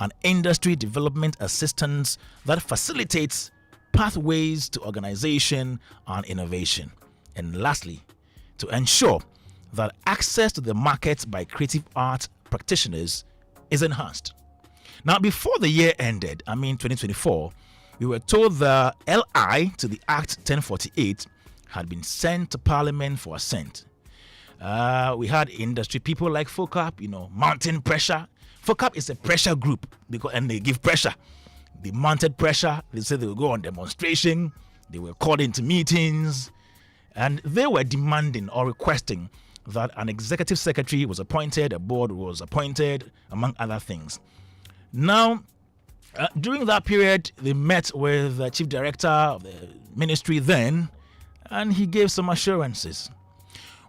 an industry development assistance that facilitates pathways to organization and innovation. And lastly, to ensure that access to the market by creative art practitioners is enhanced. Now, before the year ended, 2024, we were told the LI to the Act 1048 had been sent to Parliament for assent. We had industry people like FOCAP, mounting pressure. FOCAP is a pressure group and they give pressure. They mounted pressure. They said they will go on demonstration. They were called into meetings. And they were demanding or requesting that an executive secretary was appointed, a board was appointed, among other things. Now, during that period, they met with the chief director of the ministry then, and he gave some assurances.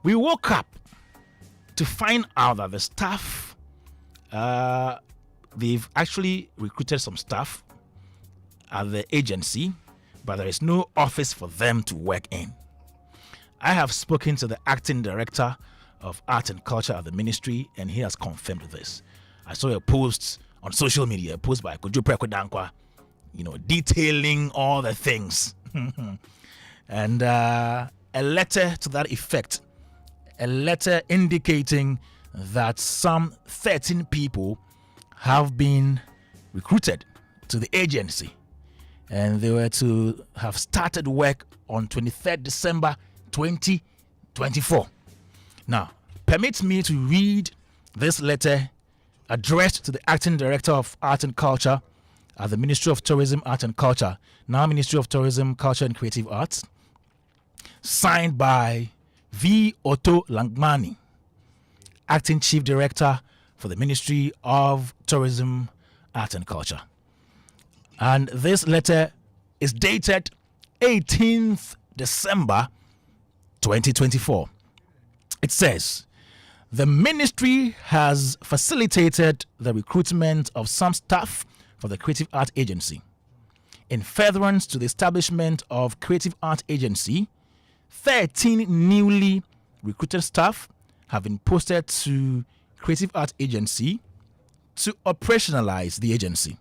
We woke up to find out that the staff, they've actually recruited some staff at the agency, but there is no office for them to work in. I have spoken to the acting director of art and culture at the ministry, and he has confirmed this. I saw a post on social media, a post by Kojo Dankwa, detailing all the things. And a letter to that effect, a letter indicating that some 13 people have been recruited to the agency, and they were to have started work on 23rd December 2024. Now, permit me to read this letter addressed to the acting director of art and culture at the Ministry of Tourism, Art and Culture, now Ministry of Tourism, Culture and Creative Arts, signed by V. Otto Langmani, acting chief director for the Ministry of Tourism, Art and Culture. And this letter is dated 18th December 2024. It says, the ministry has facilitated the recruitment of some staff for the Creative Art Agency. In furtherance to the establishment of Creative Art Agency, 13 newly recruited staff have been posted to Creative Art Agency to operationalize the agency.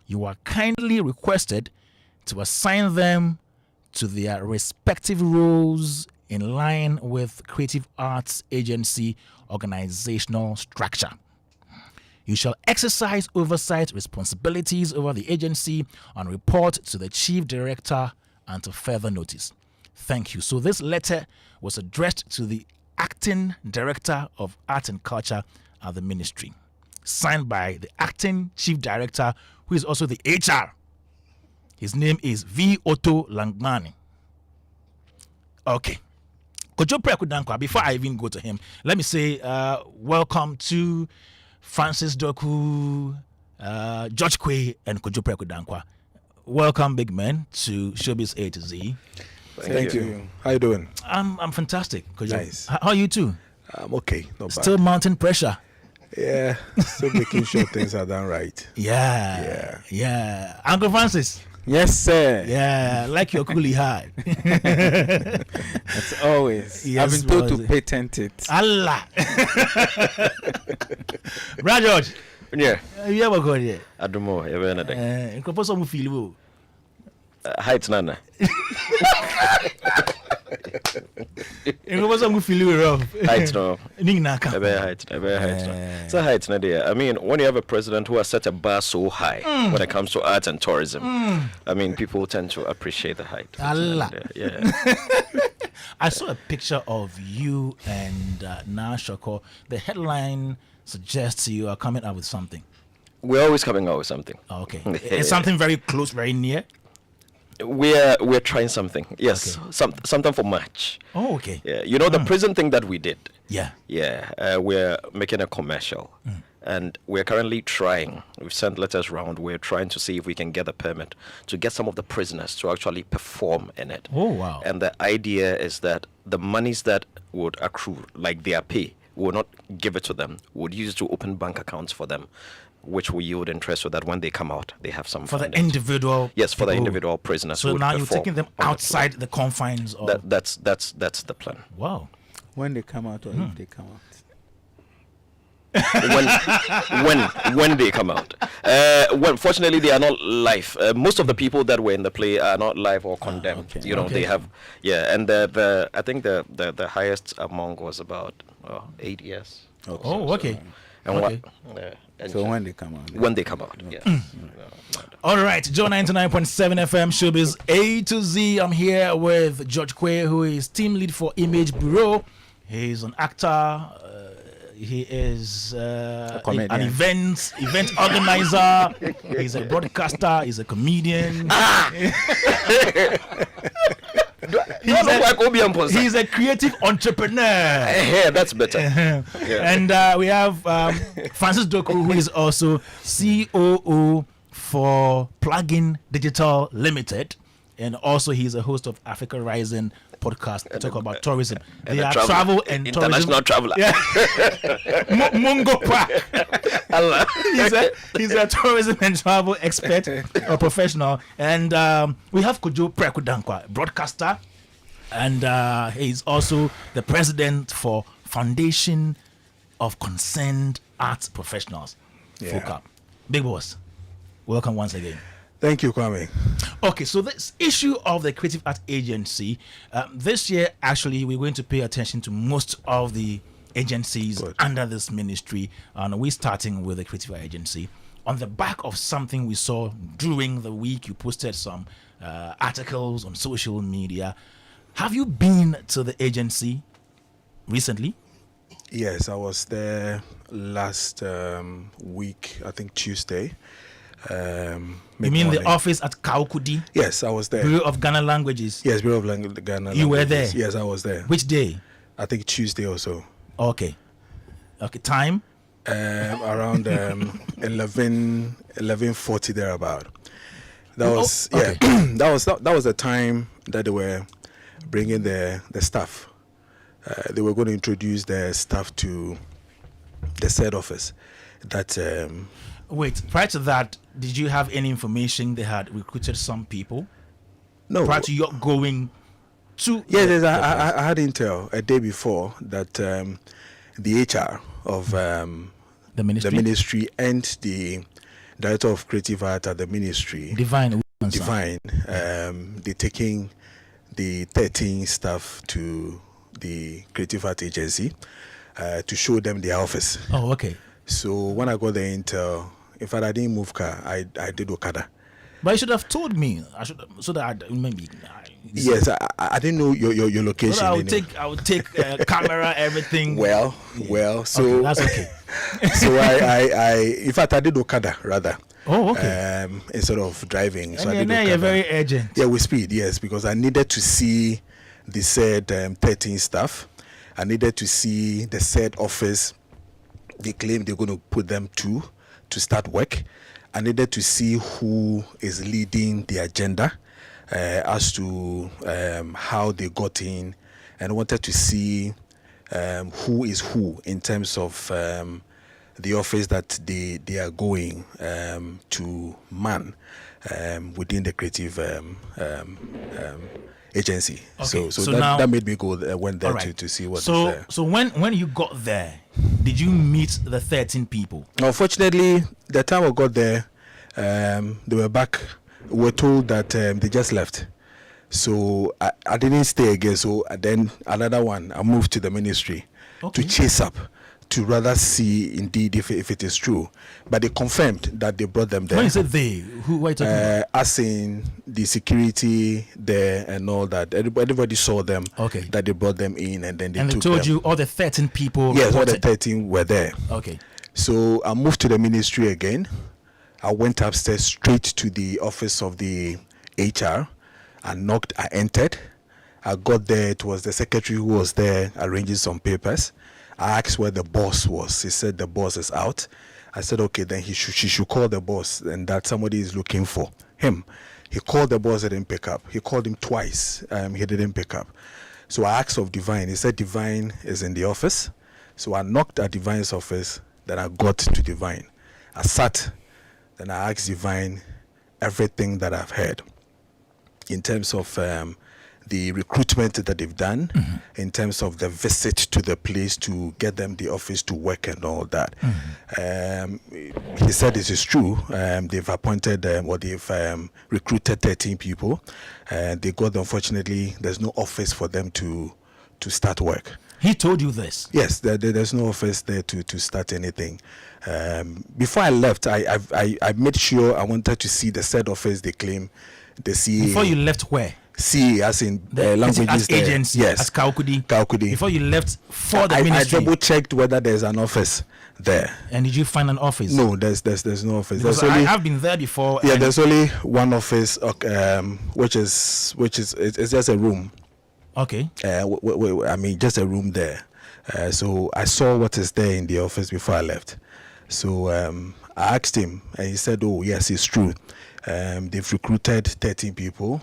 You are kindly requested to assign them to their respective roles in line with Creative Arts Agency organizational structure. You shall exercise oversight responsibilities over the agency and report to the chief director until further notice. Thank you. So this letter was addressed to the acting director of art and culture at the ministry, signed by the acting chief director, who is also the HR. His name is V. Otto Langmani. Okay. Kojo Dankwa, before I even go to him, let me say welcome to Francis Doku, George Kwe, and Kojo Dankwa. Welcome, big men, to Showbiz A to Z. Thank you. How you doing? I'm fantastic, Kojo. Nice. How are you too? I'm okay. Not bad. Still mounting pressure. Yeah. Still making sure things are done right. Yeah. Uncle Francis. Yes, sir. Yeah, like your coolie hard. That's always. Yes, I've been told to patent it. Allah. Brad George. Yeah. You ever got it? I don't know. You ever know? You can some feel. Heights, Nana. You can some feel rough. Heights, no. Ningnaka. Heights, no. So heights, no. I mean, when you have a president who has set a bar so high when it comes to art and tourism, I mean, people tend to appreciate the height. Allah. Yeah. I saw a picture of you and Na Shoko. The headline suggests you are coming up with something. We're always coming out with something. Okay. It's something very close, very near. We're trying something. Yes, okay. Something for March. Oh, okay. Yeah, the prison thing that we did. Yeah. We're making a commercial, and we're currently trying. We've sent letters around. We're trying to see if we can get a permit to get some of the prisoners to actually perform in it. Oh, wow. And the idea is that the monies that would accrue, like their pay, we will not give it to them. We would use it to open bank accounts for them, which will yield interest so that when they come out, they have some for funding. The individual. Yes, for the individual prisoners. So now you're taking them outside the confines of. That's the plan. Wow. When they come out, or if they come out. when they come out. Fortunately, they are not live. Most of the people that were in the play are not live or condemned. Okay. You know, Okay. they have, and the I think the highest among was about 8 years. Oh, okay. And Okay. and So when they come out. when they come out, yeah. All right, Joe 99.7 FM Showbiz A to Z. I'm here with George Quay, who is team lead for Image Bureau. He's an actor. He is an comedian. event organizer. He's a broadcaster. He's a comedian. He's a creative entrepreneur. Yeah, that's better. And we have Francis Doku, who is also COO for Plugin Digital Limited. And also he's a host of Africa Rising podcast to talk about tourism. They are travel and international tourism. traveler. Yeah. Mungo Park. He's a tourism and travel expert or professional. And we have Kojo Prekudankwa, broadcaster. And he's also the president for Foundation of Concerned Arts Professionals. Yeah. FOCAP. Big boss, welcome once again. Thank you, Kwame. Okay, so this issue of the Creative Art Agency, this year actually we're going to pay attention to most of the agencies Good. under this ministry, and we're starting with the Creative Art Agency. On the back of something we saw during the week, you posted some articles on social media. Have you been to the agency recently? Yes, I was there last week, I think Tuesday. You mean the mid-morning. office at Kaukudi, Yes, I was there. Bureau of Ghana Languages? Yes, Bureau of Ghana. You were Languages. there? Yes, I was there. Which day? I think Tuesday or so. Okay. Okay, time? Around 11:40 thereabout. That Oh, was okay. that was the time that they were bringing the staff. They were going to introduce the staff to the said office. That Wait, prior to that, did you have any information they had recruited some people? no. Prior to your going to Yes, the- I had intel a day before that the HR of the ministry? the ministry and the director of creative art at the ministry, Divine. they're taking the 13 staff to the creative art agency to show them their office. Oh, okay. So when I got the intel, in fact, I didn't move car. I did Okada. But you should have told me. I should, so that I maybe. Yes, I didn't know your So location. that anyway. I would take camera, everything. Well, so Okay, that's okay. so I in fact I did Okada rather. Oh, okay. Instead of driving. So I And did now Okada. you're very urgent. Yeah, with speed, yes, because I needed to see the said 13 staff. I needed to see the said office they claim they're going to put them to start work. I needed to see who is leading the agenda as to how they got in, and wanted to see who is who in terms of the office that they are going to man within the creative agency. Okay, So so that, now- that made me go went there All right. to see what is So there. so when you got there, did you meet the 13 people? Unfortunately, the time I got there, they were back. We were told that they just left. So I didn't stay again. So then another one, I moved to the ministry Okay. to chase up, to rather see indeed if it is true. But they confirmed that they brought them there. When you said they, who are you talking about? As in the security there and all that. Everybody saw them. Okay. That they brought them in and then they And they took told them. you all the 13 people. Yes, all the reported. 13 were there. Okay. So I moved to the ministry again. I went upstairs straight to the office of the HR. I knocked, I entered. I got there, it was the secretary who was there arranging some papers. I asked where the boss was. He said the boss is out. I said, okay, then she should call the boss and that somebody is looking for him. He called the boss, he didn't pick up. He called him twice, he didn't pick up. So I asked of Divine. He said Divine is in the office. So I knocked at Divine's office, then I got to Divine. I sat, then I asked Divine everything that I've heard in terms of the recruitment that they've done in terms of the visit to the place to get them the office to work and all that. He said this is true. They've appointed or they've recruited 13 people. They got, unfortunately, there's no office for them to start work. He told you this? Yes, there's no office there to start anything. Before I left, I made sure I wanted to see the said office they claim the CA. Before you left, where? CA, as in languages. As agency, yes. as Kaukudi. Kaukudi. Before you left for the I ministry. double checked whether there's an office there. And did you find an office? No, there's no office. Because There's only, I've been there before. yeah, there's only one office, which is it's just a room. Okay. I mean, just a room there. So I saw what is there in the office before I left. So I asked him, and he said, "Oh, yes, it's true. They've recruited 13 people.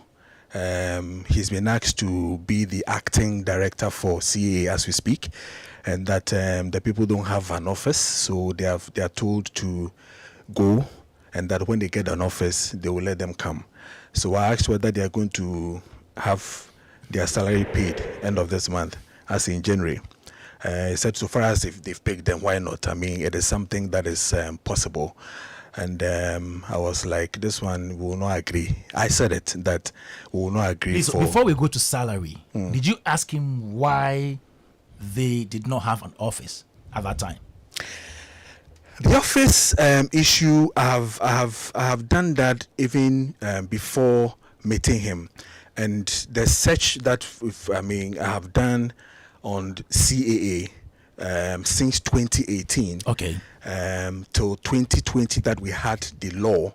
He's been asked to be the acting director for CA as we speak, and that the people don't have an office, so they are told to go, and that when they get an office, they will let them come." So I asked whether they are going to have their salary paid end of this month, as in January. He said, so far as if they've paid them, why not? I mean, it is something that is possible. And I was like, this one we will not agree. I said it, that we will not agree. Please, before we go to salary, did you ask him why they did not have an office at that time? The office issue, I have done that even before meeting him. And the search that I have done on CAA since 2018 till 2020 that we had the law,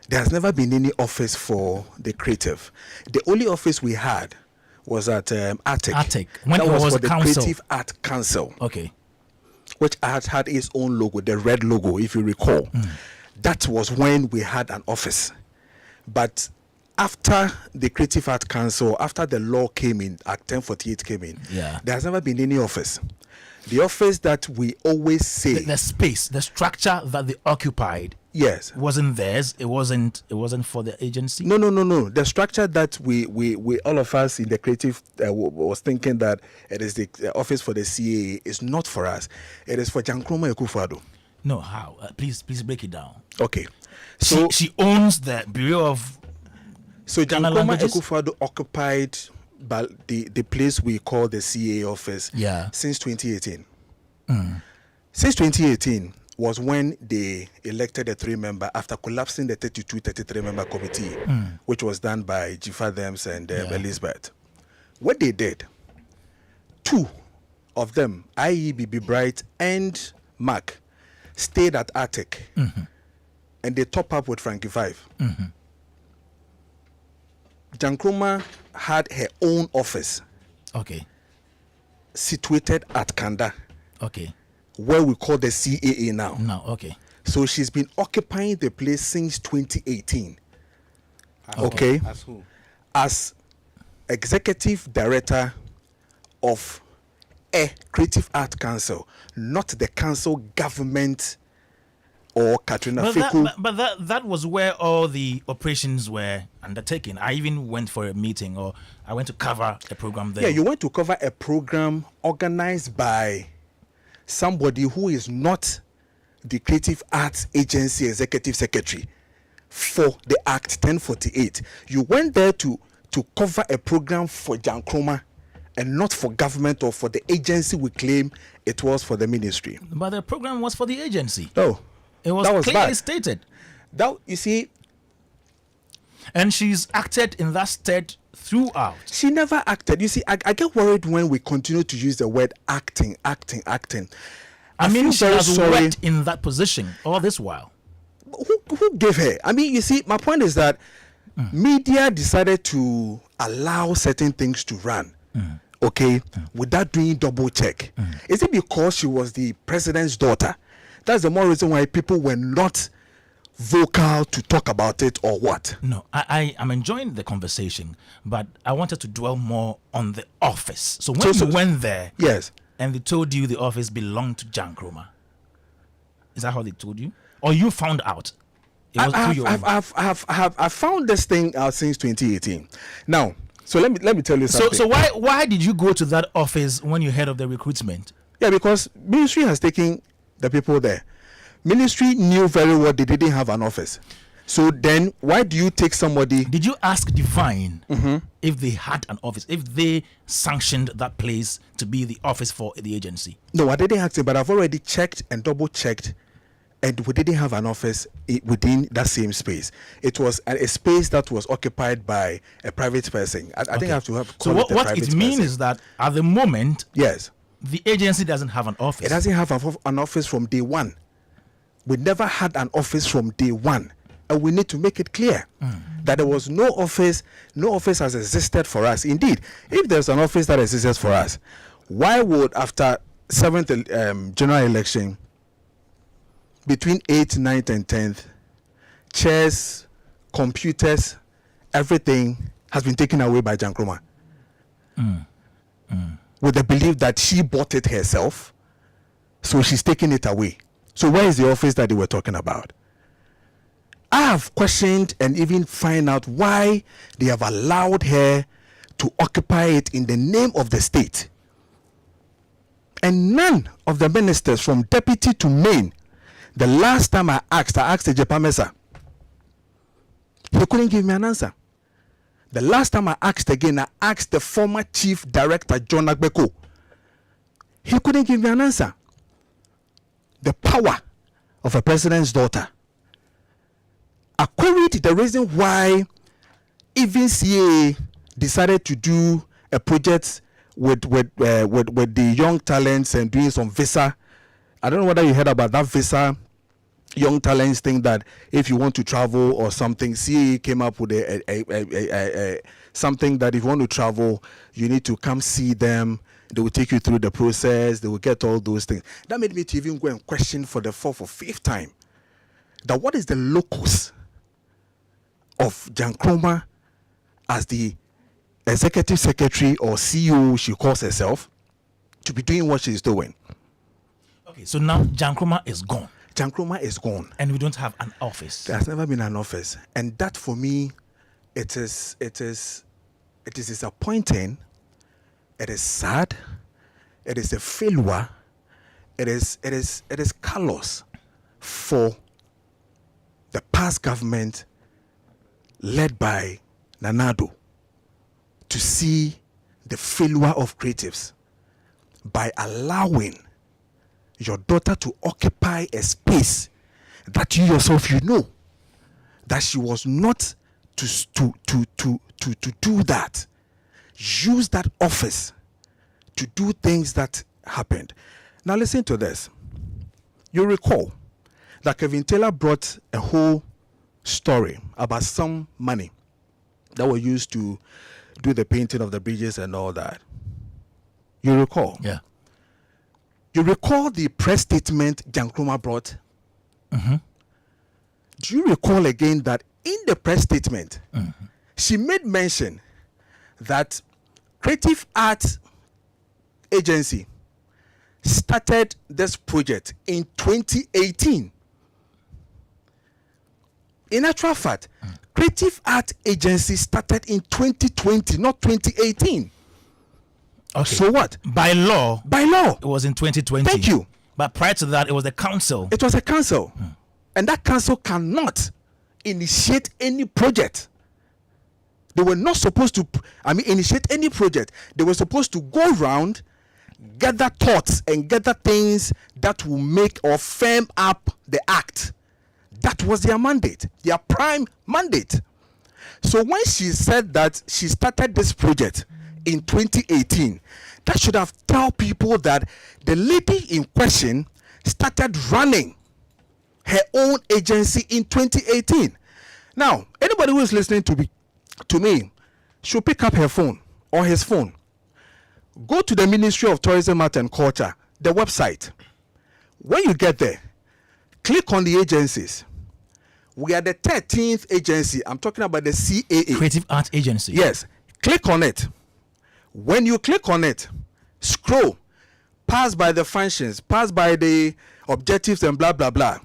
there has never been any office for the creative. The only office we had was at ATIC. When that it was for the council. Creative Art Council. Okay. Which had its own logo, the red logo, if you recall. That was when we had an office. But after the Creative Art Council, after the law came in, Act 1048 came in, there has never been any office. The office that we always say, the space, the structure that they occupied, yes, wasn't theirs. It wasn't for the agency. No. The structure that we all of us in the creative was thinking that it is the office for the CA is not for us. It is for Jankroma Ekufuado. No, how? Please break it down. Okay, so she owns the Bureau of. So Ghana Jankroma languages? Ekufuado occupied the place we call the CA office since 2018. Since 2018 was when they elected a 3-member after collapsing the 33-member committee, which was done by Dzifa Thems and Elizabeth. What they did, 2 of them, i.e. Bibi Bright and Mark, stayed at ATIC and they top up with Frankie 5. Jankroma had her own office situated at Kanda, where we call the CAA now. So she's been occupying the place since 2018. As who? As executive director of a Creative Art Council, not the council government or Katrina Fiku. But that was where all the operations were undertaken. I even went for a meeting, or I went to cover a program there. Yeah, you went to cover a program organized by somebody who is not the Creative Arts Agency Executive Secretary for the Act 1048. You went there to cover a program for Jankroma and not for government or for the agency we claim it was for the ministry. But the program was for the agency. No. It was clearly bad. stated. That, you see, and she's acted in that state throughout. She never acted. You see, I get worried when we continue to use the word acting. I mean, feel she very has sorry. worked in that position all this while. Who gave her? I mean, you see, my point is that media decided to allow certain things to run, without doing double check. Is it because she was the president's daughter? That's the more reason why people were not vocal to talk about it, or what? No, I am enjoying the conversation, but I wanted to dwell more on the office. So when you went there, yes, and they told you the office belonged to Jankroma, is that how they told you, or you found out? I've found this thing out since 2018. Now, So let me tell you something. So why did you go to that office when you heard of the recruitment? Yeah, because ministry has taken the people there. Ministry knew very well they didn't have an office. So then why do you take somebody? Did you ask Divine if they had an office, if they sanctioned that place to be the office for the agency? No, I didn't ask him, but I've already checked and double checked, and we didn't have an office within that same space. It was a space that was occupied by a private person. I think I have to have. So what it means is that at the moment, yes, the agency doesn't have an office. It doesn't have an office from day one. We never had an office from day one. And we need to make it clear that there was no office has existed for us. Indeed, if there's an office that exists for us, why would after 7th general election, between 8th, 9th, and 10th, chairs, computers, everything has been taken away by Jankroma? With the belief that she bought it herself, so she's taking it away. So where is the office that they were talking about? I have questioned and even find out why they have allowed her to occupy it in the name of the state. And none of the ministers from deputy to main, the last time I asked the Jepamesa, he couldn't give me an answer. The last time I asked again, I asked the former chief director, John Agbeko. He couldn't give me an answer. The power of a president's daughter. I queried the reason why even CA decided to do a project with the young talents and doing some visa. I don't know whether you heard about that visa young talents thing, that if you want to travel or something, CA came up with a something that if you want to travel, you need to come see them. They will take you through the process. They will get all those things. That made me to even go and question for the fourth or fifth time that what is the locus of Jankroma as the executive secretary or CEO she calls herself to be doing what she's doing. Okay, so now Jankroma is gone. Jankroma is gone. And we don't have an office. There has never been an office. And that for me, it is disappointing. It is sad. It is a failure. It is callous for the past government led by Nanado to see the failure of creatives by allowing your daughter to occupy a space that you yourself know that she was not to do that. Use that office to do things that happened. Now listen to this. You recall that Kevin Taylor brought a whole story about some money that were used to do the painting of the bridges and all that. You recall? Yeah. You recall the press statement Jankroma brought? Do you recall again that in the press statement, she made mention that Creative Arts Agency started this project in 2018. In actual fact, Creative Art Agency started in 2020, not 2018. Okay. So what? By law. By law. It was in 2020. Thank you. But prior to that, it was the council. It was a council. And that council cannot initiate any project. They were not supposed to, initiate any project. They were supposed to go around, gather thoughts and gather things that will make or firm up the act. That was their mandate, their prime mandate. So when she said that she started this project in 2018, that should have told people that the lady in question started running her own agency in 2018. Now, anybody who is listening to me should pick up her phone or his phone. Go to the Ministry of Tourism, Art and Culture, the website. When you get there, click on the agencies. We are the 13th agency. I'm talking about the CAA. Creative Art Agency. Yes. Click on it. When you click on it, scroll, pass by the functions, pass by the objectives and blah, blah, blah.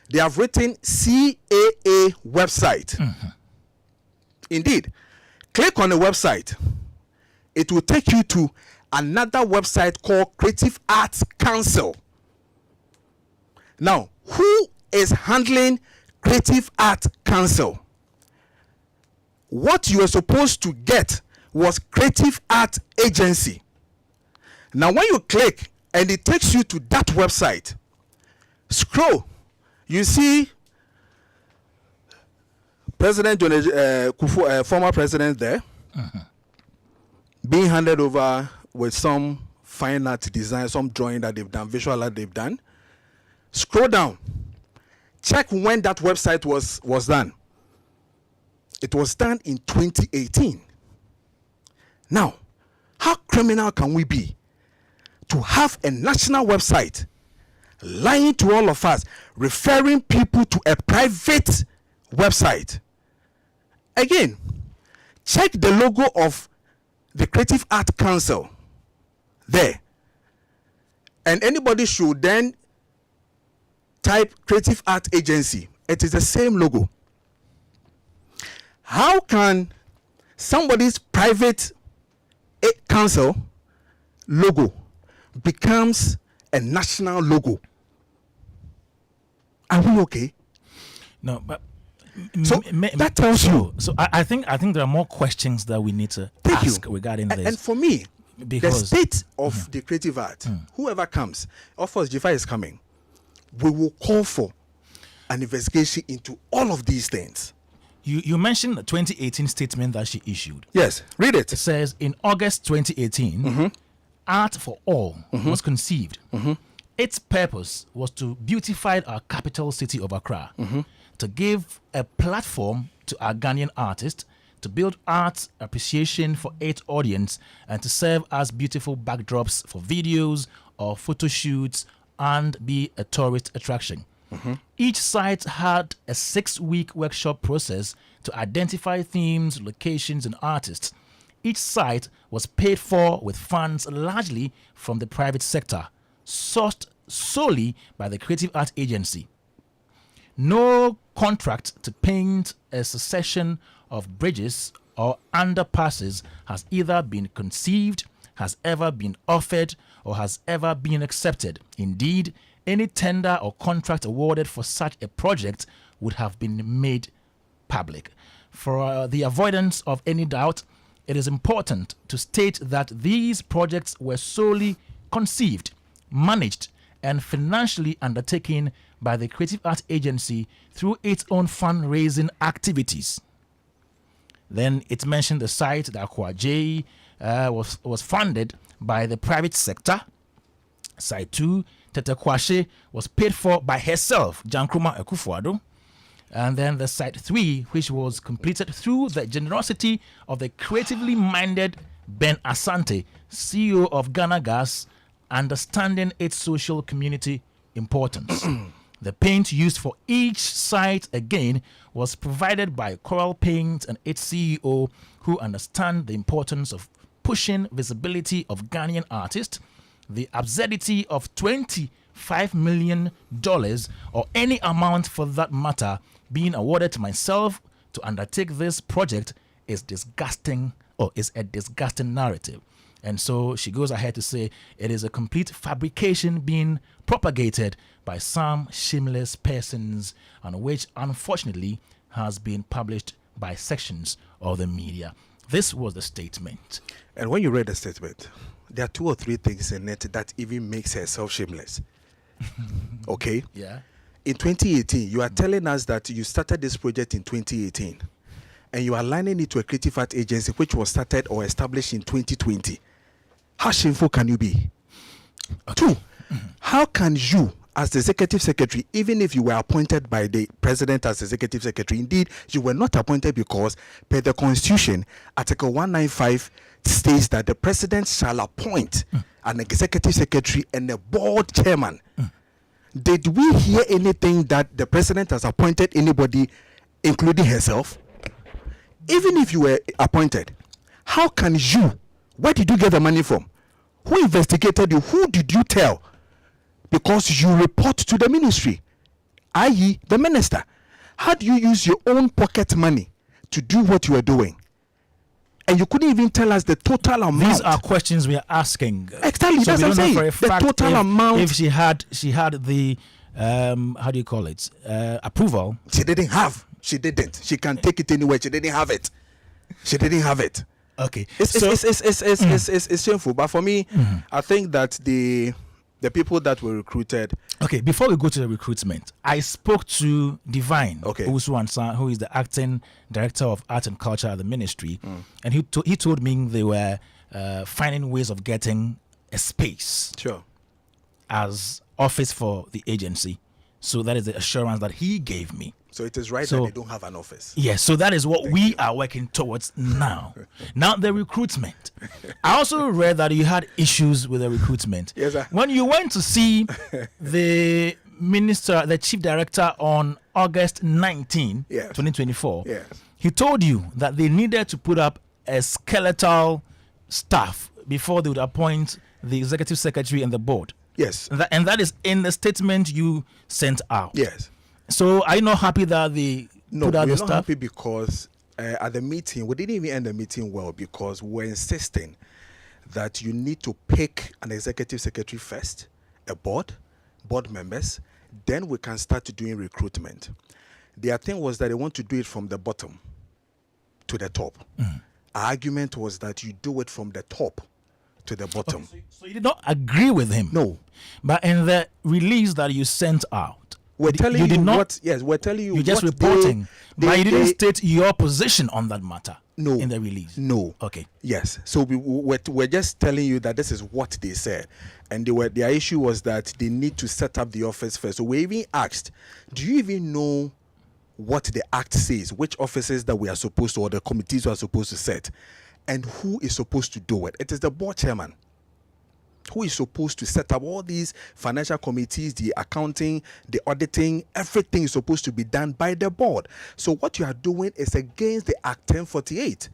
They have written CAA website. Indeed. Click on the website. It will take you to another website called Creative Arts Council. Now, who is handling Creative Arts Council? What you were supposed to get was Creative Arts Agency. Now, when you click and it takes you to that website, scroll, you see President former president there, being handed over with some fine art design, some drawing that they've done, visual art they've done. Scroll down, check when that website was done. It was done in 2018. Now, how criminal can we be to have a national website lying to all of us, referring people to a private website? Again, check the logo of the Creative Art Council there. And anybody should then type Creative Art Agency. It is the same logo. How can somebody's private council logo becomes a national logo? Are we okay? No, but so that tells you. So I think there are more questions that we need to ask regarding this. And for me, because the state of the creative art, whoever comes, of course, Dzifa is coming. We will call for an investigation into all of these things. You mentioned the 2018 statement that she issued. Yes, read it. It says, in August 2018, Art for All was conceived. Its purpose was to beautify our capital city of Accra, to give a platform to our Ghanaian artists, to build art appreciation for its audience, and to serve as beautiful backdrops for videos or photo shoots and be a tourist attraction. Each site had a 6-week workshop process to identify themes, locations, and artists. Each site was paid for with funds largely from the private sector, sourced solely by the Creative Art Agency. No contract to paint a succession of bridges or underpasses has either been conceived, has ever been offered, or has ever been accepted. Indeed, any tender or contract awarded for such a project would have been made public. For the avoidance of any doubt, it is important to state that these projects were solely conceived, managed, and financially undertaken by the Creative Art Agency through its own fundraising activities. Then it mentioned the site that Kwame was funded by the private sector. Site 2, Tete Kwashe, was paid for by herself, Jankruma Ekufuado. And then the site 3, which was completed through the generosity of the creatively minded Ben Asante, CEO of Ghana Gas, understanding its social community importance. The paint used for each site again was provided by Coral Paint and its CEO, who understand the importance of pushing visibility of Ghanaian artists. The absurdity of $25 million or any amount for that matter being awarded to myself to undertake this project is disgusting, or is a disgusting narrative. And so she goes ahead to say it is a complete fabrication being propagated by some shameless persons, and which unfortunately has been published by sections of the media. This was the statement. And when you read the statement, there are 2 or 3 things in it that even makes herself shameless. Okay? Yeah. In 2018, you are telling us that you started this project in 2018, and you are aligning it to a creative art agency which was started or established in 2020. How shameful can you be? Okay. 2, how can you, as the executive secretary, even if you were appointed by the president as executive secretary, indeed you were not appointed because per the constitution, Article 195 states that the president shall appoint an executive secretary and a board chairman. Did we hear anything that the president has appointed anybody, including herself? Even if you were appointed, how can you, where did you get the money from? Who investigated you? Who did you tell? Because you report to the ministry, i.e. the minister. How do you use your own pocket money to do what you are doing? And you couldn't even tell us the total amount. These are questions we are asking. Exactly, So that's we what don't I'm know for saying. a fact The total amount. if she had the how do you call it, approval. She didn't have. She didn't. She can take it anywhere. She didn't have it. She didn't have it. Okay, It's shameful. But for me, I think that the people that were recruited. Okay, before we go to the recruitment, I spoke to Divine Owusu-Ansah, who is the acting director of art and culture at the ministry, and he told me they were finding ways of getting a space as office for the agency. So that is the assurance that he gave me. So it is right that they don't have an office. Yes, so that is what we are working towards now. Now the recruitment. I also read that you had issues with the recruitment. Yes, sir. When you went to see the chief director on August 19, 2024, he told you that they needed to put up a skeletal staff before they would appoint the executive secretary and the board. Yes. And that is in the statement you sent out. Yes. So are you not happy that they put out the stuff? No, we're not happy because at the meeting, we didn't even end the meeting well because we're insisting that you need to pick an executive secretary first, a board members, then we can start doing recruitment. Their thing was that they want to do it from the bottom to the top. Our argument was that you do it from the top to the bottom. Okay, so you did not agree with him? No. But in the release that you sent out, we're telling you what. Yes, we're telling you. You're just reporting, but you didn't state your position on that matter. No. In the release. No. Okay. Yes. So we're just telling you that this is what they said, and their issue was that they need to set up the office first. So we even asked, do you even know what the act says? Which offices that we are supposed to, or the committees we are supposed to set, and who is supposed to do it? It is the board chairman who is supposed to set up all these financial committees, the accounting, the auditing. Everything is supposed to be done by the board. So what you are doing is against the Act 1048.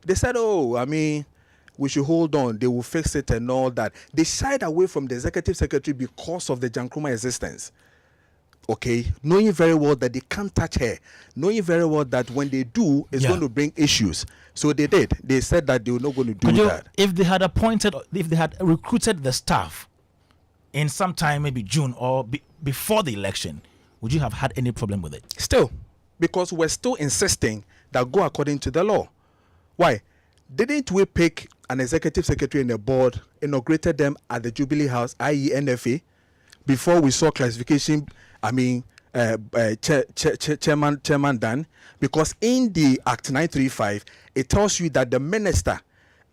They said, we should hold on. They will fix it and all that. They shied away from the executive secretary because of the Jankruma existence. Okay, knowing very well that they can't touch her, knowing very well that when they do, it's going to bring issues. So they did. They said that they were not going to do that. If they had recruited the staff in some time, maybe June or before the election, would you have had any problem with it? Still, because we're still insisting that go according to the law. Why? Didn't we pick an executive secretary and a board, inaugurated them at the Jubilee House, i.e. NFA, before we saw classification? Chairman done, because in the Act 935 it tells you that the minister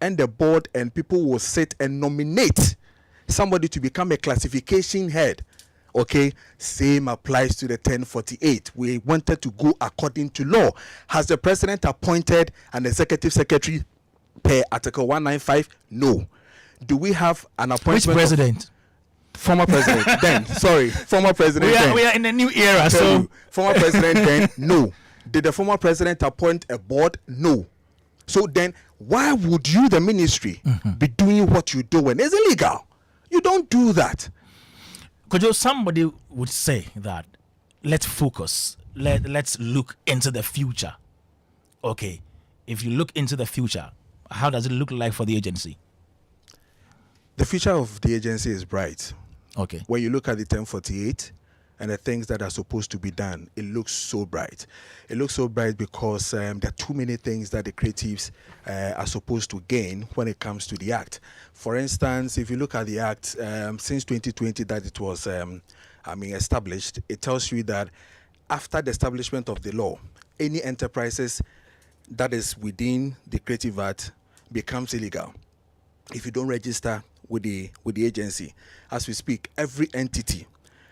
and the board and people will sit and nominate somebody to become a classification head. Okay, same applies to the 1048. We wanted to go according to law. Has the president appointed an executive secretary per Article 195? No. Do we have an appointment? Which president? Former president former president we are in a new era, so former president then. No. Did the former president appoint a board? No. So then why would you, the ministry, be doing what you're doing? It's illegal. You don't do that. Because somebody would say that let's focus, let's look into the future. Okay, if you look into the future, how does it look like for the agency? The future of the agency is bright. Okay. When you look at the 1048 and the things that are supposed to be done, it looks so bright. It looks so bright because there are too many things that the creatives are supposed to gain when it comes to the Act. For instance, if you look at the Act, since 2020 that it was established, it tells you that after the establishment of the law, any enterprises that is within the Creative Act becomes illegal if you don't register with the agency. As we speak, every entity,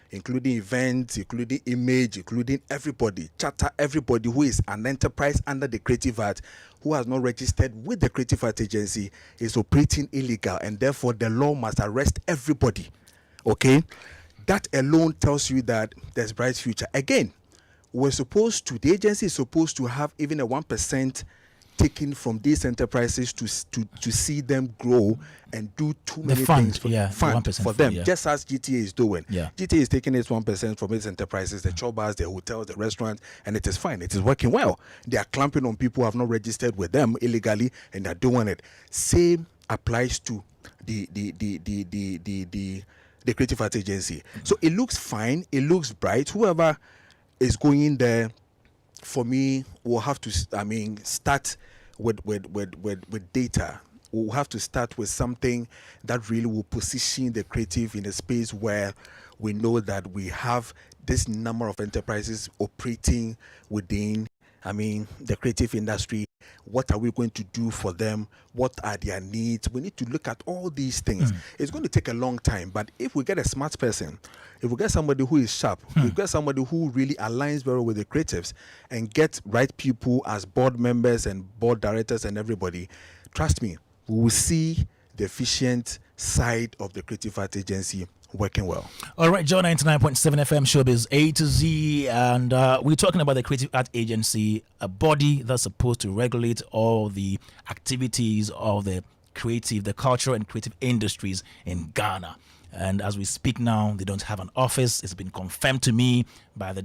including events, including image, including everybody, charter, everybody who is an enterprise under the Creative Act who has not registered with the Creative Act agency is operating illegal, and therefore the law must arrest everybody. Okay, that alone tells you that there's bright future. Again, the agency is supposed to have even a 1% taken from these enterprises to see them grow and do too many things for, the fund 1% for them, yeah. just as GTA is doing. Yeah. GTA is taking its 1% from its enterprises, the chobbers, the hotels, the restaurants, and it is fine. It is working well. They are clamping on people who have not registered with them illegally, and they're doing it. Same applies to the Creative Arts Agency. So it looks fine. It looks bright. Whoever is going in there, for me, will have to, start with data. We'll have to start with something that really will position the creative in a space where we know that we have this number of enterprises operating within, the creative industry. What are we going to do for them? What are their needs? We need to look at all these things. It's going to take a long time, but if we get a smart person, if we get somebody who is sharp, we get somebody who really aligns very well with the creatives and get right people as board members and board directors and everybody, trust me, we will see the efficient side of the Creative Arts Agency working well. All right, John, 99.7 FM Showbiz A to Z, and we're talking about the Creative Arts Agency, a body that's supposed to regulate all the activities of the creative, the cultural and creative industries in Ghana. And as we speak now, they don't have an office. It's been confirmed to me by the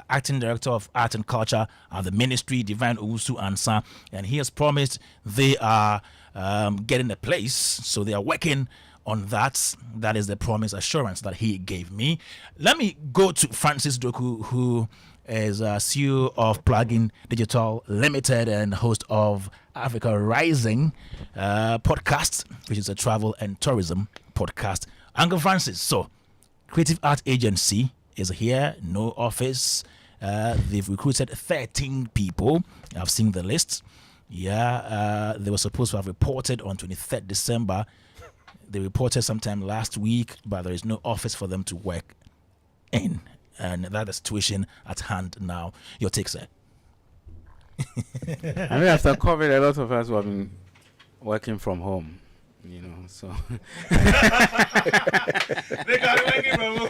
acting director of art and culture at the ministry, Divine Owusu Ansa, and he has promised they are getting a place, so they are working on that. That is the promise assurance that he gave me. Let me go to Francis Doku, who is CEO of Plugin Digital Limited and host of Africa Rising podcast, which is a travel and tourism podcast. Uncle Francis, so Creative Art Agency is here, no office. They've recruited 13 people. I've seen the list. Yeah, they were supposed to have reported on 23rd December. They reported sometime last week, but there is no office for them to work in. And that's the situation at hand now. Your take, sir? After COVID, a lot of us have been working from home, so. They got working from home.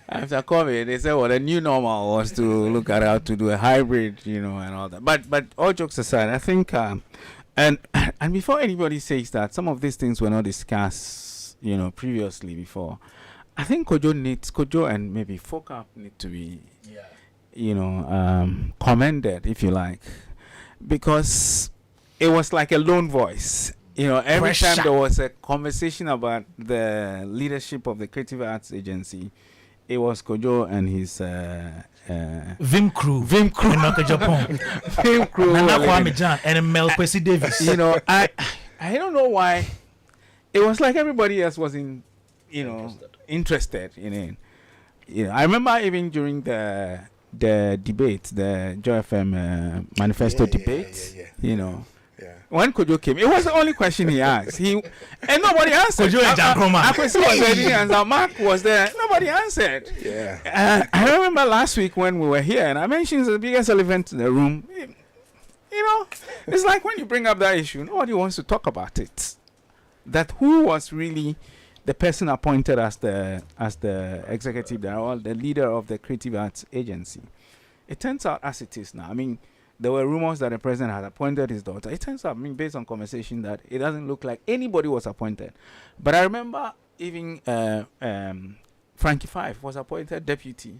After COVID, they said, well, the new normal was to look at how to do a hybrid, and all that. But all jokes aside, I think, and before anybody says that, some of these things were not discussed, previously before. I think Kojo and maybe FOCAP need to be, commended, if you like, because it was like a lone voice. Every time there was a conversation about the leadership of the Creative Arts Agency, it was Kojo and his Vim crew in Japan. Vim crew. Nana Kwame Jan and Mel Kwesi Davis. I don't know why. It was like everybody else was interested in it. I remember even during the debate, the Joy FM manifesto debate. When Kojo came, it was the only question he asked. And nobody answered. Kojo and Jankroma. Mark was there. Nobody answered. Yeah. I remember last week when we were here, and I mentioned the biggest elephant in the room. It's like when you bring up that issue, nobody wants to talk about it. That who was really the person appointed as the executive director or the leader of the Creative Arts Agency. It turns out as it is now. There were rumors that the president had appointed his daughter. It turns out, based on conversation, that it doesn't look like anybody was appointed. But I remember even Frankie Five was appointed deputy,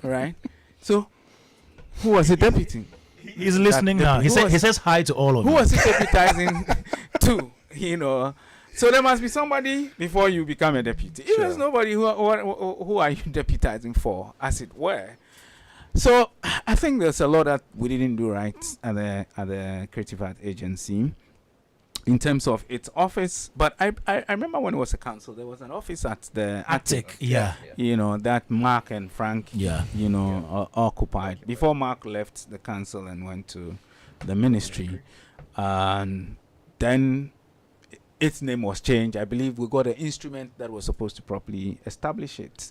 right? So, who was the deputy? He's listening now. He says hi to all of you. Who was he deputizing to? So there must be somebody before you become a deputy. If there's nobody, who are you deputizing for, as it were? So I think there's a lot that we didn't do right at the Creative Arts Agency in terms of its office. But I remember when it was a council, there was an office at the Attic. Yeah. That Mark and Frank, occupied before Mark left the council and went to the ministry. And then its name was changed. I believe we got an instrument that was supposed to properly establish it.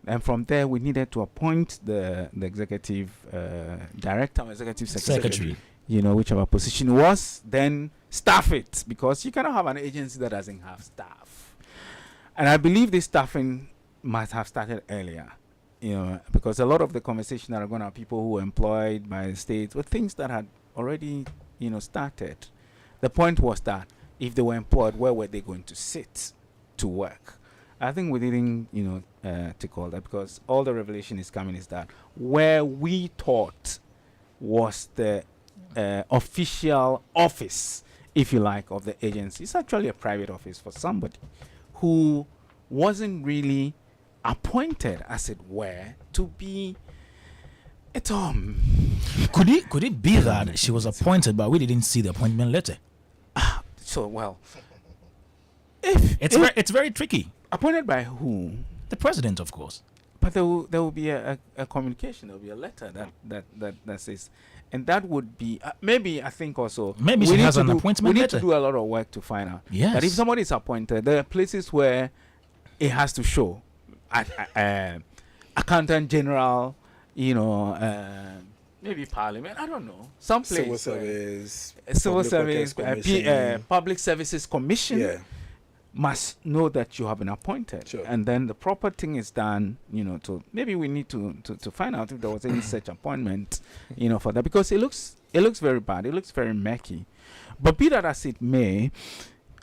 And from there, we needed to appoint the executive director or executive secretary. Whichever position was, then staff it, because you cannot have an agency that doesn't have staff. And I believe this staffing must have started earlier, because a lot of the conversation that are going to have people who were employed by the state were things that had already, started. The point was that if they were employed, where were they going to sit to work? I think we didn't, take all that, because all the revelation is coming is that where we thought was the official office, if you like, of the agency, it's actually a private office for somebody who wasn't really appointed, as it were, to be at home. Could it be that she was appointed, but we didn't see the appointment letter? So, well, It's very tricky. appointed by who? The president, of course. But there will be a communication. There will be a letter that says, and that would be maybe, I think also Maybe we she need has to an do- appointment We need letter. to do a lot of work to find out. Yes. That if somebody is appointed, there are places where it has to show accountant general, maybe parliament. I don't know. Some place Civil where- service, civil Public Workers service, Commission. public services commission. Yeah. Must know that you have been appointed, Sure. and then the proper thing is done. To maybe we need to find out if there was any such appointment, for that, because it looks very bad. It looks very murky. But be that as it may,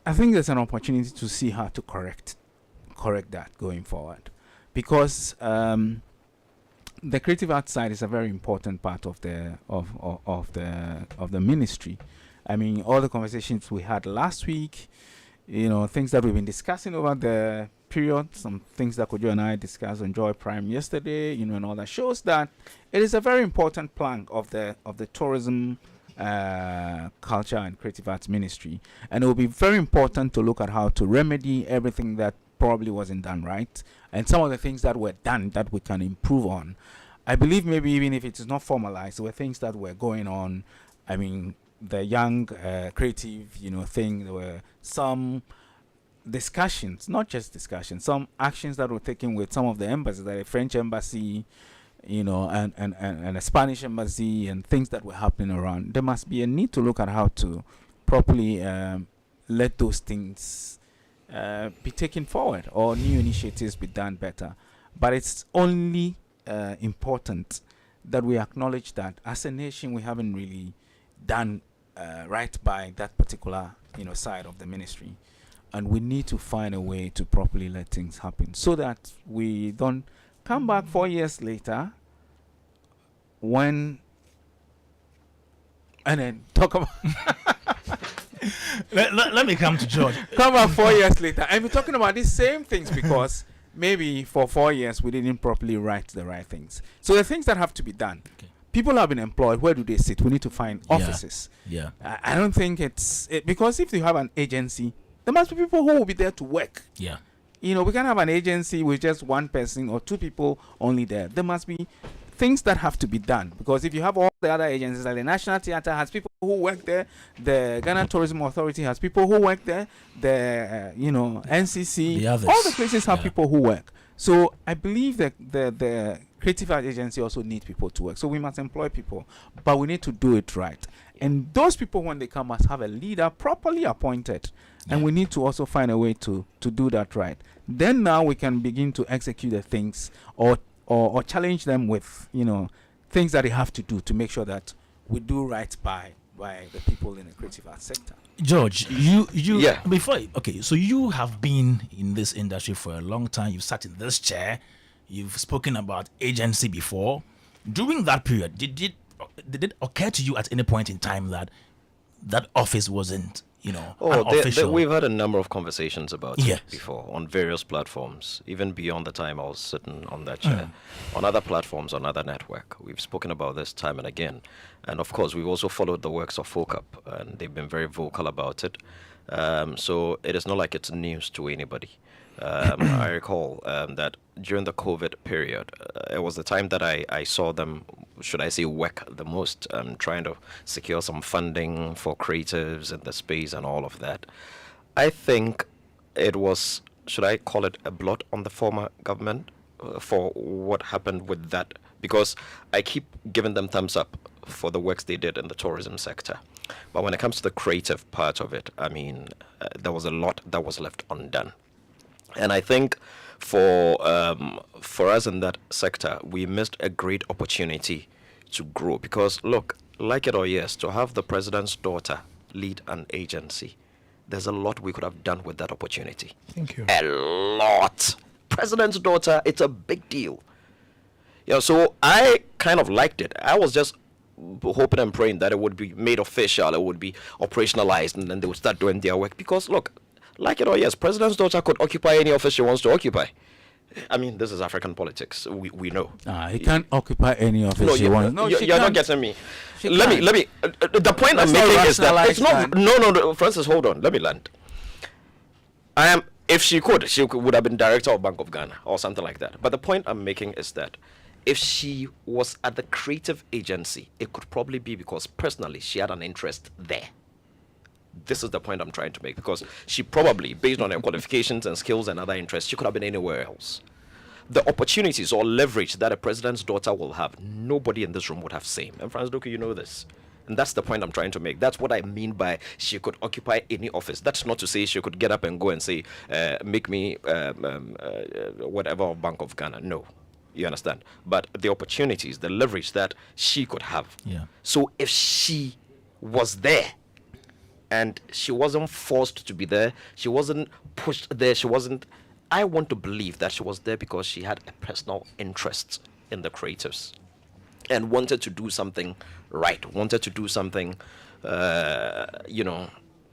I think there's an opportunity to see how to correct that going forward, because the creative arts side is a very important part of the ministry. I mean, all the conversations we had last week, things that we've been discussing over the period, some things that Kojo and I discussed on Joy Prime yesterday, and all that shows that it is a very important plank of the tourism, culture and creative arts ministry, and it will be very important to look at how to remedy everything that probably wasn't done right, and some of the things that were done that we can improve on. I believe maybe even if it is not formalized, there were things that were going on. I mean, the young creative thing, there were some discussions, not just discussions, some actions that were taken with some of the embassies, like the French embassy, and a Spanish embassy, and things that were happening around. There must be a need to look at how to properly let those things be taken forward, or new initiatives be done better. But it's only important that we acknowledge that as a nation we haven't really done right by that particular side of the ministry, and we need to find a way to properly let things happen, so that we don't come back 4 years later and then talk about Let me come to George. come back 4 years later and we're talking about these same things, because maybe for 4 years we didn't properly write the right things. So the things that have to be done. Okay. People have been employed. Where do they sit? We need to find offices. Yeah. I don't think because if you have an agency, there must be people who will be there to work. Yeah. We can't have an agency with just one person or two people only there. There must be things that have to be done, because if you have all the other agencies, like the National Theatre has people who work there, the Ghana Tourism Authority has people who work there, the NCC, The others. all the places have Yeah. people who work. So I believe that the creative art agency also needs people to work. So we must employ people, but we need to do it right. And those people, when they come, must have a leader properly appointed. And we need to also find a way to do that right. Then now we can begin to execute the things, or challenge them with things that they have to do to make sure that we do right by the people in the creative arts sector. George, you Yeah. So you have been in this industry for a long time. You've sat in this chair. You've spoken about agency before. During that period, did it occur to you at any point in time that office wasn't, unofficial? We've had a number of conversations about Yes. it before on various platforms, even beyond the time I was sitting on that chair. On other platforms, on other network, we've spoken about this time and again. And of course, we've also followed the works of FOCUP, and they've been very vocal about it. So it is not like it's news to anybody. I recall that during the COVID period, it was the time that I saw them, should I say, work the most, trying to secure some funding for creatives in the space and all of that. I think it was, should I call it a blot on the former government for what happened with that? Because I keep giving them thumbs up for the works they did in the tourism sector. But when it comes to the creative part of it, I mean, there was a lot that was left undone. And I think for us in that sector, we missed a great opportunity to grow. Because look, like it or yes, to have the president's daughter lead an agency, there's a lot we could have done with that opportunity. Thank you. A lot. President's daughter, it's a big deal. So I kind of liked it. I was just hoping and praying that it would be made official, it would be operationalized, and then they would start doing their work. Because look, like it or yes, president's daughter could occupy any office she wants to occupy. I mean, this is African politics. We know. He can't occupy any office she wants. No, you're not getting me. Let me. The point I'm making is that it's not. No. Francis, hold on. Let me land. If she would have been director of Bank of Ghana or something like that. But the point I'm making is that if she was at the creative agency, it could probably be because personally she had an interest there. This is the point I'm trying to make, because she probably, based on her qualifications and skills and other interests, she could have been anywhere else. The opportunities or leverage that a president's daughter will have, nobody in this room would have same. And Francis Doku, you know this. And that's the point I'm trying to make. That's what I mean by she could occupy any office. That's not to say she could get up and go and say, make me whatever of Bank of Ghana. No. You understand? But the opportunities, the leverage that she could have. Yeah. So if she was there, and she wasn't forced to be there, she wasn't pushed there, I want to believe that she was there because she had a personal interest in the creatives and wanted to do something right, wanted to do something,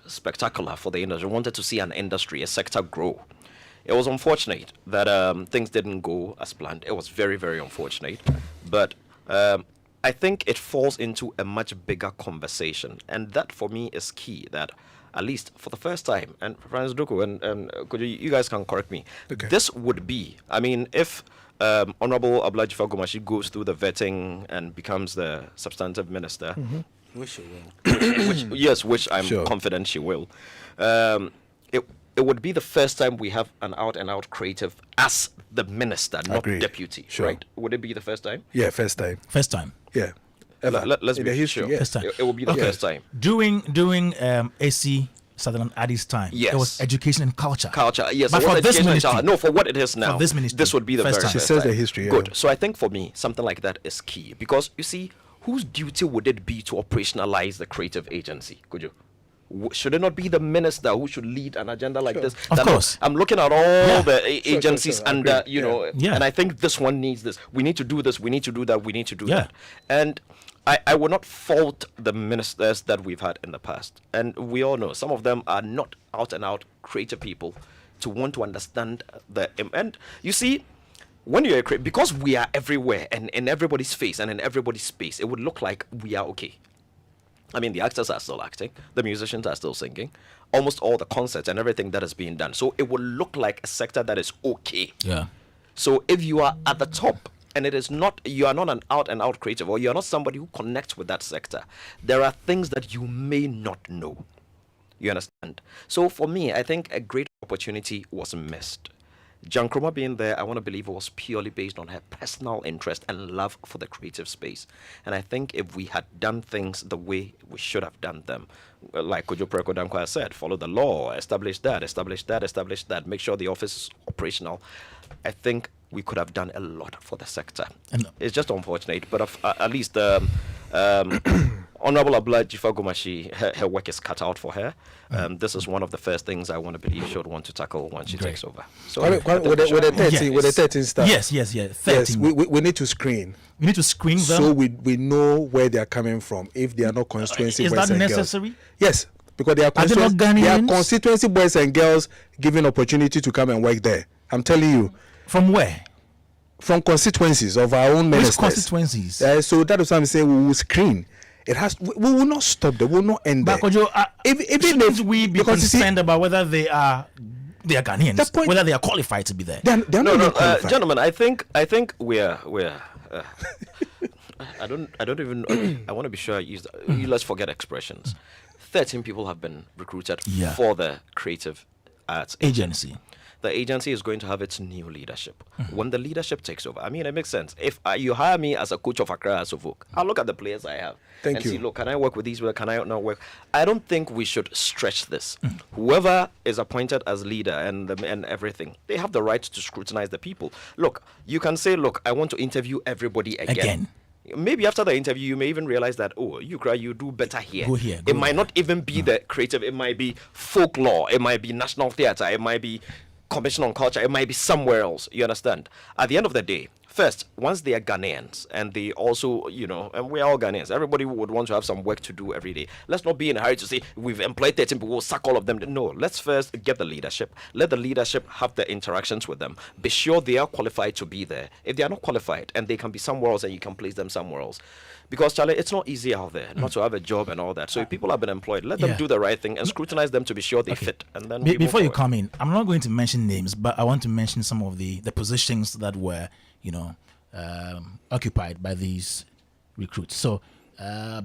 spectacular for the industry, wanted to see an industry, a sector grow. It was unfortunate that things didn't go as planned. It was very, very unfortunate. But I think it falls into a much bigger conversation. And that, for me, is key, that at least for the first time, and Francis Duku, and could you guys can correct me, okay. This would be, I mean, if Honorable Abla Dzifa Gomashie goes through the vetting and becomes the substantive minister, Which she will. which I'm confident she will, it would be the first time we have an out-and-out creative as the minister, not deputy, right? Would it be the first time? Yeah, first time. First time. Yeah. Let's be history, sure. yeah. First time. It will be the first time. During AC Sutherland Addy's time, Yes. it was education and culture. Culture, yes. But it was for this education and ministry, culture. No, for what it is now, for this ministry, this would be the first very time. She first says time. the history. Yeah. Good. So I think for me, something like that is key, because you see, whose duty would it be to operationalize the creative agency? Could you? Should it not be the minister who should lead an agenda like this? Of course. I'm looking at all the agencies under, Yeah. and I think this one needs this. We need to do this. We need to do that. We need to do Yeah. that. And I will not fault the ministers that we've had in the past. And we all know some of them are not out and out creative people to want to understand and you see, when you're because we are everywhere and in everybody's face and in everybody's space, it would look like we are okay. I mean, the actors are still acting, the musicians are still singing, almost all the concerts and everything that is being done. So it will look like a sector that is okay. Yeah. So if you are at the top and you are not an out and out creative, or you are not somebody who connects with that sector, there are things that you may not know. You understand? So for me, I think a great opportunity was missed. Jan Kroma being there, I want to believe it was purely based on her personal interest and love for the creative space. And I think if we had done things the way we should have done them, like Kojo Preko Dankwa said, follow the law, establish that, make sure the office is operational, I think we could have done a lot for the sector. And it's just unfortunate, but at least Honorable Abla Dzifa Gomashie, her work is cut out for her. This is one of the first things I want to believe she would want to tackle once she takes over. So with the 13 staff. Yes. 13. Yes, we need to screen. We need to screen them. So we know where they are coming from. If they are not constituency is boys that and necessary? girls. Yes, because they are constituency boys and girls given opportunity to come and work there. I'm telling you. From where? From constituencies of our own ministers. Which constituencies? So that is what I'm saying. We will screen. It has. We will not stop there. We will not end there. But shouldn't we be concerned about whether they are Ghanaians, whether they are qualified to be there? They're not qualified. Gentlemen, I think we're. I don't even. I want to be sure I use. Let's forget expressions. 13 people have been recruited for the creative arts agency. The agency is going to have its new leadership. When the leadership takes over, I mean, it makes sense. If you hire me as a coach of Accra Asofok, I'll look at the players I have and see, look, can I work with these? Can I not work? I don't think we should stretch this. Whoever is appointed as leader and everything, they have the right to scrutinize the people. Look, you can say, look, I want to interview everybody again. Maybe after the interview, you may even realize that, oh, you do better here. Go here, It go might there. not even be the creative. It might be folklore. It might be national theatre. It might be commission on culture. It might be somewhere else. You understand? At the end of the day, first, once they are Ghanaians and they also, and we're all Ghanaians, everybody would want to have some work to do every day. Let's not be in a hurry to say we've employed 13 people, we'll sack all of them. No, let's first get the leadership. Let the leadership have the interactions with them. Be sure they are qualified to be there. If they are not qualified and they can be somewhere else and you can place them somewhere else. Because, Charlie, it's not easy out there not to have a job and all that. So if people have been employed, let them do the right thing and scrutinize them to be sure they fit. And then before you come in, I'm not going to mention names, but I want to mention some of the positions that were, occupied by these recruits. So,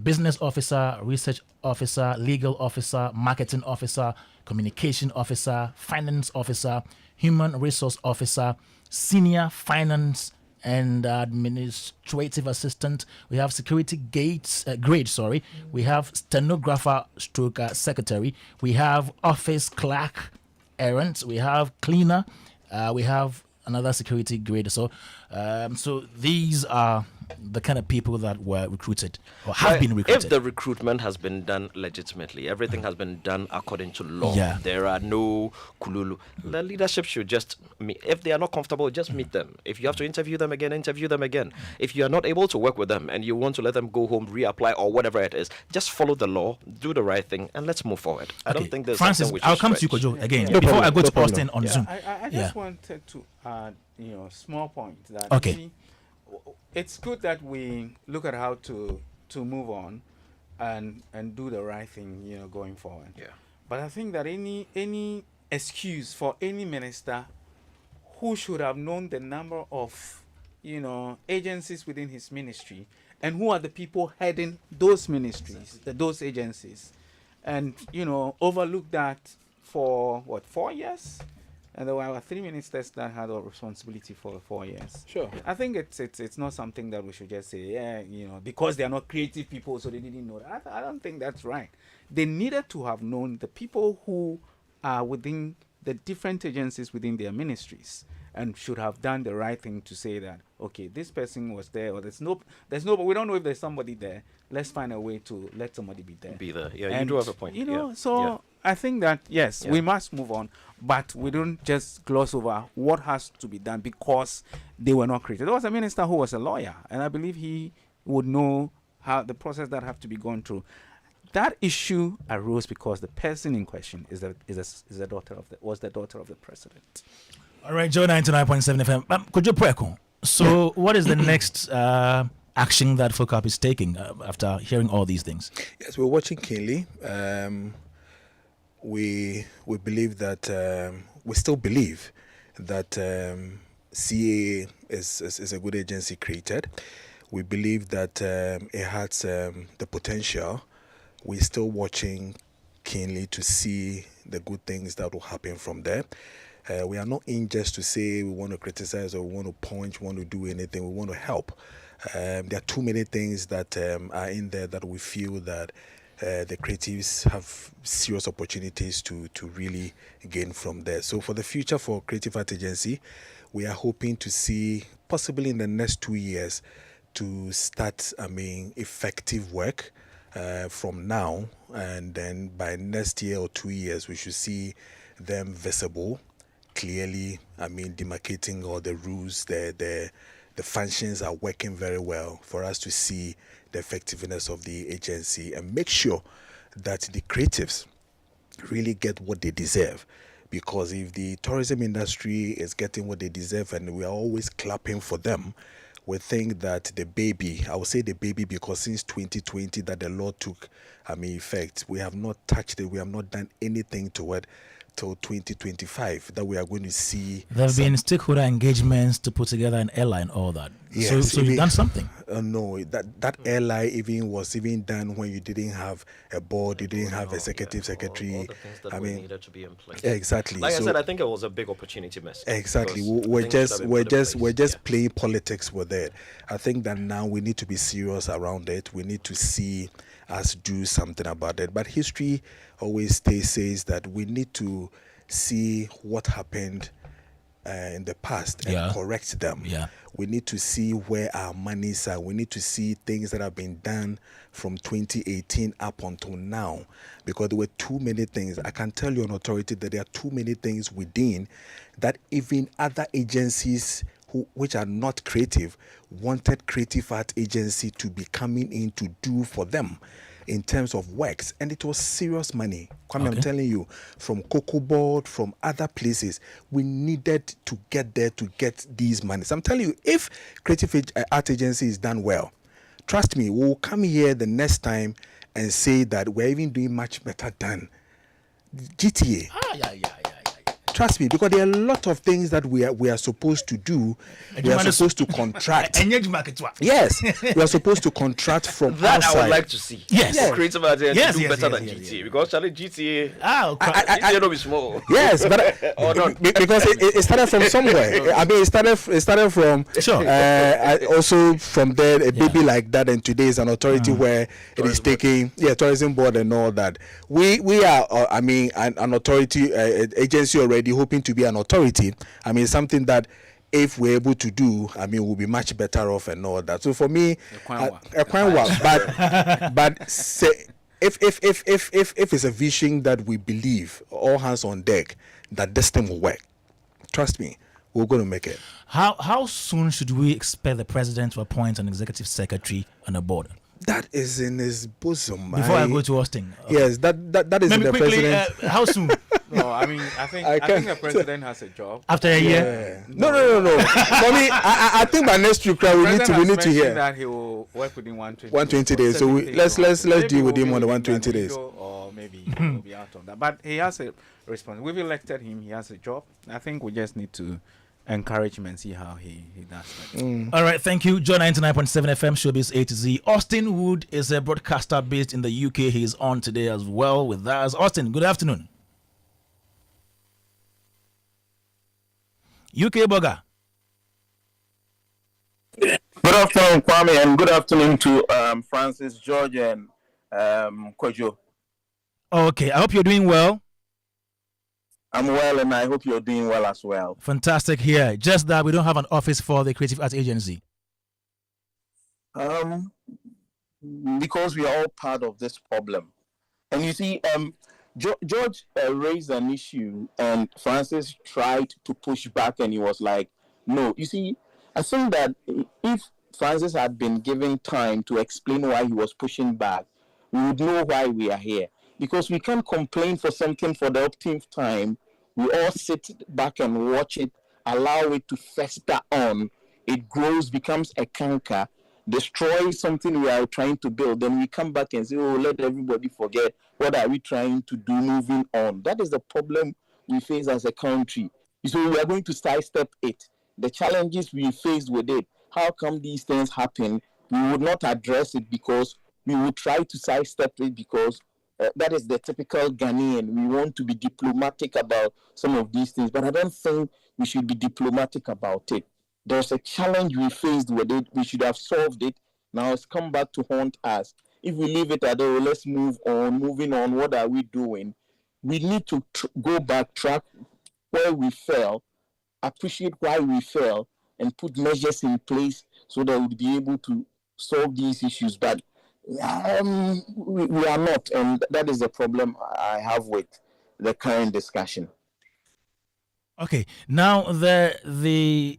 business officer, research officer, legal officer, marketing officer, communication officer, finance officer, human resource officer, senior finance and administrative assistant. We have security grade. We have stenographer stroke secretary. We have office clerk errands. We have cleaner. We have another security grade. So these are the kind of people that were recruited or have been recruited. If the recruitment has been done legitimately, everything has been done according to law. Yeah. There are no kululu. The leadership should just meet. If they are not comfortable, just meet them. If you have to interview them again, interview them again. If you are not able to work with them and you want to let them go home, reapply or whatever it is, just follow the law, do the right thing, and let's move forward. I don't think there's Francis, something we should I'll come to you, stretch. Kojo, again. No before problem, I go no to problem. Austin on Zoom. I just wanted to add, small point that Okay. see, it's good that we look at how to move on and do the right thing, going forward. Yeah. But I think that any excuse for any minister who should have known the number of agencies within his ministry and who are the people heading those ministries, those agencies, and overlook that for 4 years. And there were 3 ministers that had a responsibility for 4 years. Sure. I think it's not something that we should just say, because they are not creative people, so they didn't know that. I don't think that's right. They needed to have known the people who are within the different agencies within their ministries and should have done the right thing to say that, okay, this person was there, or there's no, we don't know if there's somebody there. Let's find a way to let somebody be there. Be there. Yeah, And, you do have a point. Yeah. I think that, yes, Yeah. we must move on, but we don't just gloss over what has to be done because they were not created. There was a minister who was a lawyer, and I believe he would know how the process that have to be gone through. That issue arose because the person in question was the daughter of the president. All right, Joe 99.7 FM. Kojo Preko. So, what is the next action that FOCAP is taking after hearing all these things? Yes, we're watching keenly. We believe that we still believe that CAA is a good agency created. We believe that it has the potential. We're still watching keenly to see the good things that will happen from there. We are not in just to say we want to criticize or we want to punch, we want to do anything. We want to help. There are too many things that are in there that we feel that the creatives have serious opportunities to really gain from there. So for the future for Creative Art Agency, we are hoping to see possibly in the next 2 years to start, effective work from now, and then by next year or 2 years, we should see them visible, clearly, demarcating all the rules, the functions are working very well for us to see the effectiveness of the agency and make sure that the creatives really get what they deserve. Because if the tourism industry is getting what they deserve and we are always clapping for them, we think that the baby, I would say the baby because since 2020 that the law took effect, we have not touched it, we have not done anything to it till 2025 that we are going to see. There have been stakeholder engagements to put together an airline, all that. Yes, so you've done something. No, that airline was done when you didn't have a board, you didn't have a executive secretary. All the things that we needed to be in place. Exactly. Like I said, I think it was a big opportunity miss. Exactly. because We're things should just have been we're put in just place. we're just Yeah. playing politics with it. I think that now we need to be serious around it. We need to see us do something about it. But history always says that we need to see what happened in the past and correct them. Yeah. We need to see where our monies are. We need to see things that have been done from 2018 up until now, because there were too many things. I can tell you on authority that there are too many things within that even other agencies which are not creative wanted creative art agency to be coming in to do for them in terms of works, and it was serious money. Kwame, I'm telling you, from Cocoa Board, from other places, we needed to get there to get these monies. I'm telling you, if creative art agency is done well, trust me, we'll come here the next time and say that we're even doing much better than GTA. Trust me, because there are a lot of things that we are supposed to do. We are supposed to contract. Yes, we are supposed to contract from that outside. I would like to see. Yes. Creative art to do better than GTA, because Charlie GTA. GTA don't be small. Yes, but because it started from somewhere. I mean, it started from also from there a baby like that, and today is an authority where it is taking tourism board and all that. We are an authority agency already, hoping to be an authority. I mean, something that if we're able to do, I mean, we'll be much better off and all that. So for me, but say, if it's a vision that we believe, all hands on deck, that this thing will work, trust me, we're going to make it. How soon should we expect the president to appoint an executive secretary on the board? That is in his bosom. Before I go to Austin. Okay. Yes, that is in the president. How soon? No, I mean, I think the president has a job. After a year? No. For me, I think by next week we need to hear that he will work within 120 days. So let's deal with him on the 120 days. Or maybe he will be out of that. But he has a response. We've elected him. He has a job. I think we just need to encourage him and see how he does that. All right, thank you. John 99.7 FM, Showbiz A to Z. Austin Wood is a broadcaster based in the UK. He is on today as well with us. Austin, good afternoon. UK Burger. Good afternoon, Kwame, and good afternoon to Francis, George, and Kojo. Okay, I hope you're doing well. I'm well, and I hope you're doing well as well. Fantastic here. Just that we don't have an office for the Creative Arts Agency. Because we are all part of this problem. And you see, George raised an issue, and Francis tried to push back, and he was like, no. You see, I think that if Francis had been given time to explain why he was pushing back, we would know why we are here. Because we can't complain for something for the umpteenth time. We all sit back and watch it, allow it to fester on. It grows, becomes a canker, destroys something we are trying to build. Then we come back and say, oh, let everybody forget. What are we trying to do moving on? That is the problem we face as a country. So we are going to sidestep it. The challenges we faced with it, how come these things happen? We would not address it because we would try to sidestep it because that is the typical Ghanaian. We want to be diplomatic about some of these things, but I don't think we should be diplomatic about it. There's a challenge we faced with it. We should have solved it. Now it's come back to haunt us. If we leave it at, oh, let's move on. Moving on, what are we doing? We need to go back, track where we fell, appreciate why we fell, and put measures in place so that we'll be able to solve these issues. But we are not, and that is the problem I have with the current discussion. Okay, now the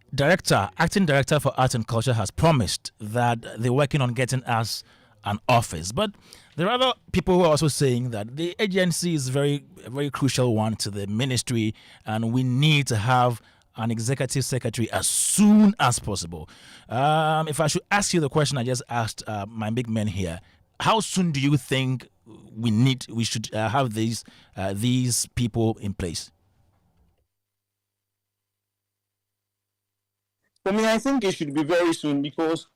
acting director for art and culture has promised that they're working on getting us an office, but there are other people who are also saying that the agency is a very crucial one to the ministry, and we need to have an executive secretary as soon as possible. If I should ask you the question I just asked my big men here, how soon do you think we should have these people in place? For me, I think it should be very soon because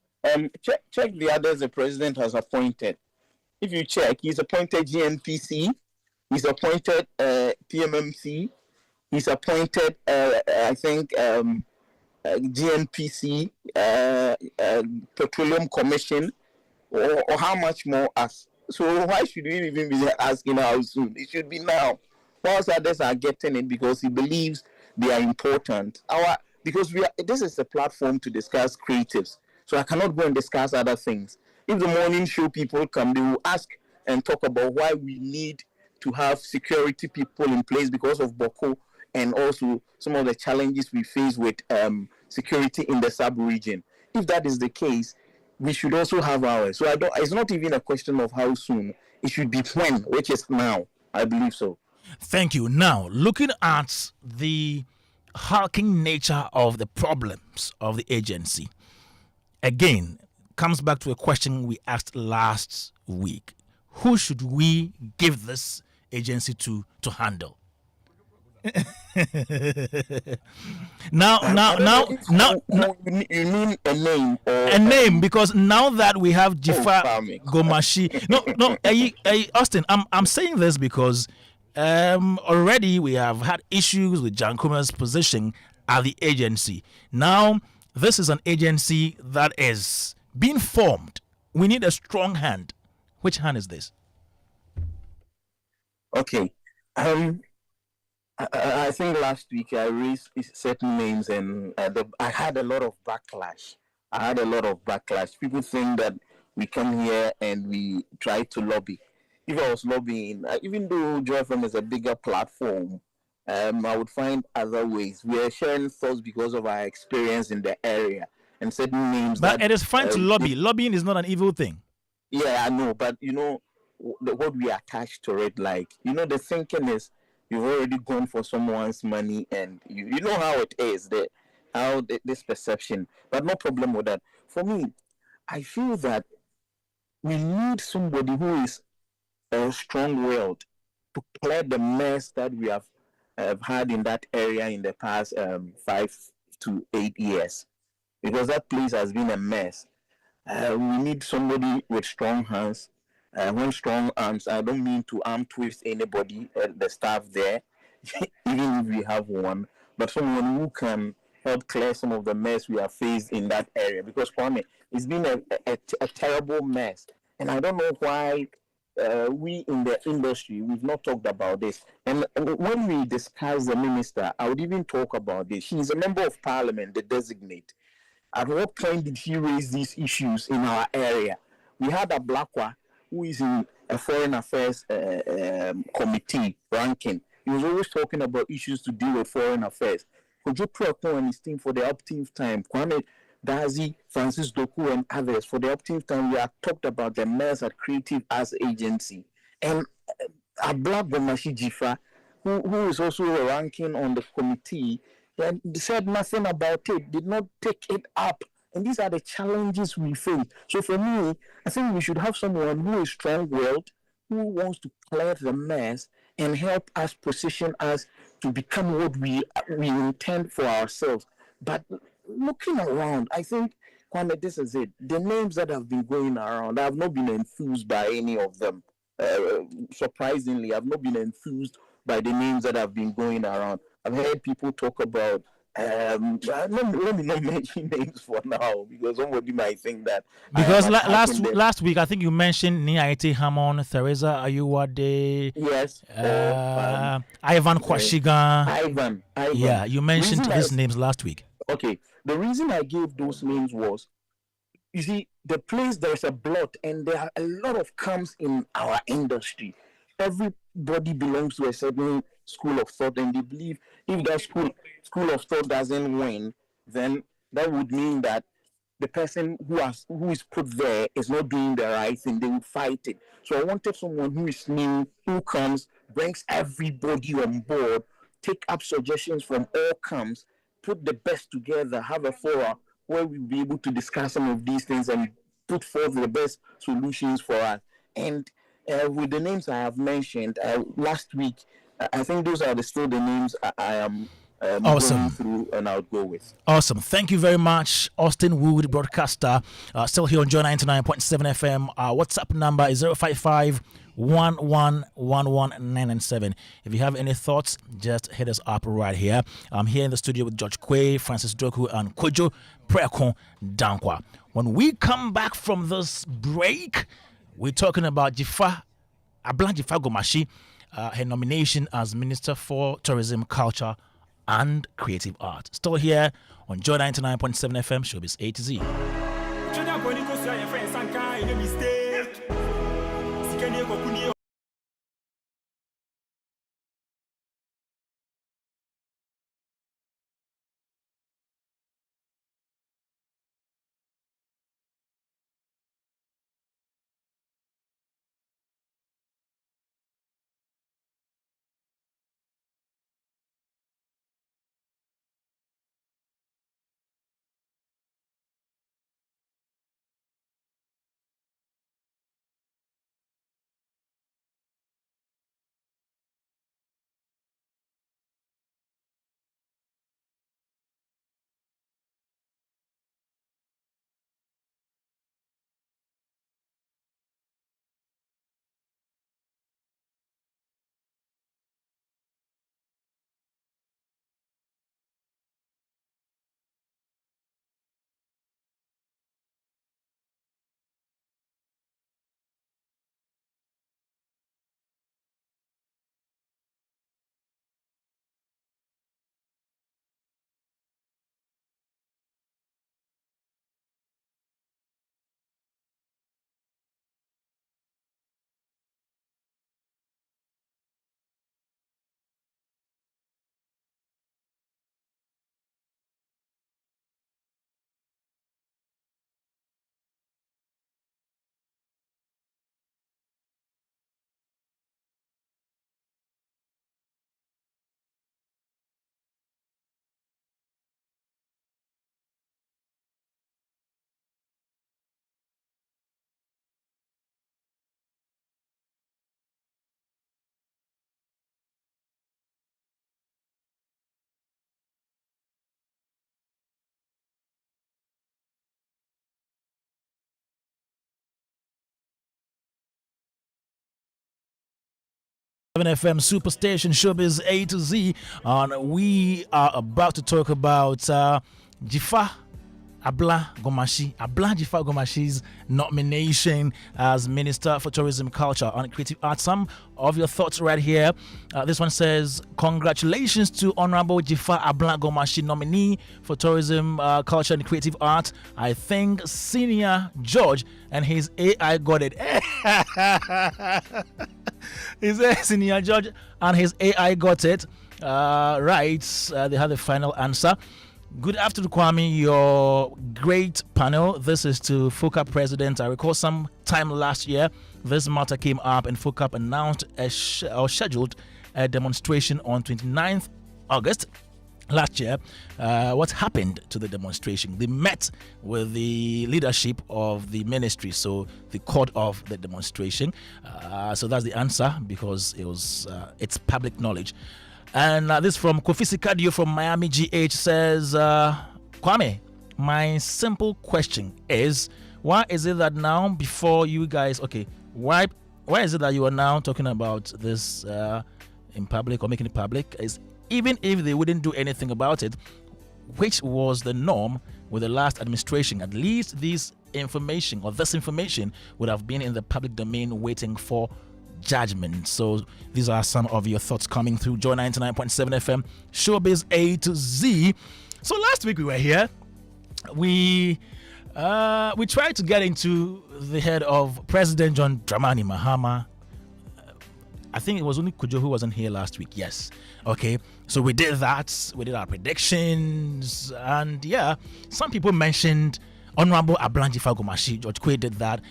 check the others the president has appointed. If you check, he's appointed GNPC, he's appointed PMMC, he's appointed, GNPC, Petroleum Commission, or how much more us. So why should we even be asking how soon? It should be now. Whilst others are getting it because he believes they are important. Because this is a platform to discuss creatives, so I cannot go and discuss other things. If the morning show people come, they will ask and talk about why we need to have security people in place because of Boko, and also some of the challenges we face with security in the sub-region. If that is the case, we should also have ours. So it's not even a question of how soon. It should be when, which is now. I believe so. Thank you. Now, looking at the hulking nature of the problems of the agency, again, comes back to a question we asked last week. Who should we give this agency to handle? now, you mean a name? A name, because now that we have Dzifa, Gomashie. No, Austin, I'm saying this because already we have had issues with Jankuma's position at the agency. Now, this is an agency that is being formed. We need a strong hand. Which hand is this? Okay. I think last week I raised certain names, and I had a lot of backlash. People think that we come here and we try to lobby. If I was lobbying, even though Joy FM is a bigger platform, I would find other ways. We are sharing thoughts because of our experience in the area and certain names. But it is fine to lobby. Lobbying is not an evil thing. Yeah, I know. But, what we attach to it, the thinking is, you've already gone for someone's money, and you know how it is, this perception. But no problem with that. For me, I feel that we need somebody who is strong-willed to clear the mess that we have had in that area in the past 5 to 8 years, because that place has been a mess. We need somebody with strong hands. When strong arms, I don't mean to arm twist anybody, the staff there, even if we have one, but someone who can help clear some of the mess we have faced in that area. Because, Kwame, it's been a terrible mess. And I don't know why we in the industry, we've not talked about this. And when we discuss the minister, I would even talk about this. She's a member of parliament, the designate. At what point did she raise these issues in our area? We had Abla, who is in a foreign affairs committee ranking. He was always talking about issues to do with foreign affairs. Kojo Preko and his team for the upteenth time, Kwame Dadzie, Francis Doku, and others, for the upteenth time, we have talked about the mess at Creative Arts Agency. And Abla Gomashie Dzifa, who is also a ranking on the committee, and said nothing about it, did not take it up. And these are the challenges we face. So for me, I think we should have someone who is strong-willed, who wants to clear the mess and help us position us to become what we intend for ourselves. But looking around, I think, Kwame, this is it. The names that have been going around, I have not been enthused by any of them. Surprisingly, I've not been enthused by the names that have been going around. I've heard people talk about let me not mention names for now, because somebody might think that. Because last week, I think you mentioned Niaite Hamon, Theresa Ayuwade. Yes. Ivan Kwashigan. Ivan. Yeah, you mentioned these names last week. Okay. The reason I gave those names was, you see, the place, there's a blot, and there are a lot of camps in our industry. Everybody belongs to a certain school of thought, and they believe if that school of thought doesn't win, then that would mean that the person who is put there is not doing the right thing. They will fight it. So I wanted someone who is new, who comes, brings everybody on board, take up suggestions from all camps, put the best together, have a forum where we'll be able to discuss some of these things and put forth the best solutions for us. And with the names I have mentioned last week, I think those are still the names I am going through, and I'll go with. Awesome. Thank you very much, Austin Wood, broadcaster, still here on Joy 99.7 FM. WhatsApp number is 055 1111997. If you have any thoughts, just hit us up right here. I'm here in the studio with George Quay, Francis Doku, and Kojo Preko Dankwa. When we come back from this break, we're talking about Dzifa, Abla Dzifa Gomashie, her nomination as Minister for Tourism, Culture, and creative art. Still here on Joy 99.7 FM, Showbiz A to Z. FM Superstation Showbiz A to Z, and we are about to talk about Dzifa Abla Dzifa Gomashie's nomination as Minister for Tourism, Culture and Creative Arts. Some of your thoughts right here. This one says, congratulations to Honorable Dzifa Abla Gomashie, nominee for Tourism, Culture and Creative Arts. I think Senior George and his AI got it. Is Senior George and his AI got it. Right. They have the final answer. Good afternoon, Kwame. Your great panel. This is to FOCAP President. I recall some time last year, this matter came up and FOCAP announced or scheduled a demonstration on 29th August last year. What happened to the demonstration? They met with the leadership of the ministry, so they called off the demonstration. So that's the answer, because it's public knowledge. And this from Kofi Kadio from Miami GH says, Kwame, my simple question is, why is it that now before you guys, why is it that you are now talking about this in public or making it public? Is even if they wouldn't do anything about it, which was the norm with the last administration, at least this information would have been in the public domain waiting for judgment. So these are some of your thoughts coming through Joy 99.7 FM, Showbiz A to Z. So last week we were here. We tried to get into the head of President John Dramani Mahama. I think it was only Kujo who wasn't here last week. Yes. Okay. So we did that. We did our predictions. And yeah, some people mentioned Honorable Abla Dzifa Gomashie. George Quay did that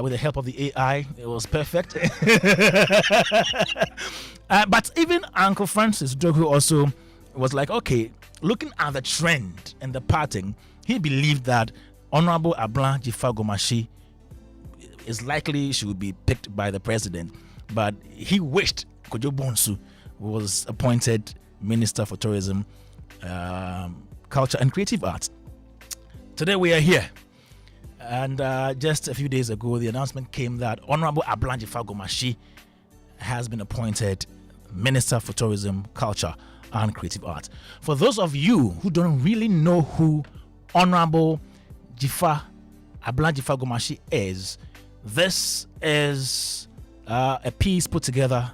with the help of the AI. It was perfect. But even Uncle Francis Dogu also was like, okay, looking at the trend and the pattern, he believed that Honorable Abla Dzifa Gomashie is likely she would be picked by the president. But he wished Kojo Bonsu was appointed Minister for Tourism, Culture and Creative Arts. Today we are here, and just a few days ago the announcement came that Honorable Abla Dzifa Gomashie has been appointed Minister for Tourism, Culture and Creative Arts. For those of you who don't really know who Honorable Abla Dzifa Gomashie is, this is a piece put together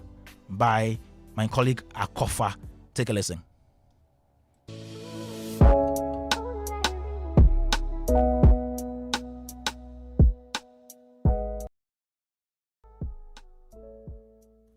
by my colleague Akofa. Take a listen.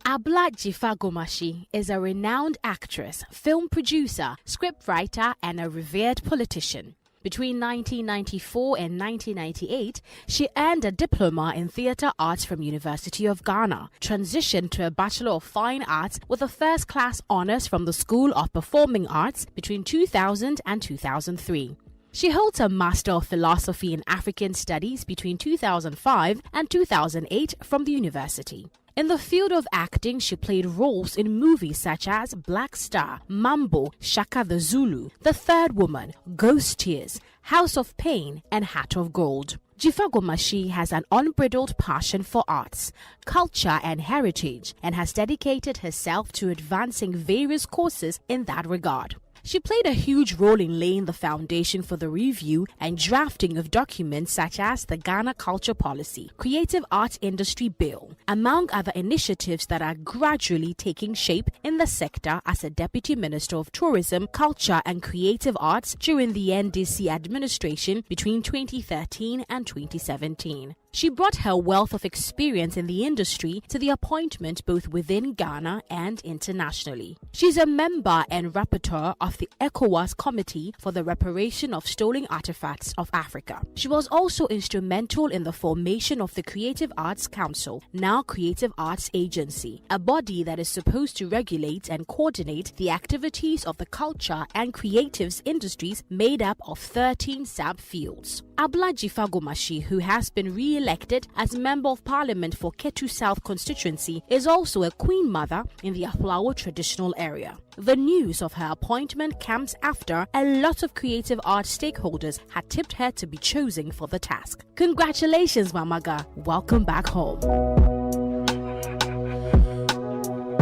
Abla Dzifa Gomashie is a renowned actress, film producer, scriptwriter, and a revered politician. Between 1994 and 1998, she earned a diploma in theatre arts from University of Ghana, transitioned to a Bachelor of Fine Arts with a first-class honours from the School of Performing Arts between 2000 and 2003. She holds a Master of Philosophy in African Studies between 2005 and 2008 from the university. In the field of acting, she played roles in movies such as Black Star, Mambo, Shaka the Zulu, The Third Woman, Ghost Tears, House of Pain, and Hat of Gold. Dzifa Gomashie has an unbridled passion for arts, culture, and heritage, and has dedicated herself to advancing various courses in that regard. She played a huge role in laying the foundation for the review and drafting of documents such as the Ghana Culture Policy, Creative Arts Industry Bill, among other initiatives that are gradually taking shape in the sector as a Deputy Minister of Tourism, Culture and Creative Arts during the NDC administration between 2013 and 2017. She brought her wealth of experience in the industry to the appointment both within Ghana and internationally. She's a member and rapporteur of the ECOWAS Committee for the Reparation of Stolen Artifacts of Africa. She was also instrumental in the formation of the Creative Arts Council, now Creative Arts Agency, a body that is supposed to regulate and coordinate the activities of the culture and creatives industries made up of 13 sub-fields. Abla Dzifa Gomashie, who has been re-elected as Member of Parliament for Ketu South constituency, is also a Queen Mother in the Aflawo traditional area. The news of her appointment comes after a lot of creative art stakeholders had tipped her to be chosen for the task. Congratulations, Mamaga. Welcome back home.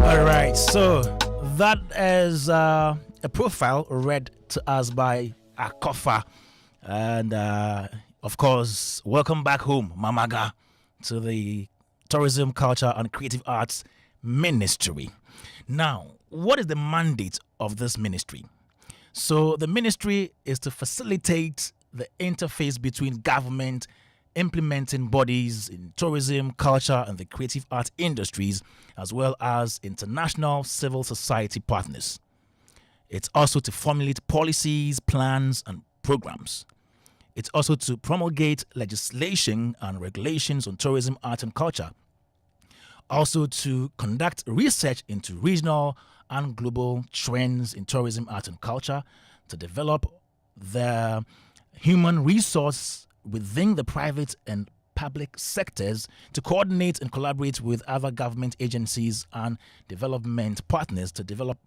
All right, so that is a profile read to us by Akofa. And of course, welcome back home, Mamaga, to the Tourism, Culture and Creative Arts Ministry. Now, what is the mandate of this ministry? So the ministry is to facilitate the interface between government, implementing bodies in tourism, culture and the creative art industries, as well as international civil society partners. It's also to formulate policies, plans and programs. It's also to promulgate legislation and regulations on tourism, art and culture. Also to conduct research into regional and global trends in tourism, art and culture, to develop the human resource within the private and public sectors, to coordinate and collaborate with other government agencies and development partners to develop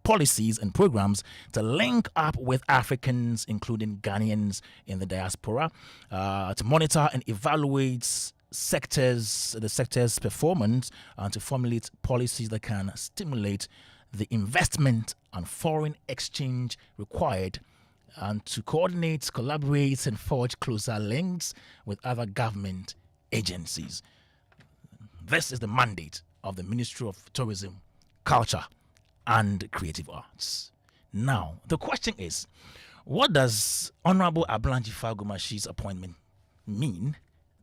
policies and programs to link up with Africans, including Ghanaians in the diaspora, to monitor and evaluate the sector's performance and to formulate policies that can stimulate the investment and foreign exchange required, and to coordinate, collaborate, and forge closer links with other government agencies. This is the mandate of the Ministry of Tourism, Culture, and Creative Arts. Now, the question is, what does Honorable Abla Dzifa Gomashie's appointment mean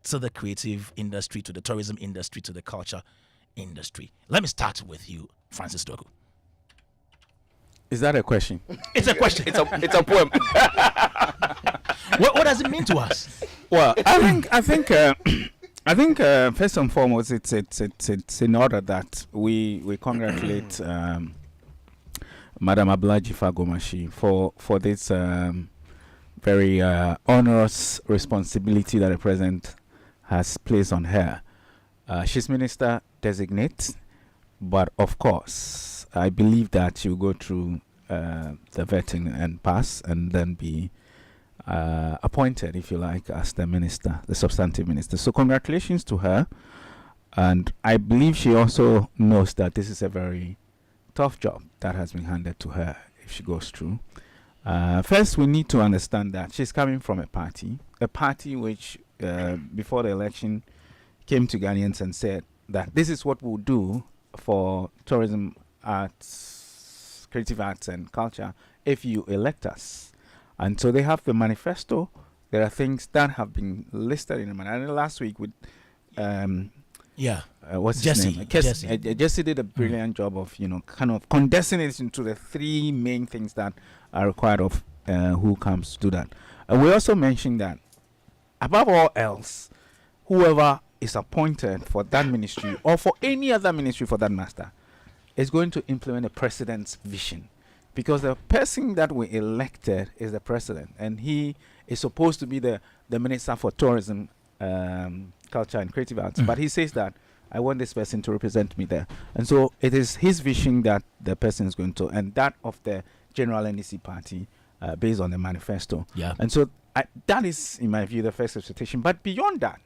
to the creative industry, to the tourism industry, to the culture industry? Let me start with you, Francis Doku. Is that a question? It's a question. It's a poem. What does it mean to us? Well, I think first and foremost, it's in order that we congratulate Madam Abla Dzifa Gomashie for this very onerous responsibility that the president has placed on her. She's minister designate, but of course, I believe that she'll go through the vetting and pass, and then be appointed, if you like, as the minister, the substantive minister. So congratulations to her. And I believe she also knows that this is a very tough job that has been handed to her if she goes through. First, we need to understand that she's coming from a party which before the election came to Ghanaians and said that this is what we'll do for tourism, arts, creative arts and culture if you elect us. And so they have the manifesto. There are things that have been listed in the manifesto. Last week with Yeah. What's Jesse, his name? Jesse. Jesse. Jesse did a brilliant job of, kind of condensing it into the three main things that are required of who comes to do that. We also mentioned that, above all else, whoever is appointed for that ministry or for any other ministry for that matter is going to implement the president's vision, because the person that we elected is the president, and he is supposed to be the minister for tourism, culture and creative arts. But he says that I want this person to represent me there, and so it is his vision that the person is going to, and that of the general NDC party, based on the manifesto. Yeah. And so that is, in my view, the first expectation. But beyond that,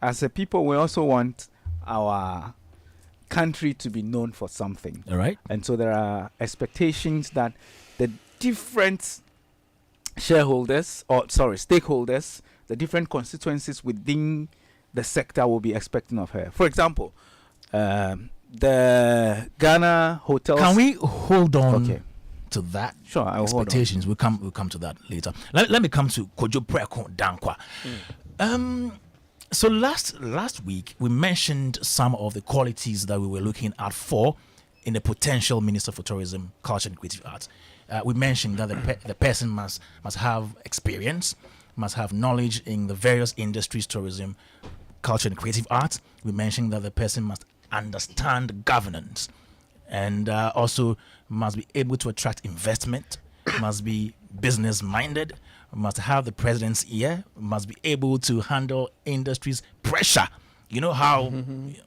as a people, we also want our country to be known for something. All right. And so there are expectations that the different stakeholders, the different constituencies within the sector will be expecting of her. For example, the Ghana hotels. Can we hold on Okay. to that? Sure, I will hold on. Expectations. We'll come to that later. Let me come to Kojo Preko Dankwa. So last week we mentioned some of the qualities that we were looking out for in a potential minister for tourism, culture and creative arts. We mentioned that the person must have experience, must have knowledge in the various industries, tourism, culture and creative arts. We mentioned that the person must understand governance, and also must be able to attract investment, must be business minded, must have the president's ear, must be able to handle industry's pressure. You know how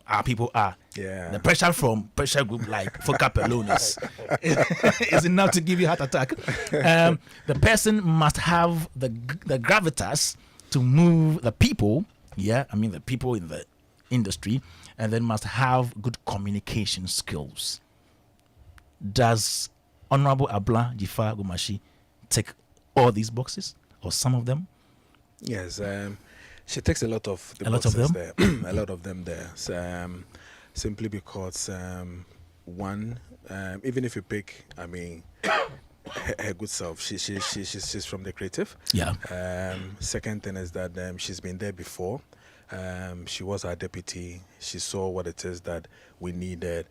our people are. Yeah. The pressure from pressure group like Foca Pelonis is enough to give you heart attack. The person must have the gravitas to move the people. Yeah, I mean the people in the industry, and then must have good communication skills. Does Honorable Abla, Dzifa, Gomashie tick all these boxes, or some of them? Yes, she takes a lot of the A lot of boxes them? there. A lot of them there. So, simply because one, even if you pick, I mean, her good self, she's from the creative. Yeah. Second thing is that she's been there before. She was our deputy. She saw what it is that we needed.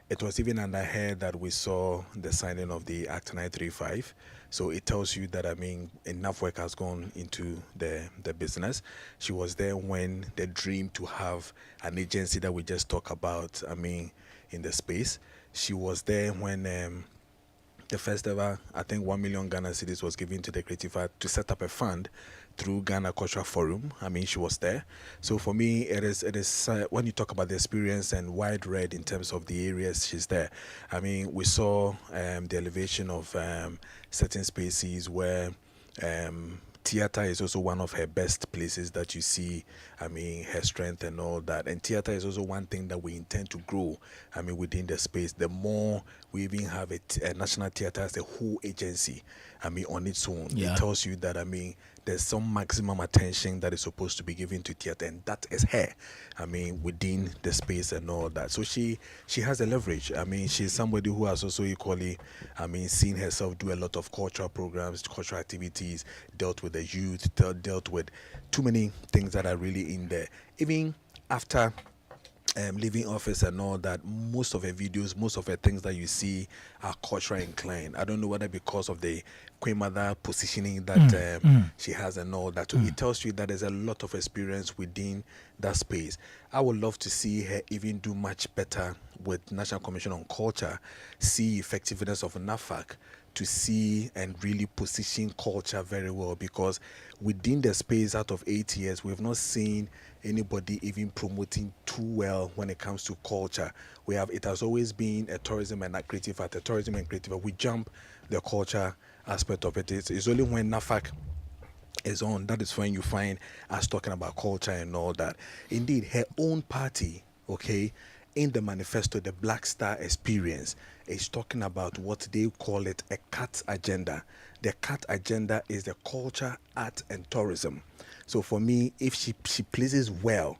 It was even under her that we saw the signing of the Act 935. So it tells you that, I mean, enough work has gone into the business. She was there when the dream to have an agency that we just talked about, I mean, in the space. She was there when the first ever, I think 1 million Ghana cedis was given to the creative art to set up a fund through Ghana Cultural Forum. I mean, she was there. So for me, it is when you talk about the experience and wide read in terms of the areas she's there. I mean, we saw the elevation of certain spaces where theater is also one of her best places that you see, I mean, her strength and all that. And theater is also one thing that we intend to grow, I mean, within the space. The more we even have a national theater as a whole agency, I mean, on its own, Yeah. it tells you that, I mean, there's some maximum attention that is supposed to be given to theater, and that is her, I mean, within the space and all that. So she has a leverage. I mean, she's somebody who has also equally, I mean, seen herself do a lot of cultural programs, cultural activities, dealt with the youth, dealt with too many things that are really in there. Even after leaving office and all that, most of her videos, most of her things that you see are cultural inclined. I don't know whether because of the Queen Mother positioning that she has and all that. So it tells you that there's a lot of experience within that space. I would love to see her even do much better with National Commission on Culture, see effectiveness of NAFAC, to see and really position culture very well, because within the space out of 8 years, we've not seen anybody even promoting too well when it comes to culture. It has always been a tourism and a creative art, a tourism and creative art. We jump the culture aspect of it. It's only when NAFAC is on, that is when you find us talking about culture and all that. Indeed, her own party, okay, in the manifesto, the Black Star Experience, is talking about what they call it a CAT agenda. The CAT agenda is the culture, art, and tourism. So for me, if she places well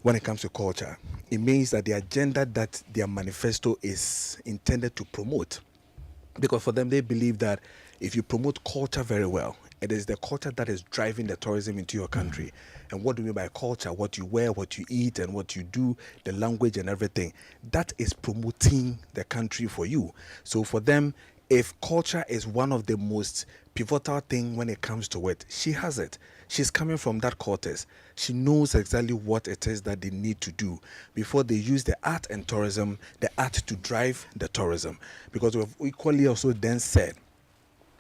when it comes to culture, it means that the agenda that their manifesto is intended to promote, because for them, they believe that if you promote culture very well It is the culture that is driving the tourism into your country. And what do we mean by culture? What you wear, what you eat, and what you do, the language and everything. That is promoting the country for you. So for them, if culture is one of the most pivotal thing when it comes to it, she has it. She's coming from that cortex. She knows exactly what it is that they need to do before they use the art and tourism, the art to drive the tourism. Because we've equally also then said,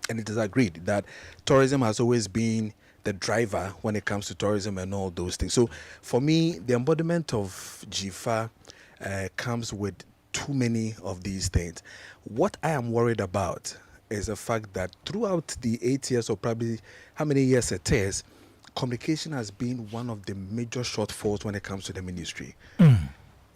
and it is agreed, that tourism has always been the driver when it comes to tourism and all those things. So for me, the embodiment of Dzifa comes with too many of these things. What I am worried about is the fact that throughout the 8 years, or probably how many years it is, communication has been one of the major shortfalls when it comes to the ministry.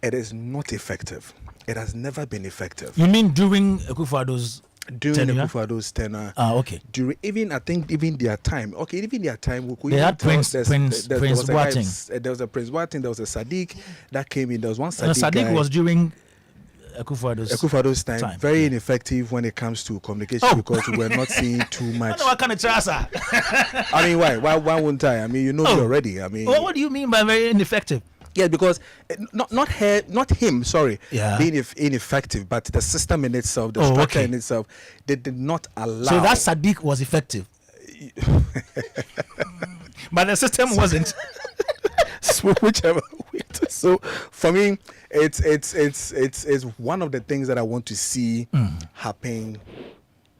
It is not effective. It has never been effective. You mean during Akufo-Addo's During tenure? Akufo-Addo's tenure, Okay. during I think even their time. Okay, even their time, we could They even had tell Prince there was a guy- Boateng. There was a Prince Boateng. There was a Sadiq that came in. There was one Sadiq Sadiq guy. was during Akufo-Addo's time, very ineffective when it comes to communication because we were not seeing too much. What kind of trust? I mean, why wouldn't I? I mean, you know me already. I mean, What do you mean by very ineffective? yeah, because not him. Sorry, Yeah. being ineffective, but the system in itself, the Oh, structure okay. in itself, they did not allow. So that Sadiq was effective, but the system wasn't. So whichever way. So for me, it's one of the things that I want to see happen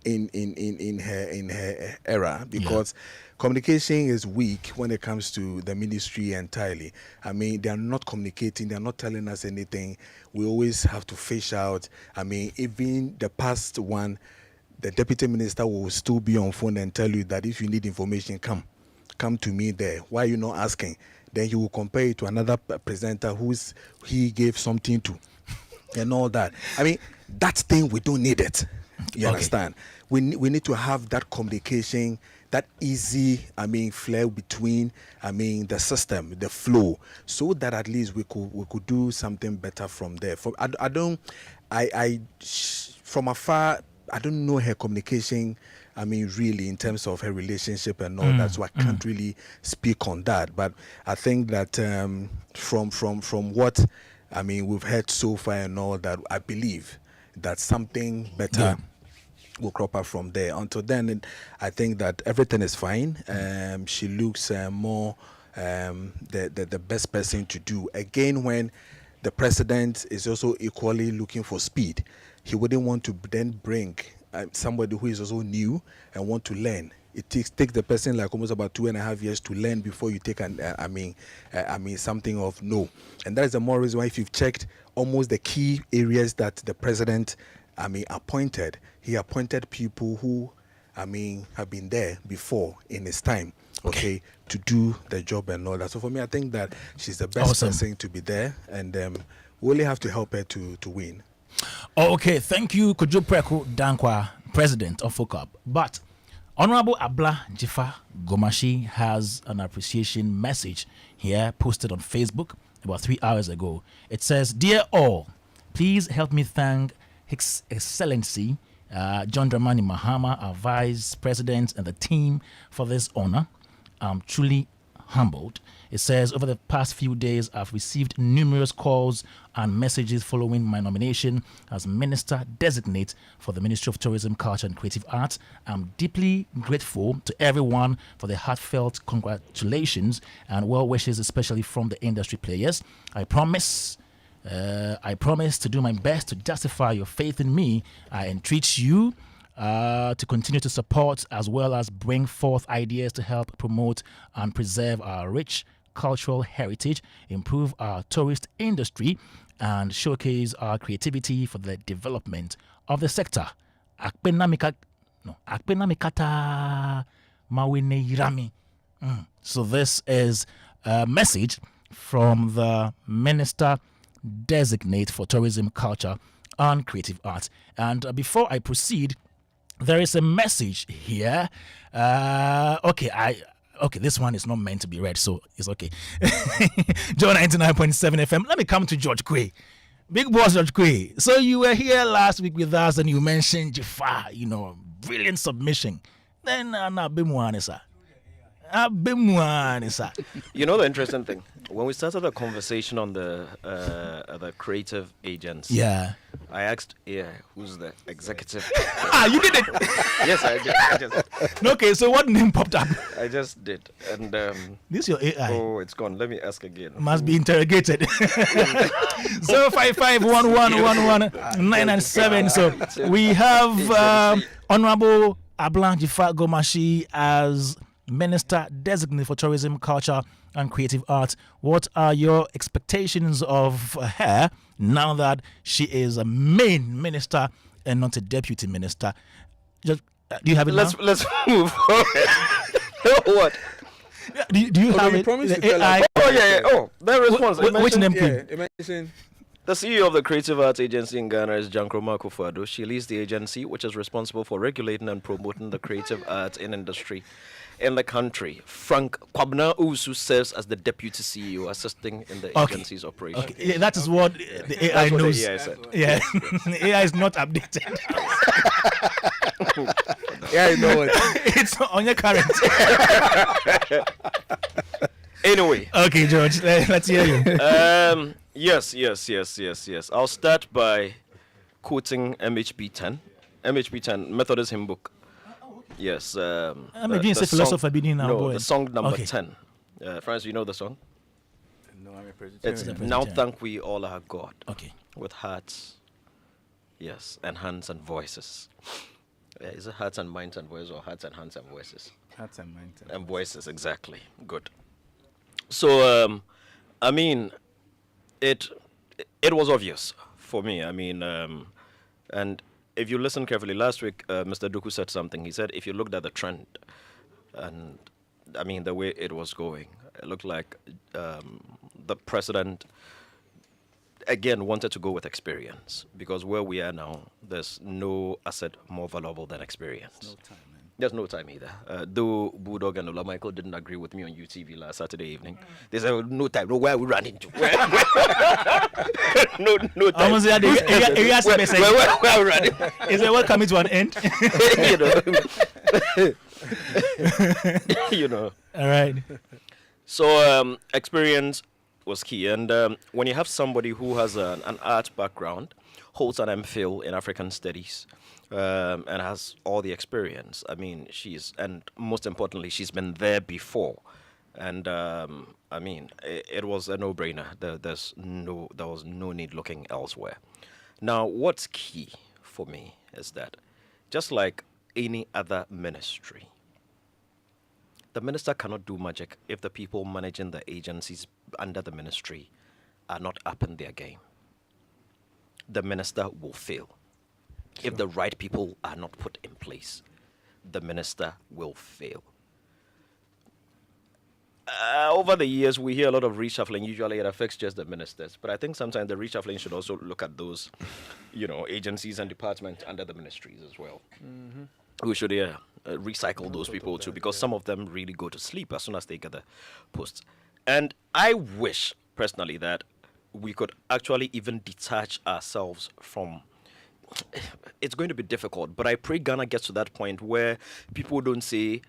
in her era, because communication is weak when it comes to the ministry entirely. I mean, they are not communicating, they are not telling us anything. We always have to fish out. I mean, even the past one, the deputy minister will still be on phone and tell you that if you need information, come to me there. Why are you not asking? Then he will compare it to another presenter he gave something to and all that. I mean, that thing, we don't need it. You understand? We need to have that communication, that easy, flow between, the system, the flow, so that at least we could do something better from there. From afar, I don't know her communication. Really, in terms of her relationship and all that, so I can't really speak on that. But I think that from what we've heard so far and all that, I believe that something better will crop up from there. Until then, I think that everything is fine. She looks more the best person to do. Again, when the president is also equally looking for speed, he wouldn't want to then bring somebody who is also new and want to learn. It takes the person like almost about 2.5 years to learn before you take something of no. And that is the more reason why, if you've checked almost the key areas that the president appointed, he appointed people who have been there before in his time, okay, to do the job and all that. So for me, I think that she's the best person to be there, and we only have to help her to win. Okay, thank you, Kojo Preku Dankwa, President of FOCAP. But Honorable Abla Dzifa Gomashie has an appreciation message here posted on Facebook about 3 hours ago. It says, "Dear all, please help me thank His Excellency John Dramani Mahama, our Vice President, and the team for this honor. I'm truly humbled." It says, "Over the past few days, I've received numerous calls and messages following my nomination as Minister Designate for the Ministry of Tourism, Culture and Creative Arts. I'm deeply grateful to everyone for their heartfelt congratulations and well wishes, especially from the industry players. I promise to do my best to justify your faith in me. I entreat you to continue to support as well as bring forth ideas to help promote and preserve our rich cultural heritage, improve our tourist industry, and showcase our creativity for the development of the sector. Akpena mikata mawene yirami." So this is a message from the Minister Designate for Tourism, Culture and Creative Arts. And before I proceed, there is a message here. Okay, this one is not meant to be read, so it's okay. Joe 99.7 FM. Let me come to George Quay. Big boss George Quay. So you were here last week with us and you mentioned Dzifa, brilliant submission. Then na bemuane sa. Bemuane sa. You know the interesting thing? When we started the conversation on the creative agency, Yeah. I asked, who's the executive? You did it. Yes, I did. Okay, so what name popped up? I just did. And This your AI. oh, it's gone. Let me ask again. Must be interrogated. 05511119997. So we have Honorable Abla Dzifa Gomashie as Minister Designate for Tourism, Culture and Creative Arts. What are your expectations of her now that she is a main minister and not a deputy minister? Just do you have it now? Let's move on. What? Do you have you it? promised The to tell AI. us. Oh yeah. Oh, that response. Which name came? Imagine. The CEO of the Creative Arts Agency in Ghana is Jankroma Akufo-Addo. She leads the agency, which is responsible for regulating and promoting the creative arts industry in the country. Frank Kwabna Usu serves as the deputy CEO, assisting in the agency's operation. Okay, yeah, that is what the AI That's what knows. the AI said. Yeah, the AI is not updated. Yeah, I know it. It's on your current. Anyway. Okay, George, let's hear you. Yes. I'll start by quoting MHB 10. MHB 10, Methodist Hymn Book. Yes. I'm against the philosopher being now, No, boy. the song number Okay. 10. Francis, you know the song? No, I'm a It's Presbyterian. Now Thank We All Our God. Okay. With hearts, yes, and hands and voices. Is it hearts and minds and voices, or hearts and hands and voices? Hearts and minds. And voices, exactly. Good. So, I mean, it was obvious for me. I mean, and if you listen carefully, last week Mr. Duku said something. He said if you looked at the trend, and I mean the way it was going, it looked like the president again wanted to go with experience, because where we are now, there's no asset more valuable than experience. No time, man. There's no time either. Though Bulldog and Ola Michael didn't agree with me on UTV last Saturday evening. They said, no time. No, where are we running to? no time. I must say, Where are we running? Is the world coming to an end? You know. All right. So experience was key. And when you have somebody who has an art background, holds an MPhil in African Studies, and has all the experience. I mean, and most importantly, she's been there before. And I mean, it was a no-brainer. There was no need looking elsewhere. Now, what's key for me is that, just like any other ministry, the minister cannot do magic if the people managing the agencies under the ministry are not up in their game. The minister will fail. Sure. If the right people are not put in place, the minister will fail. Over the years, we hear a lot of reshuffling. Usually it affects just the ministers. But I think sometimes the reshuffling should also look at those, agencies and departments under the ministries as well. Mm-hmm. We should recycle those people too, because some of them really go to sleep as soon as they get the posts. And I wish, personally, that we could actually even detach ourselves from... It's going to be difficult, but I pray Ghana gets to that point where people don't say,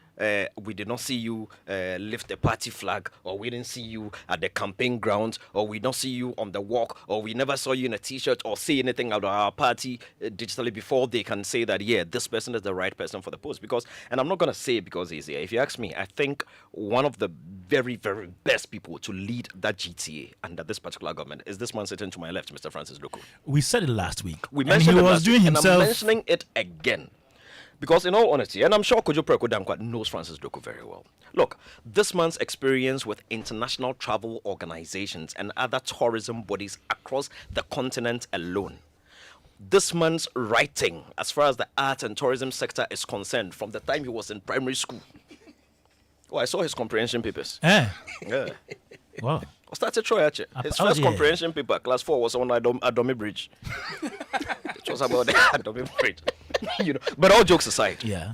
we did not see you lift the party flag, or we didn't see you at the campaign grounds, or we don't see you on the walk, or we never saw you in a t-shirt, or say anything about our party digitally before they can say that, yeah, this person is the right person for the post. Because, and I'm not going to say it because he's here. If you ask me, I think one of the very, very best people to lead that GTA under this particular government is this man sitting to my left, Mr. Francis Doku. We said it last week. We mentioned he it was last doing week, himself. and I'm mentioning it again. Because in all honesty, and I'm sure Kojo Preko Dankwa knows Francis Doku very well. Look, this man's experience with international travel organizations and other tourism bodies across the continent alone. This man's writing, as far as the art and tourism sector is concerned, from the time he was in primary school. Oh, I saw his comprehension papers. Yeah. Wow. I started Troy Ache. His first comprehension paper, class 4, was on Adomi Bridge. It was about the Adomi Bridge. But all jokes aside, yeah,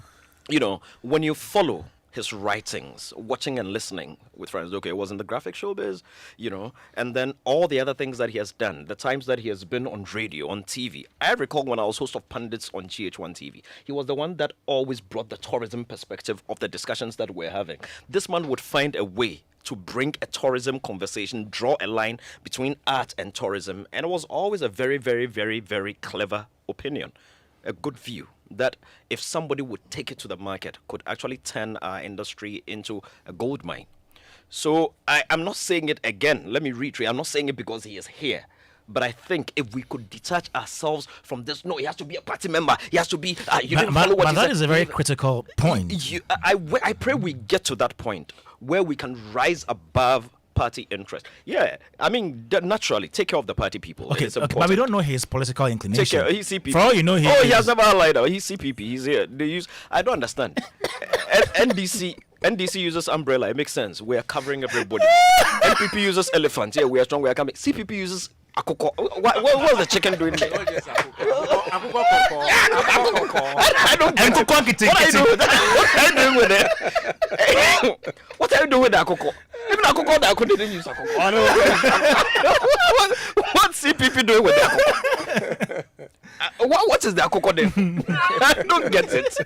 when you follow his writings, watching and listening with friends. Okay, it was in the graphic showbiz, and then all the other things that he has done, the times that he has been on radio, on TV. I recall when I was host of Pundits on GH1 TV, he was the one that always brought the tourism perspective of the discussions that we're having. This man would find a way to bring a tourism conversation, draw a line between art and tourism, and it was always a very, very, very, very clever opinion, a good view that if somebody would take it to the market, could actually turn our industry into a gold mine. So I'm not saying it again. Let me reiterate. I'm not saying it because he is here. But I think if we could detach ourselves from this, no, he has to be a party member. He has to be. You didn't follow what he said. That is a very critical point. I pray we get to that point where we can rise above party interest. Yeah, I mean, naturally, take care of the party people. Okay, but we don't know his political inclination. Take care. He's CPP. For all you know, he has never lied out. He's CPP. He's here. I don't understand. NDC uses umbrella. It makes sense. We are covering everybody. NPP uses elephant. Yeah, we are strong. We are coming. CPP uses akoko. What was the chicken doing there? I don't get it. What are you doing with it? What are you doing with the akoko? Even akoko, the akoko didn't use akoko. What's CPP doing with the akoko? What is the akoko then? I don't get it.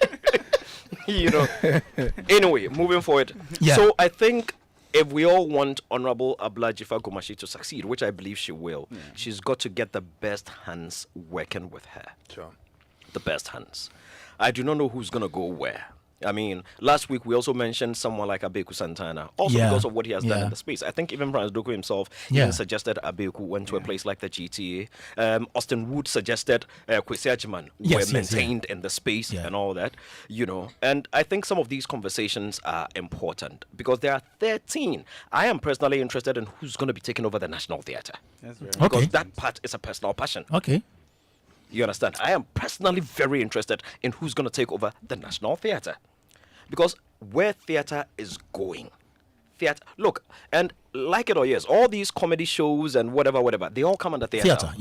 Anyway, moving forward. Yeah. So I think if we all want Honorable Abla Dzifa Gomashie to succeed, which I believe she will, she's got to get the best hands working with her. Sure. The best hands. I do not know who's going to go where. I mean, last week we also mentioned someone like Abeku Santana, also because of what he has done in the space. I think even Franz Doku himself even suggested Abeku went to a place like the GTA. Austin Wood suggested Kwesi Ajiman were maintained in the space and all that, And I think some of these conversations are important because there are 13. I am personally interested in who's going to be taking over the National Theatre. Because that part is a personal passion. Okay. You understand? I am personally very interested in who's going to take over the National Theatre. Because where theatre is going, look, and like it or yes, all these comedy shows and whatever, they all come under theatre.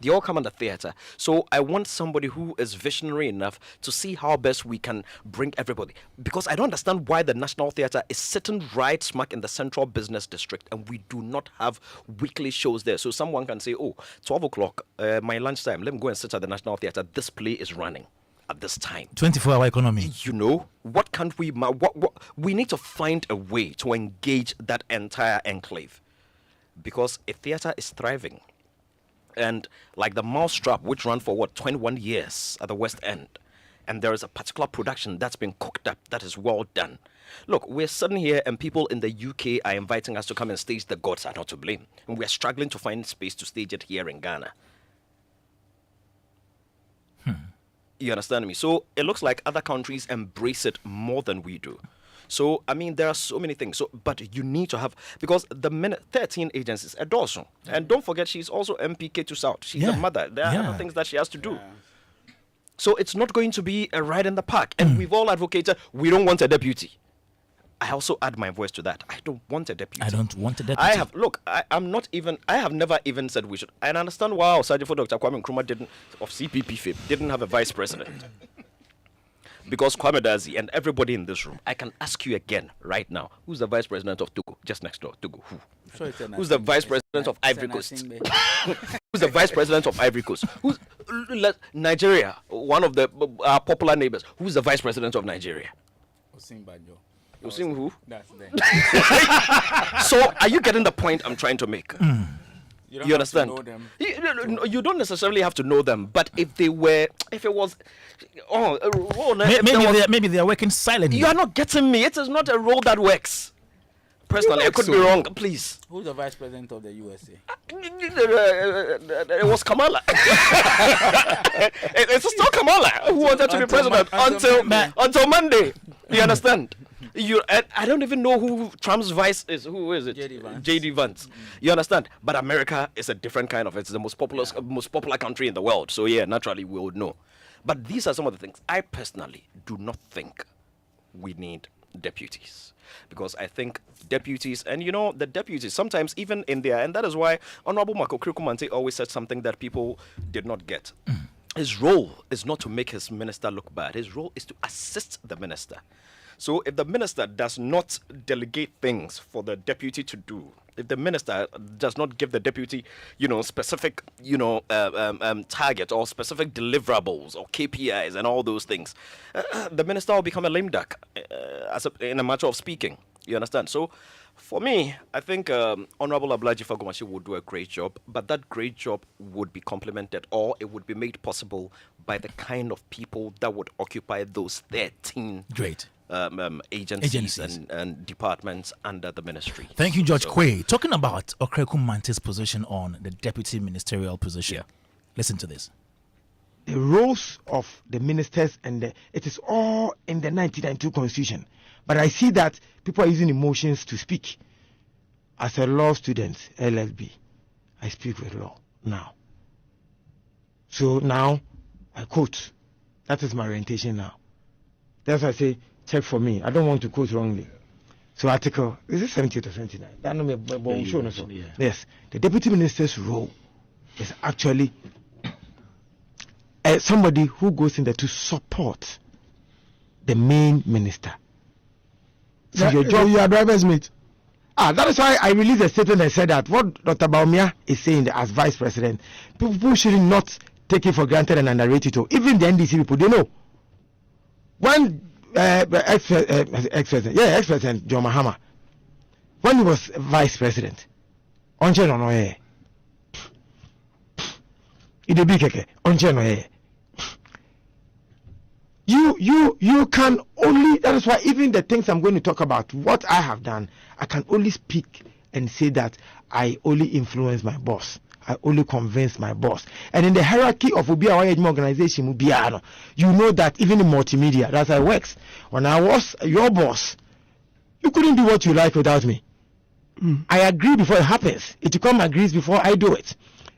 They all come under theatre. So I want somebody who is visionary enough to see how best we can bring everybody. Because I don't understand why the National Theatre is sitting right smack in the central business district and we do not have weekly shows there. So someone can say, 12 o'clock, my lunchtime, let me go and sit at the National Theatre. This play is running at this time. 24-hour economy. What can't we... we need to find a way to engage that entire enclave. Because a theatre is thriving. And like the Mousetrap, which ran for 21 years at the West End, and there is a particular production that's been cooked up that is well done. Look, we're sitting here and people in the UK are inviting us to come and stage The Gods Are Not to Blame. And we're struggling to find space to stage it here in Ghana. You understand me? So it looks like other countries embrace it more than we do. So, I mean, there are so many things. But you need to have, because the 13 agencies are Dawson. And don't forget, she's also MPK to South. She's a mother. There are other things that she has to do. So it's not going to be a ride in the park. And we've all advocated, we don't want a deputy. I also add my voice to that. I don't want a deputy. I don't want a deputy. I have never even said we should. And I understand why Sergeant for Dr. Kwame Nkrumah of CPP FIP didn't have a vice president. Because Kwame Dadzie and everybody in this room, I can ask you again right now, who's the vice president of Togo? Just next door, Togo. Who? Who's the vice president of Ivory Coast? Who's the vice president of Ivory Coast? Who's Nigeria? One of the popular neighbors. Who's the vice president of Nigeria? Osim who? That's them. So, are you getting the point I'm trying to make? You understand? To know them. You don't necessarily have to know them, but if it was, maybe they are working silently. You are not getting me. It is not a role that works. Personally, I could be wrong. Please. Who's the vice president of the USA? It was Kamala. It's still Kamala who wanted to be president until Monday. You understand? I don't even know who Trump's vice is. Who is it? J.D. Vance. You understand? But America is a different kind of. It's the most popular country in the world. So yeah, naturally we would know. But these are some of the things. I personally do not think we need deputies, because I think deputies, and the deputies sometimes even in there, and that is why Honorable Mako Krikumante always said something that people did not get. His role is not to make his minister look bad. His role is to assist the minister. So if the minister does not delegate things for the deputy to do, if the minister does not give the deputy, specific, target or specific deliverables or KPIs and all those things, the minister will become a lame duck, in a matter of speaking. You understand? So, for me, I think Honorable Abla Dzifa Gomashie would do a great job, but that great job would be complemented, or it would be made possible by the kind of people that would occupy those 13 Great. Agencies. And departments under the ministry. Thank you, George Quay. Talking about Okreku Mante's position on the deputy ministerial position. Yeah. Listen to this. The roles of the ministers it is all in the 1992 constitution. But I see that people are using emotions to speak. As a law student, LLB, I speak with law now. So now I quote. That is my orientation now. That's why I say, check for me. I don't want to quote wrongly. So article, is it 78 or 79? Yes. The deputy minister's role is actually somebody who goes in there to support the main minister. So your job, you are driver's mate. That is why I released a statement and said that what Dr. Baumia is saying as vice president, people should not take it for granted and underrate it. Even the NDC people, they know. When ex-president John Mahama, when he was vice president, you can only, that is why even the things I'm going to talk about, what I have done, I can only speak and say that I only influence my boss. I only convince my boss. And in the hierarchy of Ubiawa organization, you know that even in multimedia, that's how it works. When I was your boss, you couldn't do what you like without me. I agree before it happens. It agrees before I do it.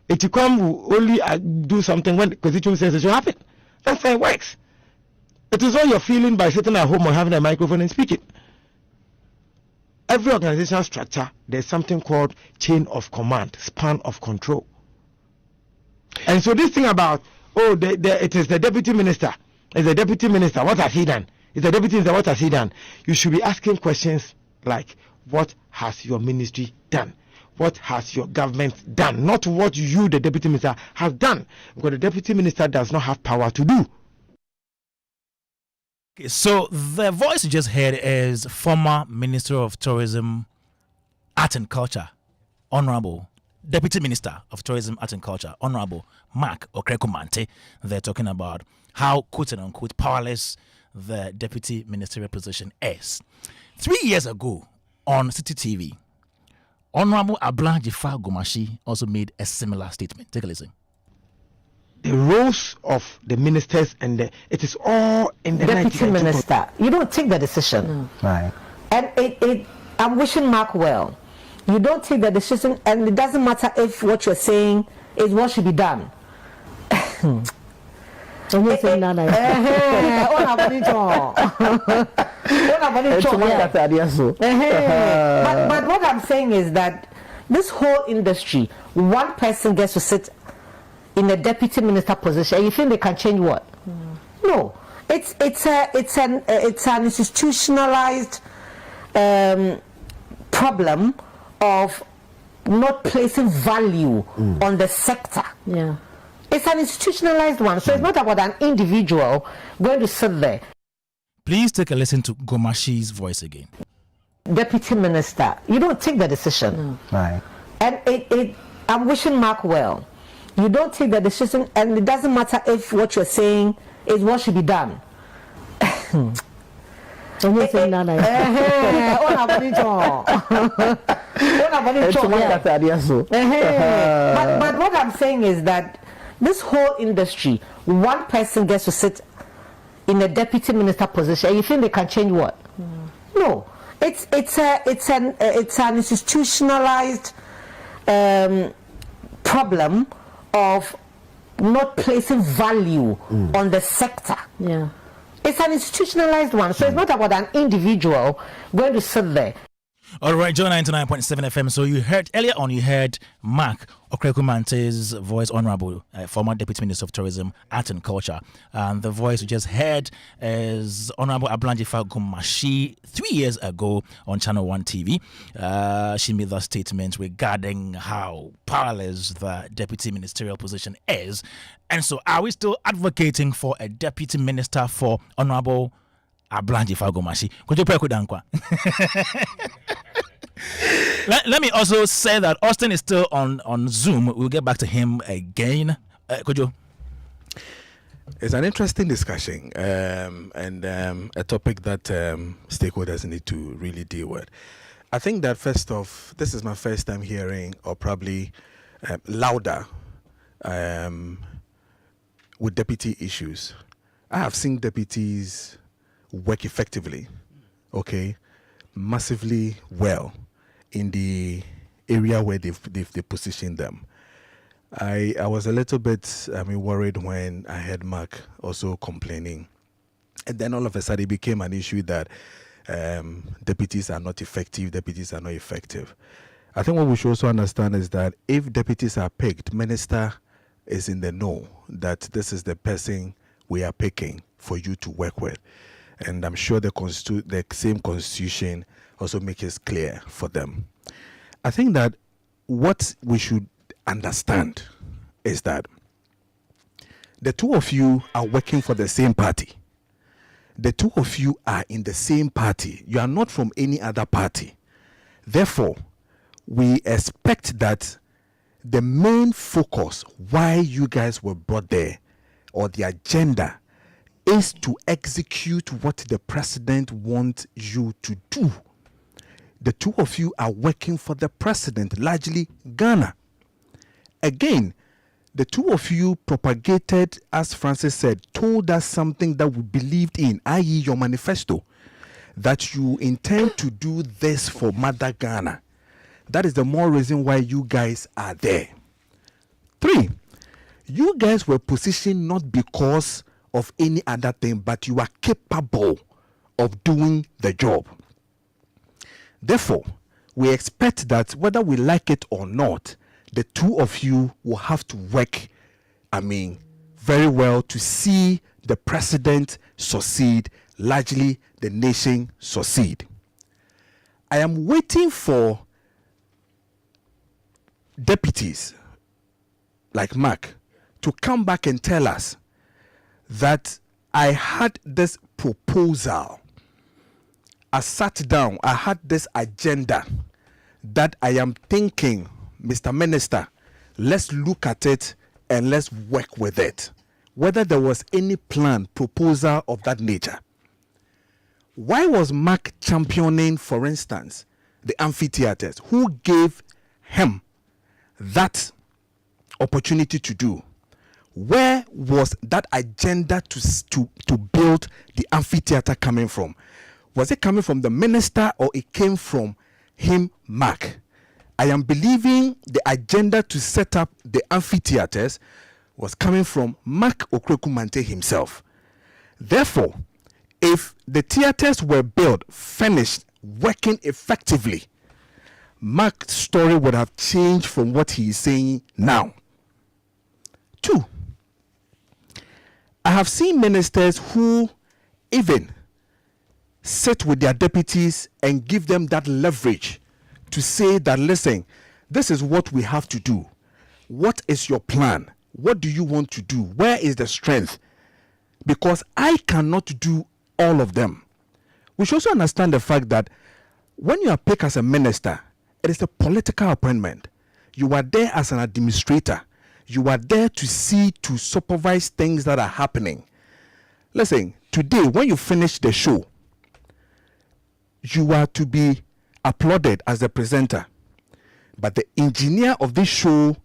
It will only do something when the constitution says it should happen. That's how it works. It is all you're feeling by sitting at home or having a microphone and speaking. Every organizational structure, there's something called chain of command, span of control. And so this thing about, it is the deputy minister. It's the deputy minister. What has he done? It's the deputy minister. What has he done? You should be asking questions like, what has your ministry done? What has your government done? Not what you, the deputy minister, have done. Because the deputy minister does not have power to do. Okay, so the voice you just heard is former Minister of Tourism, Art and Culture, Honorable Deputy Minister of Tourism, Art and Culture, Honorable Mark Okreku Mante. They're talking about how, quote unquote, powerless the deputy ministerial position is. 3 years ago on City TV, Honorable Abla Dzifa Gomashie also made a similar statement. Take a listen. The roles of the ministers it is all in the deputy minister. You don't take the decision, right? And I'm wishing Mark well. You don't take the decision, and it doesn't matter if what you're saying is what should be done. But what I'm saying is that this whole industry, one person gets to sit in a deputy minister position, and you think they can change what? No, it's an institutionalized problem of not placing value on the sector. Yeah, it's an institutionalized one, so it's not about an individual going to sit there. Please take a listen to Gomashie's voice again. Deputy minister, you don't take the decision, right? And I'm wishing Mark well. You don't take the decision, and it doesn't matter if what you're saying is what should be done. But what I'm saying is that this whole industry, one person gets to sit in a deputy minister position, and you think they can change what? No, it's an institutionalized problem of not placing value on the sector. yeah. It's an institutionalized one, so it's not about an individual going to sit there. All right, John 99.7 FM. So you heard earlier on, you heard Mark Okrekumante's voice, Honorable, former Deputy Minister of Tourism, Art and Culture. And the voice you just heard is Honorable Abla Dzifa Gomashie 3 years ago on Channel 1 TV. She made that statement regarding how powerless the deputy ministerial position is. And so are we still advocating for a deputy minister for Honorable Abla Dzifa Gomashie? Let me also say that Austin is still on Zoom. We'll get back to him again. Kojo. It's an interesting discussion and a topic that stakeholders need to really deal with. I think that first off, this is my first time hearing, or probably louder, with deputy issues. I have seen deputies work effectively, okay, massively well in the area where they've positioned them. I was a little bit worried when I heard Mark also complaining, and then all of a sudden it became an issue that deputies are not effective. I think what we should also understand is that if deputies are picked, minister is in the know that this is the person we are picking for you to work with. And I'm sure the same constitution also makes it clear for them. I think that what we should understand is that the two of you are working for the same party. The two of you are in the same party. You are not from any other party. Therefore, we expect that the main focus why you guys were brought there, or the agenda, is to execute what the president wants you to do. The two of you are working for the president, largely Ghana. Again, the two of you propagated, as Francis said, told us something that we believed in, i.e. your manifesto, that you intend to do this for Mother Ghana. That is the more reason why you guys are there. 3, you guys were positioned not because of any other thing, but you are capable of doing the job. Therefore, we expect that whether we like it or not, the two of you will have to work, very well to see the president succeed, largely the nation succeed. I am waiting for deputies like Mark to come back and tell us that I had this proposal. I sat down, I had this agenda that I am thinking, Mr. Minister, let's look at it and let's work with it. Whether there was any plan, proposal of that nature. Why was Mark championing, for instance, the amphitheaters? Who gave him that opportunity to do? Where was that agenda to build the amphitheater coming from? Was it coming from the minister or it came from him, Mark? I am believing the agenda to set up the amphitheaters was coming from Mark Okrekumanté himself. Therefore, if the theaters were built, finished, working effectively, Mark's story would have changed from what he is saying now. 2, I have seen ministers who even sit with their deputies and give them that leverage to say that, listen, this is what we have to do. What is your plan? What do you want to do? Where is the strength? Because I cannot do all of them. We should also understand the fact that when you are picked as a minister, it is a political appointment. You are there as an administrator. You are there to see, to supervise things that are happening. Listen, today, when you finish the show, you are to be applauded as the presenter. But the engineer of this show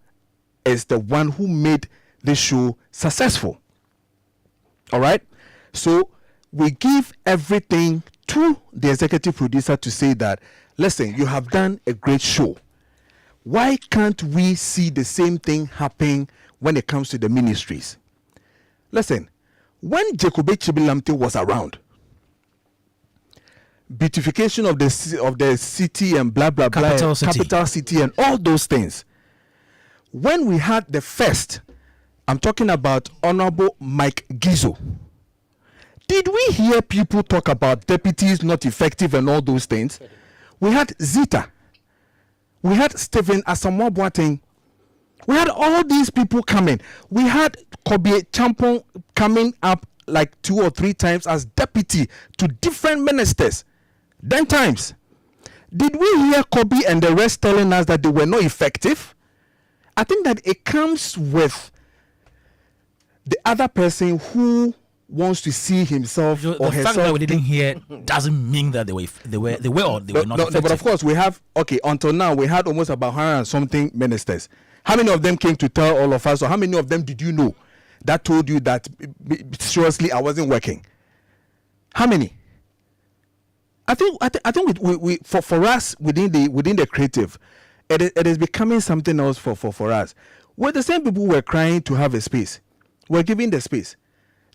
is the one who made this show successful. All right? So we give everything to the executive producer to say that, listen, you have done a great show. Why can't we see the same thing happen when it comes to the ministries? Listen, when Jacobe Chibilamte was around, beautification of the city and blah blah blah, capital city and all those things. When we had the first, I'm talking about Honorable Mike Gizo. Did we hear people talk about deputies not effective and all those things? We had Zita. We had Stephen Asamoah Boateng. We had all these people coming. We had Kobe Champon coming up like 2 or 3 times as deputy to different ministers. Then times. Did we hear Kobe and the rest telling us that they were not effective? I think that it comes with the other person who wants to see himself or herself. The fact that we didn't hear doesn't mean that they were not effective. But of course we have, until now we had almost about 100 and something ministers. How many of them came to tell all of us, or how many of them did you know that told you that seriously I wasn't working? How many? I think we for us within the creative, it is becoming something else for us. We're the same people who were crying to have a space. We're giving the space.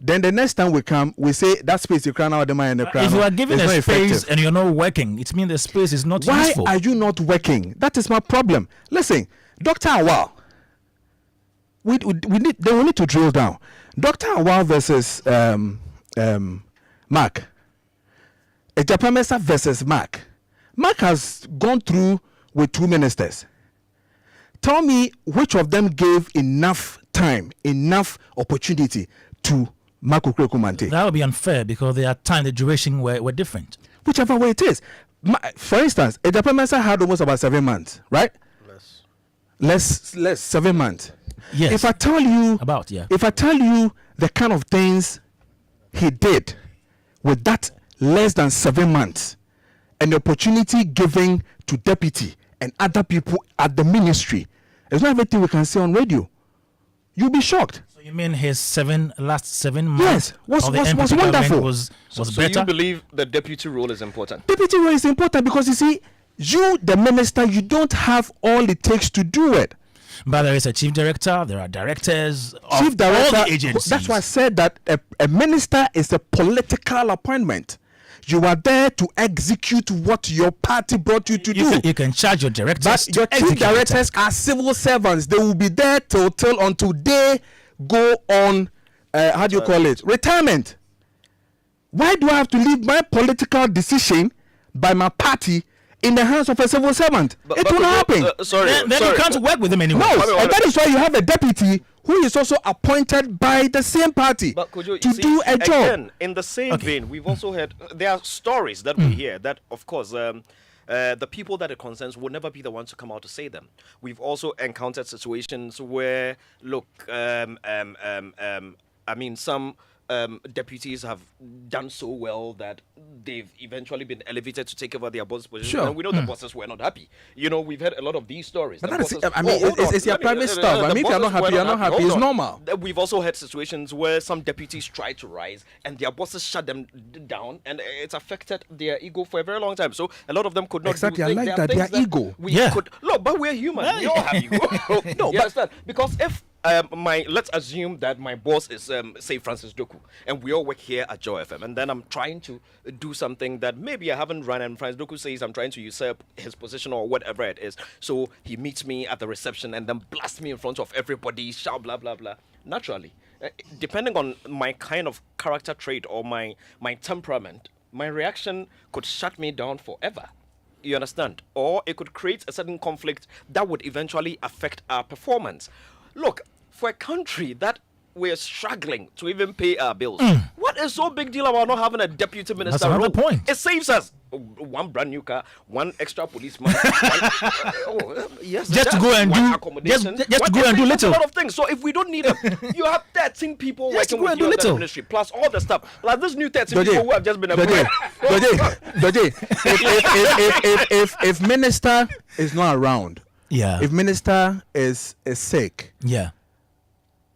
Then the next time we come, we say that space you cry out the man and the crowd. If you are given a space and you're not working, it means the space is not useful. Why are you not working? That is my problem. Listen, Dr. Awal, we need to drill down. Dr. Awal versus Mark. Ejapamesa versus Mark. Mark has gone through with 2 ministers. Tell me which of them gave enough time, enough opportunity to Mark Okrekumante. That would be unfair because their time, the duration were different. Whichever way it is. For instance, Ejapamesa had almost about 7 months, right? Less 7 months. Yes. If I tell you the kind of things he did with that less than 7 months, and the opportunity given to deputy and other people at the ministry, it's not everything we can say on radio. You'll be shocked. So you mean his last 7 months? Yes, was wonderful. Was so better? You believe the deputy role is important? Deputy role is important because you see, you, the minister, you don't have all it takes to do it. But there is a chief director, there are directors, chief director, all the agencies. That's why I said that a minister is a political appointment. You are there to execute what your party brought you to do. You can charge your directors. But your chief directors are civil servants. They will be there till until they go on, retirement. Why do I have to leave my political decision by my party in the hands of a civil servant? It will not happen. Then you can't work with them anymore. No, and that is why you have a deputy who is also appointed by the same party to do a job. Again, in the same vein, we've also had, there are stories that we hear that, of course, the people that it concerns will never be the ones to come out to say them. We've also encountered situations where, look, some deputies have done so well that they've eventually been elevated to take over their boss position. Sure. And we know the bosses were not happy. You know, we've heard a lot of these stories. But it's your private stuff. If you're not happy, it's normal. We've also had situations where some deputies try to rise and their bosses shut them down, and it's affected their ego for a very long time. So a lot of them could not exactly. do I like that. Their ego. Look, but we're human. We all have ego. No, you understand? Because if let's assume that my boss is say Francis Doku, and we all work here at Joy FM, and then I'm trying to do something that maybe I haven't run, and Francis Doku says I'm trying to usurp his position or whatever it is. So he meets me at the reception and then blasts me in front of everybody, shout blah blah blah. Naturally, depending on my kind of character trait or my temperament, my reaction could shut me down forever. You understand? Or it could create a certain conflict that would eventually affect our performance. Look, for a country that we're struggling to even pay our bills, what is so big deal about not having a deputy minister? That's another point. It saves us one brand new car, one extra policeman. Just to go and do little. A lot of things. So if we don't need them, you have 13 people working with you in the ministry, plus all the stuff. Like this new 13 people who have just been appointed. If minister is not around, if minister is sick,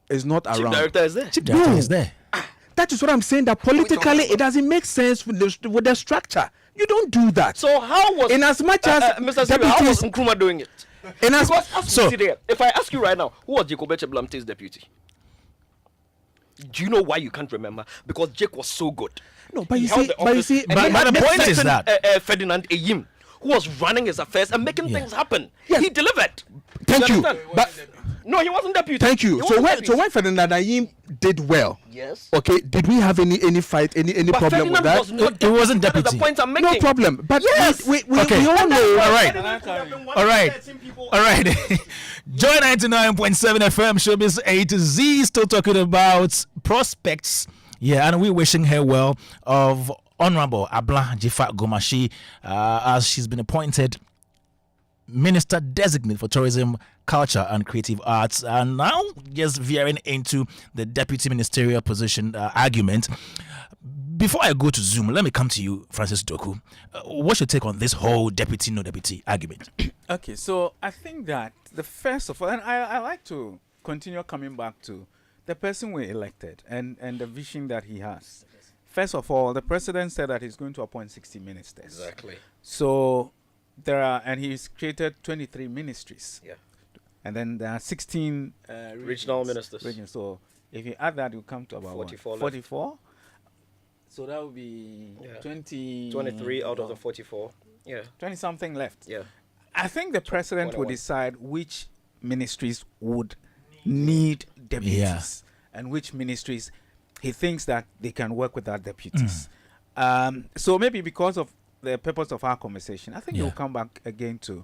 is not around. Chief director is there. Chief director is there. That is what I'm saying. That politically, it doesn't make sense with the structure. You don't do that. So how was in as much as Mr. Steve, how was Nkrumah doing it? If I ask you right now, who was Jacob Blamte's deputy? Do you know why you can't remember? Because Jake was so good. No, but He you held see, the but you office, see, and he but had the a point is certain, that- Ferdinand Eyim, who was running his affairs and making things happen. Yes. He delivered. thank you. understand? But No, he wasn't deputy. thank you. He So wasn't when deputy. Ferdinand Ayim did well, Yes. okay, did we have any fight, any But problem with Ferdinand that? was not It wasn't That is deputy. the point I'm making. No problem. But Yes. we Okay. all know. All right. All right. All right. Joy 99.7 FM, Showbiz A to Z, still talking about prospects. Yeah, and we're wishing her well of Honorable Abla Dzifa Gomashie as she's been appointed Minister Designate for Tourism, Culture and Creative Arts. And now just veering into the deputy ministerial position argument. Before I go to Zoom, let me come to you, Francis Doku. What's your take on this whole deputy, no deputy argument? Okay, so I think that the first of all, and I like to continue coming back to the person we elected and the vision that he has. First of all, the president said that he's going to appoint 60 ministers. Exactly. So there are, and he's created 23 ministries. Yeah. And then there are 16 Regional ministers. Regions. So if you add that, you come to about 44 left. 44. So that would be Yeah. 23 out of the 44. Yeah. 20 something left. Yeah. I think the president will 21. decide which ministries would need deputies Yeah. and which ministries he thinks that they can work without deputies. So maybe because of the purpose of our conversation, I think Yeah. we'll come back again to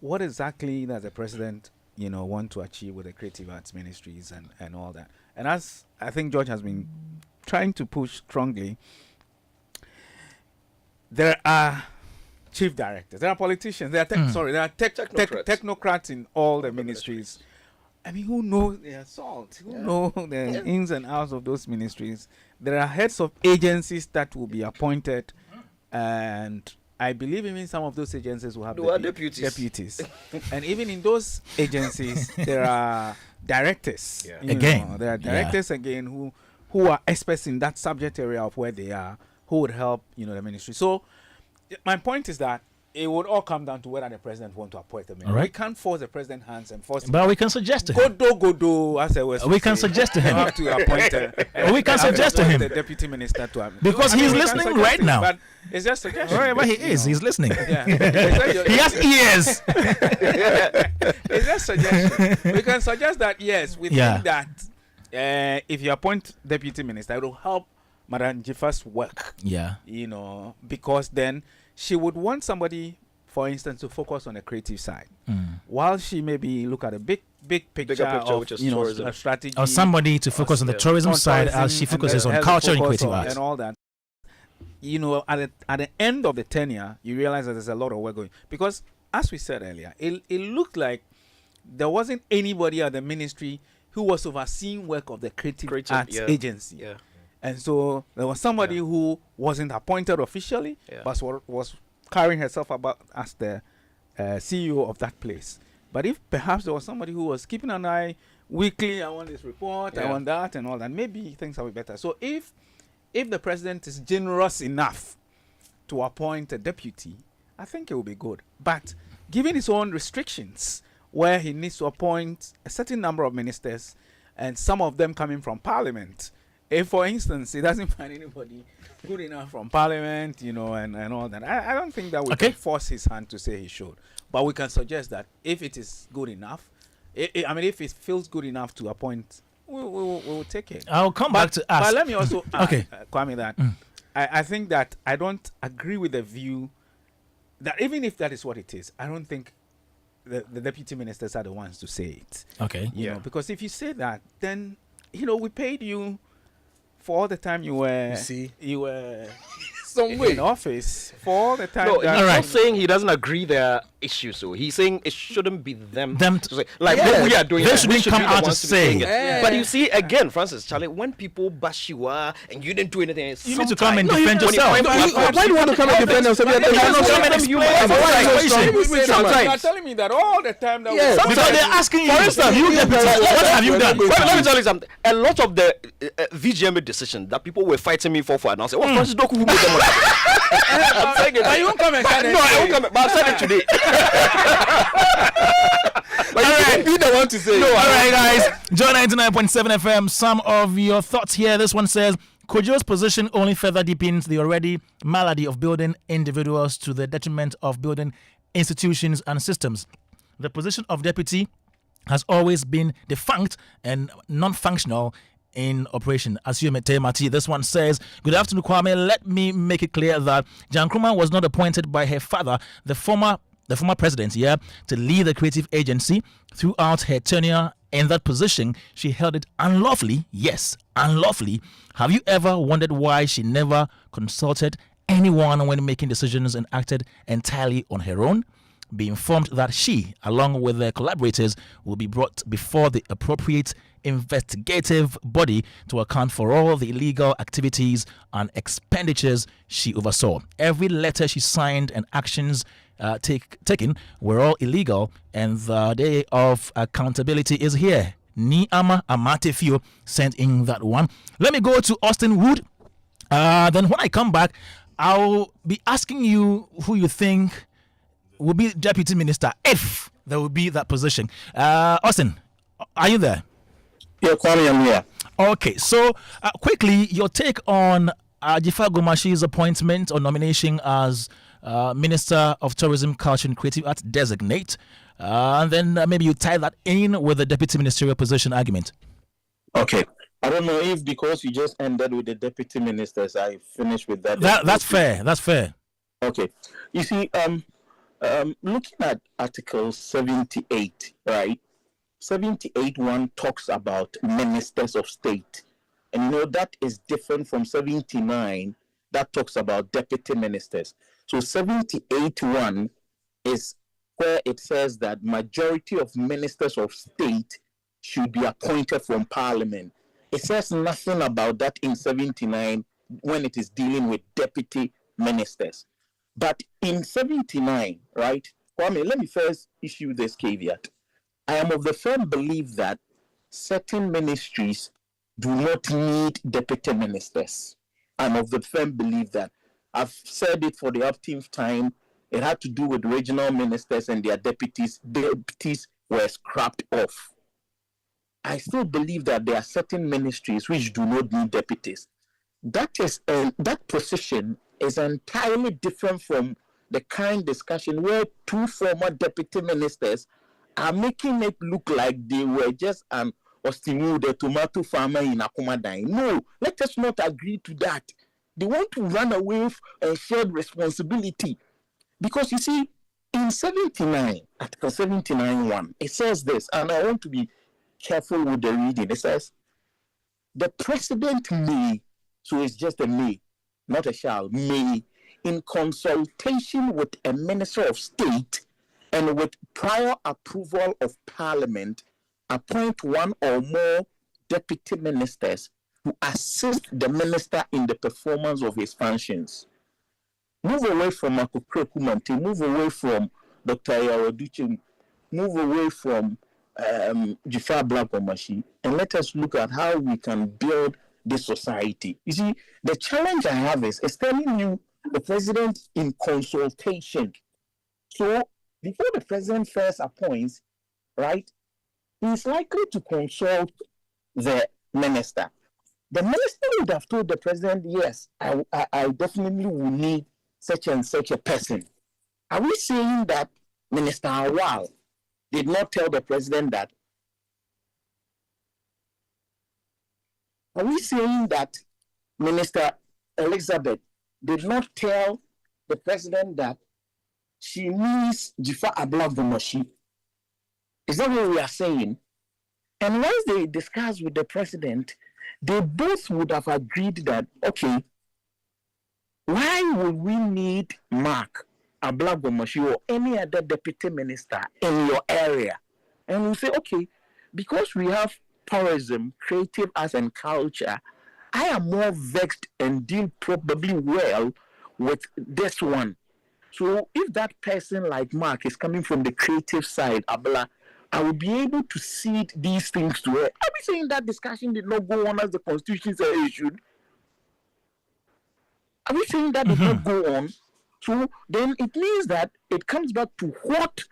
what exactly does the president, want to achieve with the creative arts ministries and all that. And as I think George has been trying to push strongly, there are chief directors, there are politicians, there are there are Technocrats. technocrats in all the ministries. I mean, who knows their salt? Who know the ins and outs of those ministries? There are heads of agencies that will be appointed, and I believe even some of those agencies will have deputies. And even in those agencies, there are directors. Yeah. Again. There are directors again who are experts in that subject area of where they are, who would help, the ministry. So my point is that it would all come down to whether the president wants to appoint a minister. All right. We can't force the president's hands and force him. But we can suggest to him. Godo, as I was We can say. suggest to him. You have to appoint We can suggest to him. the deputy minister to have. Because I mean, he's we can listening suggest right to him, now. But it's just suggestion. Wherever he is, he's listening. Yeah. He has ears. It's just suggestion. We can suggest that yes, we Yeah. think that if you appoint deputy minister, it will help Madam Dzifa's work. Yeah. Because then she would want somebody, for instance, to focus on the creative side, while she maybe look at a big picture of which is tourism. a strategy, Or somebody to focus on the tourism side as she focuses on culture and creative arts. and all that. At the end of the tenure, you realize that there's a lot of work going. Because as we said earlier, it looked like there wasn't anybody at the ministry who was overseeing work of the creative arts agency. Yeah. And so there was somebody who wasn't appointed officially, but was carrying herself about as the CEO of that place. But if perhaps there was somebody who was keeping an eye weekly, I want this report, I want that, and all that, maybe things will be better. So if the president is generous enough to appoint a deputy, I think it will be good. But given his own restrictions, where he needs to appoint a certain number of ministers, and some of them coming from parliament, if, for instance, he doesn't find anybody good enough from parliament, and all that, I don't think that we can force his hand to say he should. But we can suggest that if it is good enough, if it feels good enough to appoint, we'll take it. I'll come back to ask. But let me also Okay. Kwame, that I think that I don't agree with the view that even if that is what it is, I don't think the deputy ministers are the ones to say it. Okay. You know, because if you say that, then we paid you for all the time you were in office, for all the time. No, he's that not saying he doesn't agree there are issues. So he's saying it shouldn't be them. To say, like what we are doing. They shouldn't come be the out to ones be say. doing it. But you see, again, Francis, Charlie, when people bash you and you didn't do anything, You need to come and defend yourself. Why do you want to come and defend yourself? you are telling me that all the time that Yes. Because they're asking you, for instance, you deputies, what have you done? Let me tell you something. A lot of the VGMA decisions that people were fighting me for announcing, Francis Doku who made them. I'm saying it. But you won't come and say No, I won't come. But I've said it today. But you be the one to say. No, all right, guys. Joy 99.7 FM. Some of your thoughts here. This one says, Kojo's position only further deepens the already malady of building individuals to the detriment of building institutions and systems. The position of deputy has always been defunct and non-functional in operation. Assume Mati. This one says, good afternoon, Kwame. Let me make it clear that Jan Nkrumah was not appointed by her father, the former president, to lead the creative agency. Throughout her tenure in that position, she held it unlawfully. Yes, unlawfully. Have you ever wondered why she never consulted anyone when making decisions and acted entirely on her own? Be informed that she, along with their collaborators, will be brought before the appropriate investigative body to account for all the illegal activities and expenditures she oversaw. Every letter she signed and actions taken were all illegal, and the day of accountability is here. Ni ama amatefio sent in that one. Let me go to Austin Wood. Then when I come back, I'll be asking you who you think will be deputy minister if there will be that position. Austin, are you there? Yeah, Kwame, I'm here. Okay, so quickly, your take on Dzifa Gomashie's appointment or nomination as Minister of Tourism, Culture and Creative Arts designate, and then maybe you tie that in with the deputy ministerial position argument. Okay. I don't know if because you just ended with the deputy ministers, I finished with that. That's fair. That's fair. Okay. You see, looking at Article 78, right? 78.1 talks about ministers of state. And you know, that is different from 79 that talks about deputy ministers. So 78.1 is where it says that majority of ministers of state should be appointed from parliament. It says nothing about that in 79 when it is dealing with deputy ministers. But in 79, right, Kwame, let me first issue this caveat. I am of the firm belief that certain ministries do not need deputy ministers. I'm of the firm belief that. I've said it for the upteenth time. It had to do with regional ministers and their deputies. Deputies were scrapped off. I still believe that there are certain ministries which do not need deputies. That position is entirely different from the kind discussion where two former deputy ministers are making it look like they were just an Ostimu, the tomato farmer in Akumadine. No, let us not agree to that. They want to run away and shared responsibility. Because you see, in 79, Article 79.1, it says this, and I want to be careful with the reading. It says, the president may, so it's just a may, not a shall, may, in consultation with a minister of state and with prior approval of parliament, appoint one or more deputy ministers to assist the minister in the performance of his functions. Move away from Akukre Kumante, move away from Dr. Yawaduchi, move away from Dzifa Abla Gomashie, and let us look at how we can build this society. You see, the challenge I have is telling you the president in consultation. So before the president first appoints, right, he's likely to consult the minister. The minister would have told the president, yes, I definitely will need such and such a person. Are we saying that Minister Awal did not tell the president that? Are we saying that Minister Elizabeth did not tell the president that she needs Dzifa Abla Gomashie? Is that what we are saying? And once they discuss with the president, they both would have agreed that, okay, why would we need Mark Abla Gomashie or any other deputy minister in your area? And we say, okay, because we have tourism, creative arts and culture, I am more vexed and deal probably well with this one. So if that person like Mark is coming from the creative side, Abla, I will be able to cede these things to her. Are we saying that discussion did not go on as the Constitution said it should? Are we saying that did not go on? So then it means that it comes back to what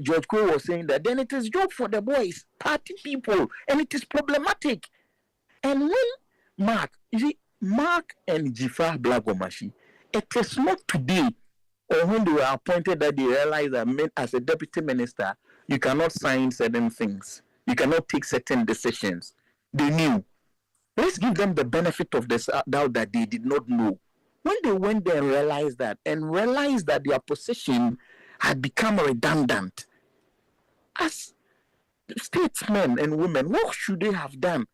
George Kwe was saying, that then it is job for the boys, party people, and it is problematic. And when Mark and Dzifa Abla Gomashie, it is not today or when they were appointed that they realized that as a deputy minister, you cannot sign certain things. You cannot take certain decisions. They knew. Let's give them the benefit of the doubt that they did not know. When they went there and realized that their position had become redundant, as statesmen and women, what should they have done?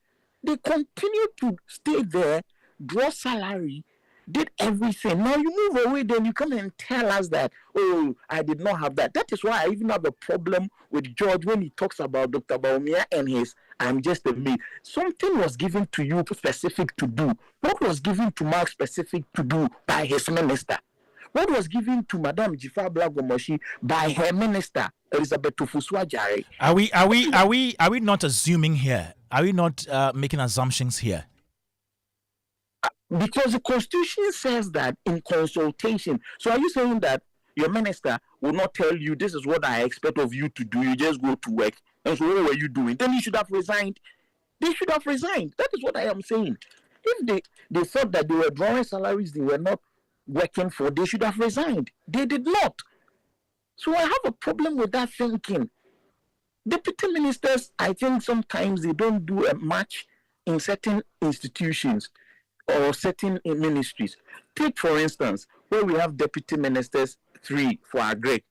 They continued to stay there, draw salary, did everything. Now you move away, then you come and tell us that, oh, I did not have that. That is why I even have a problem with George when he talks about Dr. Baumia and his, I'm just a maid. Something was given to you specific to do. What was given to Mark specific to do by his minister? What was given to Madame Dzifa Abla Gomashie by her minister, Elizabeth Tufuswa-Jare? Are we not assuming here? Are we not making assumptions here? Because the Constitution says that in consultation. So are you saying that your minister will not tell you, this is what I expect of you to do, you just go to work, and so what were you doing? Then you should have resigned. They should have resigned. That is what I am saying. If they thought that they were drawing salaries they were not working for, they should have resigned. They did not. So I have a problem with that thinking. Deputy ministers, I think sometimes they don't do a match in certain institutions or certain ministries. Take, for instance, where we have deputy ministers, 3 for agri.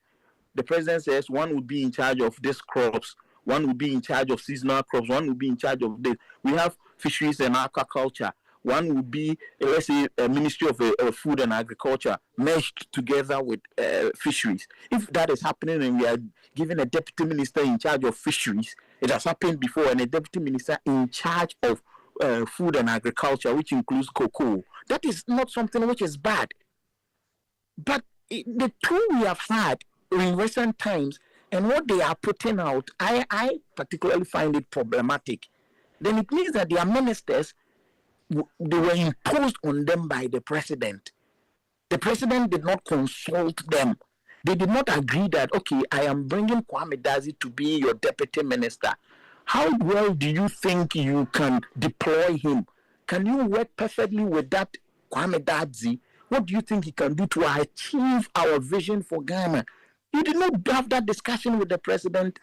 The president says one would be in charge of these crops, one would be in charge of seasonal crops, one would be in charge of this. We have fisheries and aquaculture. One would be, let's say, a Ministry of Food and Agriculture meshed together with fisheries. If that is happening and we are given a deputy minister in charge of fisheries, it has happened before, and a deputy minister in charge of food and agriculture, which includes cocoa. That is not something which is bad. But the two we have had in recent times and what they are putting out, I particularly find it problematic. Then it means that their ministers, they were imposed on them by the president. The president did not consult them. They did not agree that, okay, I am bringing Kwame Dadzie to be your deputy minister. How well do you think you can deploy him? Can you work perfectly with that Kwame Dadzie? What do you think he can do to achieve our vision for Ghana? You did not have that discussion with the president.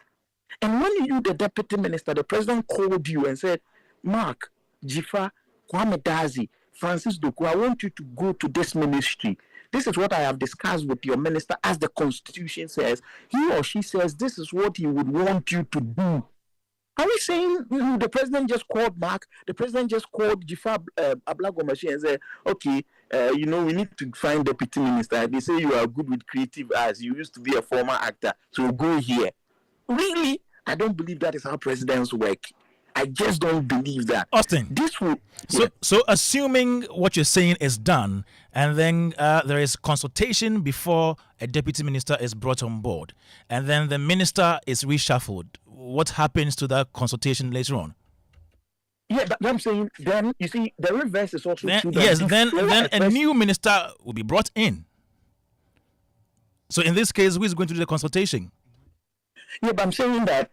And when you, the deputy minister, the president called you and said, Mark, Dzifa, Kwame Dadzie, Francis Doku, I want you to go to this ministry. This is what I have discussed with your minister, as the Constitution says. He or she says this is what he would want you to do. Are we saying the president just called Mark, the president just called Dzifa Abla Gomashie and said, okay, we need to find deputy minister. They say you are good with creative arts. You used to be a former actor, so go here. Really? I don't believe that is how presidents work. I just don't believe that. Austin, this will. So assuming what you're saying is done, and then there is consultation before a deputy minister is brought on board, and then the minister is reshuffled, what happens to that consultation later on? Yeah, but I'm saying then you see the reverse is also true. Yes, then a new minister will be brought in. So in this case, who is going to do the consultation? Yeah, but I'm saying that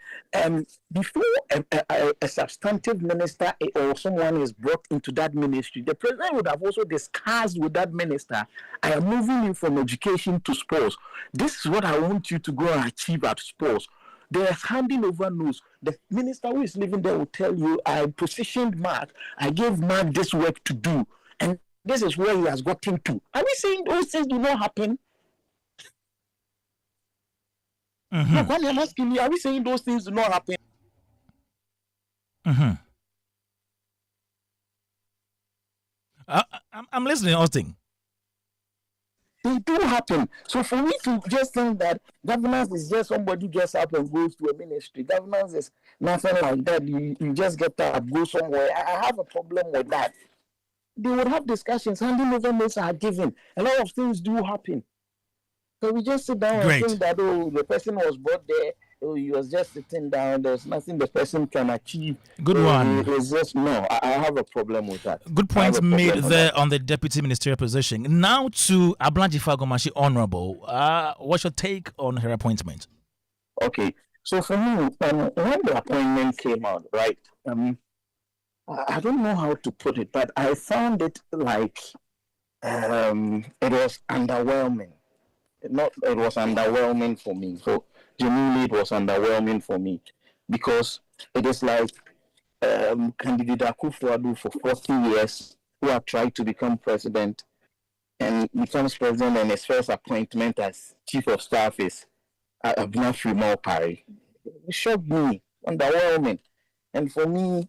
before a substantive minister or someone is brought into that ministry, the president would have also discussed with that minister, I am moving you from education to sports. This is what I want you to go and achieve at sports. There's handing over news. The minister who is living there will tell you, I positioned Mark, I gave Mark this work to do, and this is where he has gotten to. Are we saying those things do not happen? Mm-hmm. No, Kwame, I'm asking you, are we saying those things do not happen? Mm-hmm. I'm listening, Austin. They do happen. So for me to just think that governance is just somebody gets up and goes to a ministry, governance is nothing like that. You just get up, go somewhere. I have a problem with that. They would have discussions, handing over notes are given. A lot of things do happen. So we just sit down and think that, the person was brought there oh, he was just sitting down. There's nothing the person can achieve. Good one. It's just no. I have a problem with that. Good points made there on the deputy ministerial position. Now to Abla Dzifa Gomashie Honorable. What's your take on her appointment? Okay, so for me, when the appointment came out, right? I don't know how to put it, but I found it like it was underwhelming. It was underwhelming for me. So genuinely, it was underwhelming for me because it is like candidate Akufo-Addo for 40 years who have tried to become president and becomes president, and his first appointment as chief of staff is Abla Pari. It shocked me, underwhelming, and for me,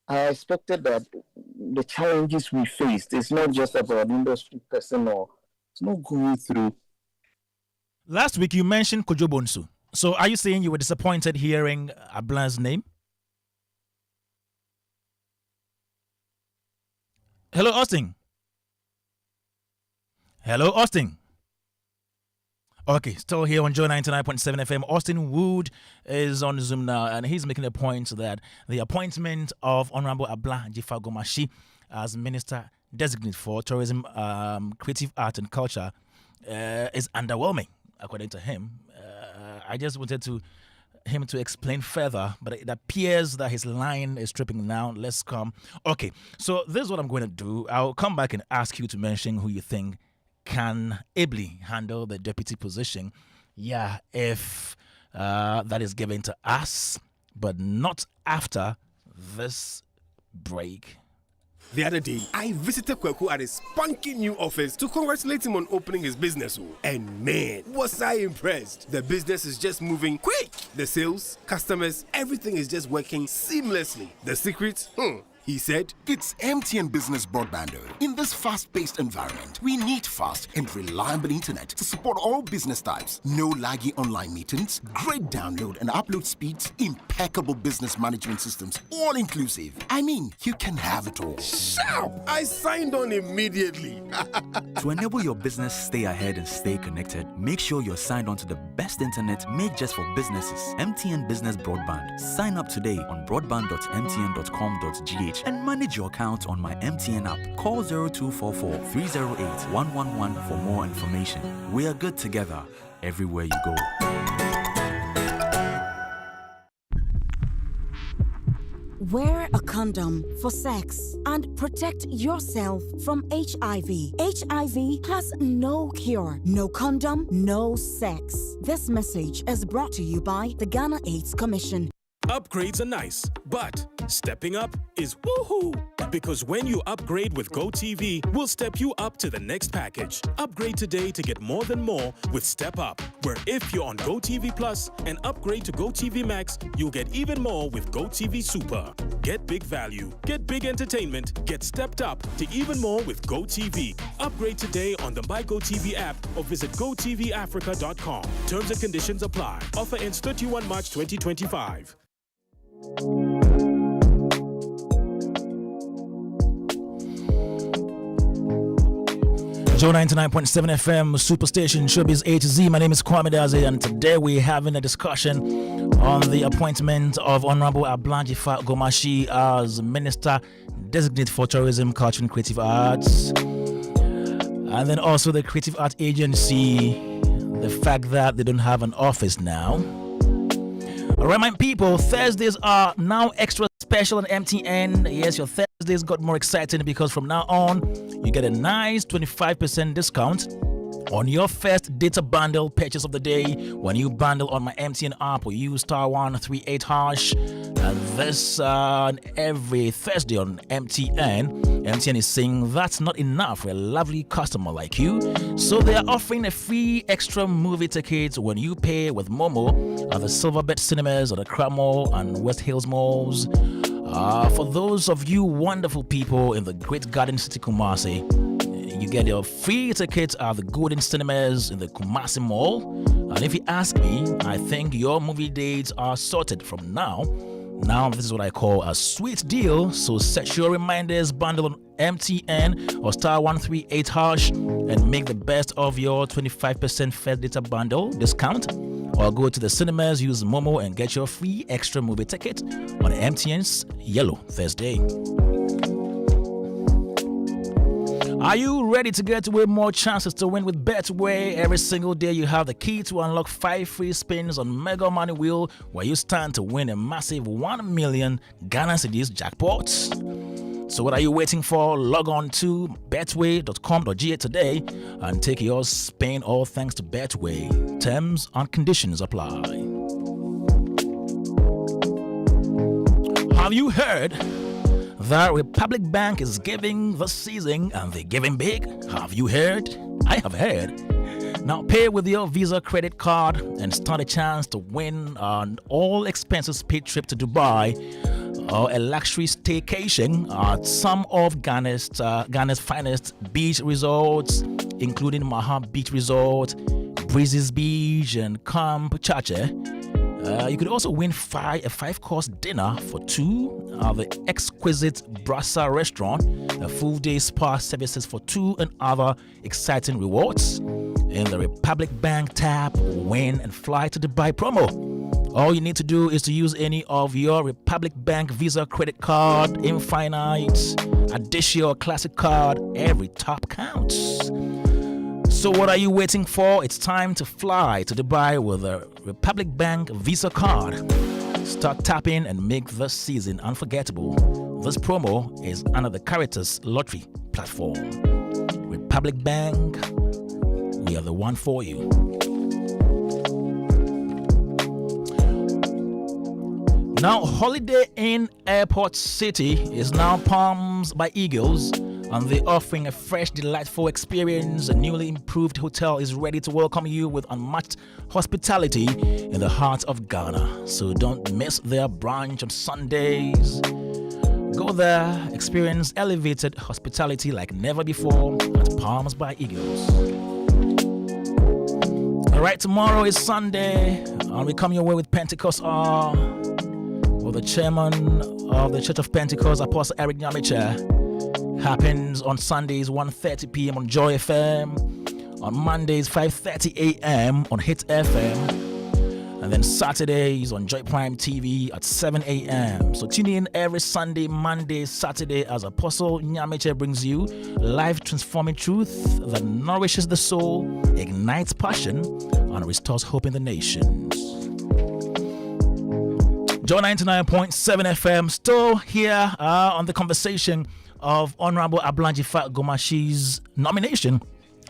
I expected that the challenges we faced, it's not just about industry personnel, it's not going through. Last week you mentioned Kojo Bonsu. So are you saying you were disappointed hearing Abla's name? Hello, Austin. Hello, Austin. Okay, still here on Joe 99.7 FM. Austin Wood is on Zoom now, and he's making a point that the appointment of Honorable Abla Dzifa Gomashie as Minister Designate for Tourism, Creative Art and Culture is underwhelming, according to him. I just wanted him to explain further, but it appears that his line is tripping now. Let's come. Okay, so this is what I'm going to do. I'll come back and ask you to mention who you think can ably handle the deputy position. Yeah, if that is given to us, but not after this break. The other day, I visited Kweku at his spunky new office to congratulate him on opening his business. And man, was I impressed. The business is just moving quick. The sales, customers, everything is just working seamlessly. The secret? He said, it's MTN Business Broadband. In this fast-paced environment, we need fast and reliable internet to support all business types. No laggy online meetings, great download and upload speeds, impeccable business management systems, all inclusive. I mean, you can have it all. Shout! I signed on immediately. To enable your business stay ahead and stay connected, make sure you're signed on to the best internet made just for businesses. MTN Business Broadband. Sign up today on broadband.mtn.com.gh and manage your account on my MTN app. Call 0244 308 111 for more information. We are good together everywhere you go. Wear a condom for sex and protect yourself from HIV. HIV has no cure, no condom, no sex. This message is brought to you by the Ghana AIDS Commission. Upgrades are nice, but stepping up is woohoo! Because when you upgrade with GoTV, we'll step you up to the next package. Upgrade today to get more than more with Step Up, where if you're on GoTV Plus and upgrade to GoTV Max, you'll get even more with GoTV Super. Get big value, get big entertainment, get stepped up to even more with GoTV. Upgrade today on the My GoTV app or visit GoTVAfrica.com. Terms and conditions apply. Offer ends 31 March 2025. Joe 99.7 FM Superstation Showbiz A to Z. My name is Kwame Dadzie, and today we're having a discussion on the appointment of Honorable Abla Dzifa Gomashie as Minister Designate for Tourism, Culture and Creative Arts, and then also the Creative Art Agency. The fact that they don't have an office now. Alright, my people, Thursdays are now extra special on MTN. Yes, your Thursdays got more exciting because from now on, you get a nice 25% discount on your first data bundle purchase of the day when you bundle on my MTN app or use *138#. And this every Thursday on MTN. MTN is saying that's not enough for a lovely customer like you. So they are offering a free extra movie ticket when you pay with Momo at the Silverbet Cinemas or the Crab Mall and West Hills Malls. For those of you wonderful people in the Great Garden City Kumasi, you get your free ticket at the Golden Cinemas in the Kumasi Mall. And if you ask me, I think your movie dates are sorted from now. Now, this is what I call a sweet deal. So set your reminders bundle on MTN or star 138 hash and make the best of your 25% first data bundle discount, or go to the cinemas, use Momo and get your free extra movie ticket on MTN's Yellow Thursday. Are you ready to get way more chances to win with Betway? Every single day you have the key to unlock 5 free spins on Mega Money Wheel, where you stand to win a massive 1 million Ghana cedis jackpots. So what are you waiting for? Log on to betway.com.ga today and take your spin, all thanks to Betway. Terms and conditions apply. Have you heard that Republic Bank is giving this season and they're giving big? Have you heard? I have heard. Now pay with your Visa credit card and stand a chance to win an all expenses paid trip to Dubai or a luxury staycation at some of Ghana's finest beach resorts, including Maha Beach Resort, Breezes Beach, and Camp Chache. You could also win a 5-course dinner for two at the exquisite Brasa restaurant, a full-day spa services for two, and other exciting rewards in the Republic Bank Tap Win and Fly to Dubai promo. All you need to do is to use any of your Republic Bank Visa credit card, Infinite, Addition, or Classic card. Every top counts. So what are you waiting for? It's time to fly to Dubai with a Republic Bank Visa card. Start tapping and make this season unforgettable. This promo is under the Caritas Lottery platform. Republic Bank, we are the one for you. Now, Holiday Inn Airport City is now Palms by Eagles, and they're offering a fresh, delightful experience. A newly improved hotel is ready to welcome you with unmatched hospitality in the heart of Ghana. So don't miss their brunch on Sundays. Go there, experience elevated hospitality like never before at Palms by Eagles. Alright, tomorrow is Sunday, and we come your way with Pentecost Hour with the chairman of the Church of Pentecost, Apostle Eric Nyamiche. Happens on Sundays 1:30 p.m. on Joy FM, on Mondays 5:30 a.m. on Hit FM, and then Saturdays on Joy Prime TV at 7 a.m. So tune in every Sunday, Monday, Saturday as Apostle Nyamiche brings you life transforming truth that nourishes the soul, ignites passion, and restores hope in the nations. Joy 99.7 FM still here on the conversation of Honorable Abla Dzifa Gomashie's nomination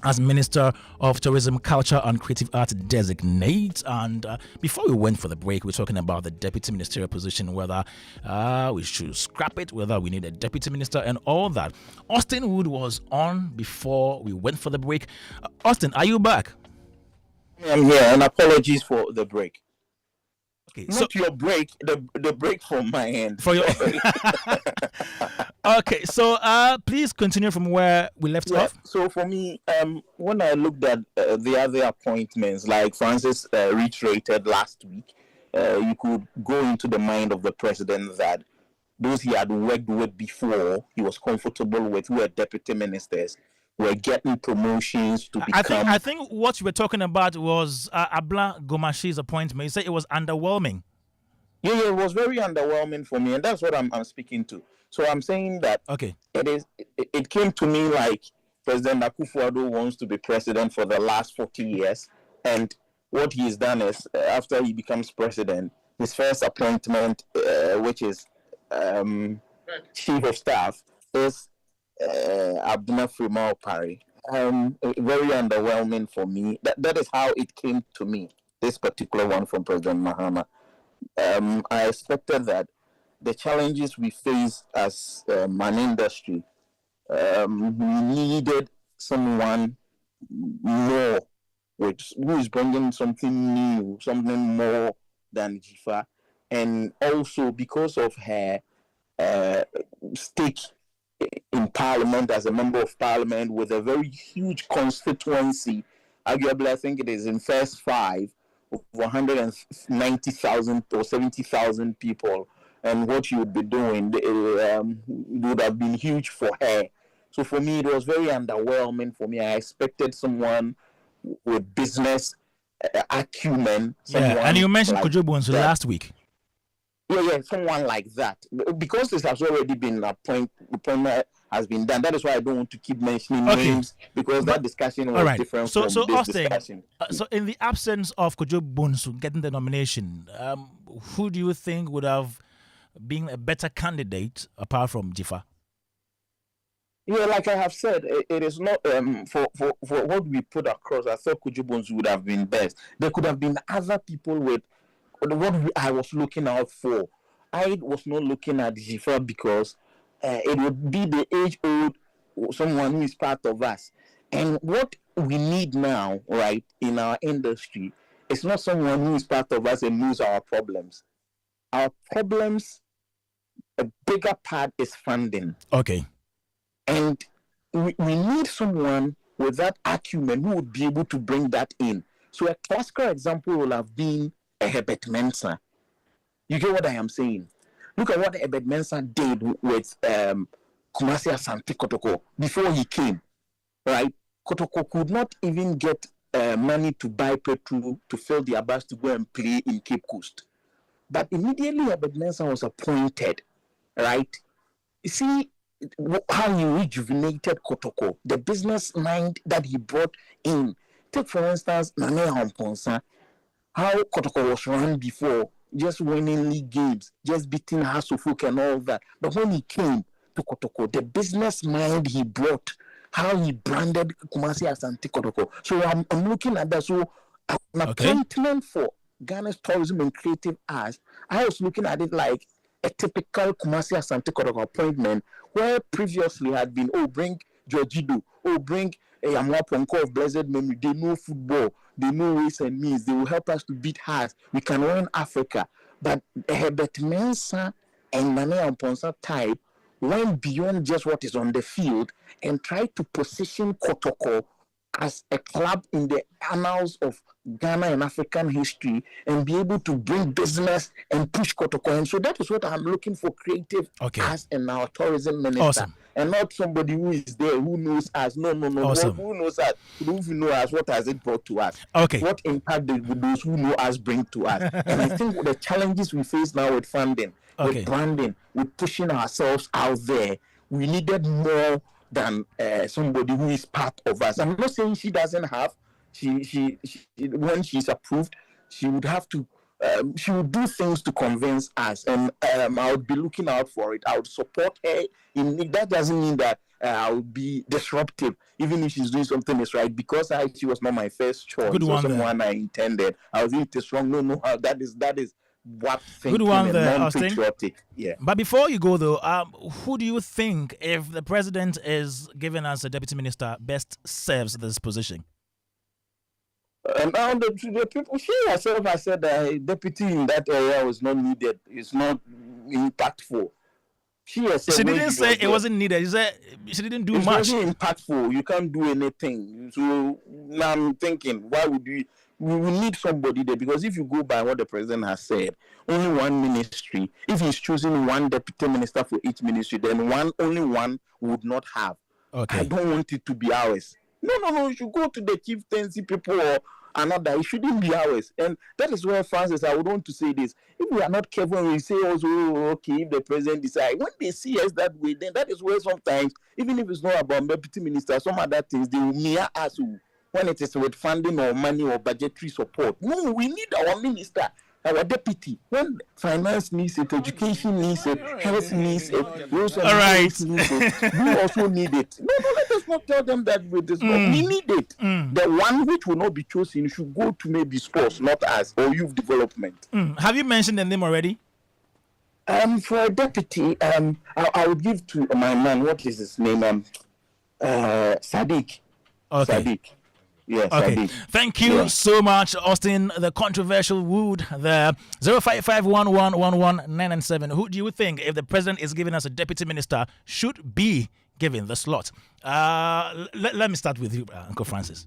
as Minister of Tourism, Culture and Creative Arts designate. And before we went for the break, we were talking about the deputy ministerial position, whether we should scrap it, whether we need a deputy minister and all that. Austin Wood was on before we went for the break. Austin, are you back? I'm here, and apologies for the break. Okay, Not your break, the break from my end. For your Okay, so please continue from where we left off. So for me, when I looked at the other appointments, like Francis reiterated last week, you could go into the mind of the president that those he had worked with before, he was comfortable with, who were deputy ministers, were getting promotions to become... I think what you were talking about was Abla Gomashie's appointment. You said it was underwhelming. Yeah, it was very underwhelming for me, and that's what I'm speaking to. So I'm saying that it came to me like President Akufo-Addo wants to be president for the last 40 years, and what he's done is, after he becomes president, his first appointment, which is chief of staff, is Abdullah Fremau Parry. Very underwhelming for me. That is how it came to me, this particular one from President Mahama. I expected that the challenges we face as an industry, we needed someone more, who is bringing something new, something more than Dzifa, and also because of her stake in Parliament as a member of Parliament with a very huge constituency. Arguably, I think it is in first five of 190,000 or 70,000 people and what she would be doing would have been huge for her. So for me, it was very underwhelming for me. I expected someone with business acumen. Yeah, and you mentioned like Kojo Bonsu last week. Yeah, someone like that. Because this has already been appointment has been done. That is why I don't want to keep mentioning names, because that discussion was different from this Austin, discussion. So in the absence of Kojo Bonsu getting the nomination, who do you think would have been a better candidate apart from Dzifa? Yeah, like I have said, it is not for what we put across. I thought Kojo Bonsu would have been best. There could have been other people with what I was looking out for. I was not looking at Dzifa because it would be the age-old someone who is part of us. And what we need now, right, in our industry, is not someone who is part of us and knows our problems. Our problems, a bigger part is funding. Okay. And we need someone with that acumen who would be able to bring that in. So a classical example will have been a Herbert Mensah. You get what I am saying? Look at what Herbert Mensah did with Kumasi Asante Kotoko before he came, right? Kotoko could not even get money to buy petrol to fill their bus to go and play in Cape Coast. But immediately Herbert Mensah was appointed, right? You see how he rejuvenated Kotoko, the business mind that he brought in. Take, for instance, Nane Amponsa, how Kotoko was run before, just winning league games, just beating Hasufuk and all that. But when he came to Kotoko, the business mind he brought, how he branded Kumasi Asante Kotoko. So I'm looking at that. So an appointment for Ghana's tourism and creative arts, I was looking at it like a typical Kumasi Asante Kotoko appointment, where previously had been, bring Georgido, bring a Amwaponko of blessed memory. They know football, they know ways and means, they will help us to beat hearts. We can win Africa. But Herbert Mensah and Nane Amponsa type went beyond just what is on the field and tried to position Kotoko as a club in the annals of Ghana and African history and be able to bring business and push Kotoko. And so that is what I'm looking for, creative as in our tourism minister. Awesome. And not somebody who is there who knows us. No. Awesome. Who knows us? Who know us? What has it brought to us? Okay. What impact did those who know us bring to us? And I think the challenges we face now with funding, with branding, with pushing ourselves out there, we needed more than somebody who is part of us. I'm not saying she doesn't have. She when she's approved, she would have to. She would do things to convince us, and I would be looking out for it. I would support her. That doesn't mean that I would be disruptive, even if she's doing something that's right. Because she was not my first choice. Good one, someone I intended. I was doing it wrong. No. That is what thinking. Good one there, non-patriotic. Yeah. But before you go though, who do you think, if the president is giving us a deputy minister, best serves this position? Now the people, she herself has said that deputy in that area was not needed. It's not impactful. She didn't say it wasn't needed. She said she didn't do much. It's not impactful. You can't do anything. So now I'm thinking, why would we need somebody there? Because if you go by what the president has said, only one ministry. If he's choosing one deputy minister for each ministry, then only one would not have. Okay. I don't want it to be ours. No. You should go to the chieftaincy people or another. It shouldn't be ours. And that is where, Francis, I would want to say this. If we are not careful, we say also, if the president decides, when they see us that way, then that is where sometimes, even if it's not about deputy minister, some other things, they will mirror us when it is with funding or money or budgetary support. No, we need our minister, our deputy. When finance needs it, education needs it, health needs it, all right, needs it, we also need it. No, let us not tell them that with this. We need it. The one which will not be chosen should go to maybe sports, not us, or youth development. Have you mentioned the name already? For a deputy, I would give to my man, what is his name? Sadiq. Okay. Sadiq. Yes, okay. Thank you so much, Austin. The controversial Wood there. 05511119997. Who do you think, if the president is giving us a deputy minister, should be given the slot? Let me start with you, Uncle Francis.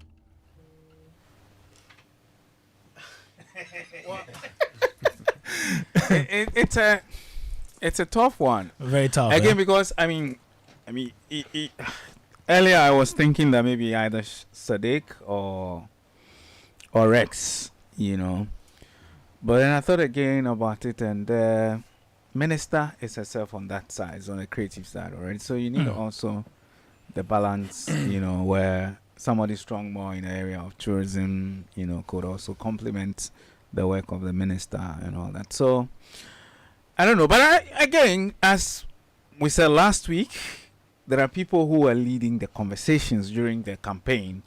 It's a tough one. Very tough. Again, because earlier I was thinking that maybe either Sadiq or Rex, But then I thought again about it, and the minister is herself on that side, it's on the creative side already. So you need also the balance, where somebody strong more in the area of tourism, could also complement the work of the minister and all that. So I don't know, but again, as we said last week, there are people who are leading the conversations during the campaign,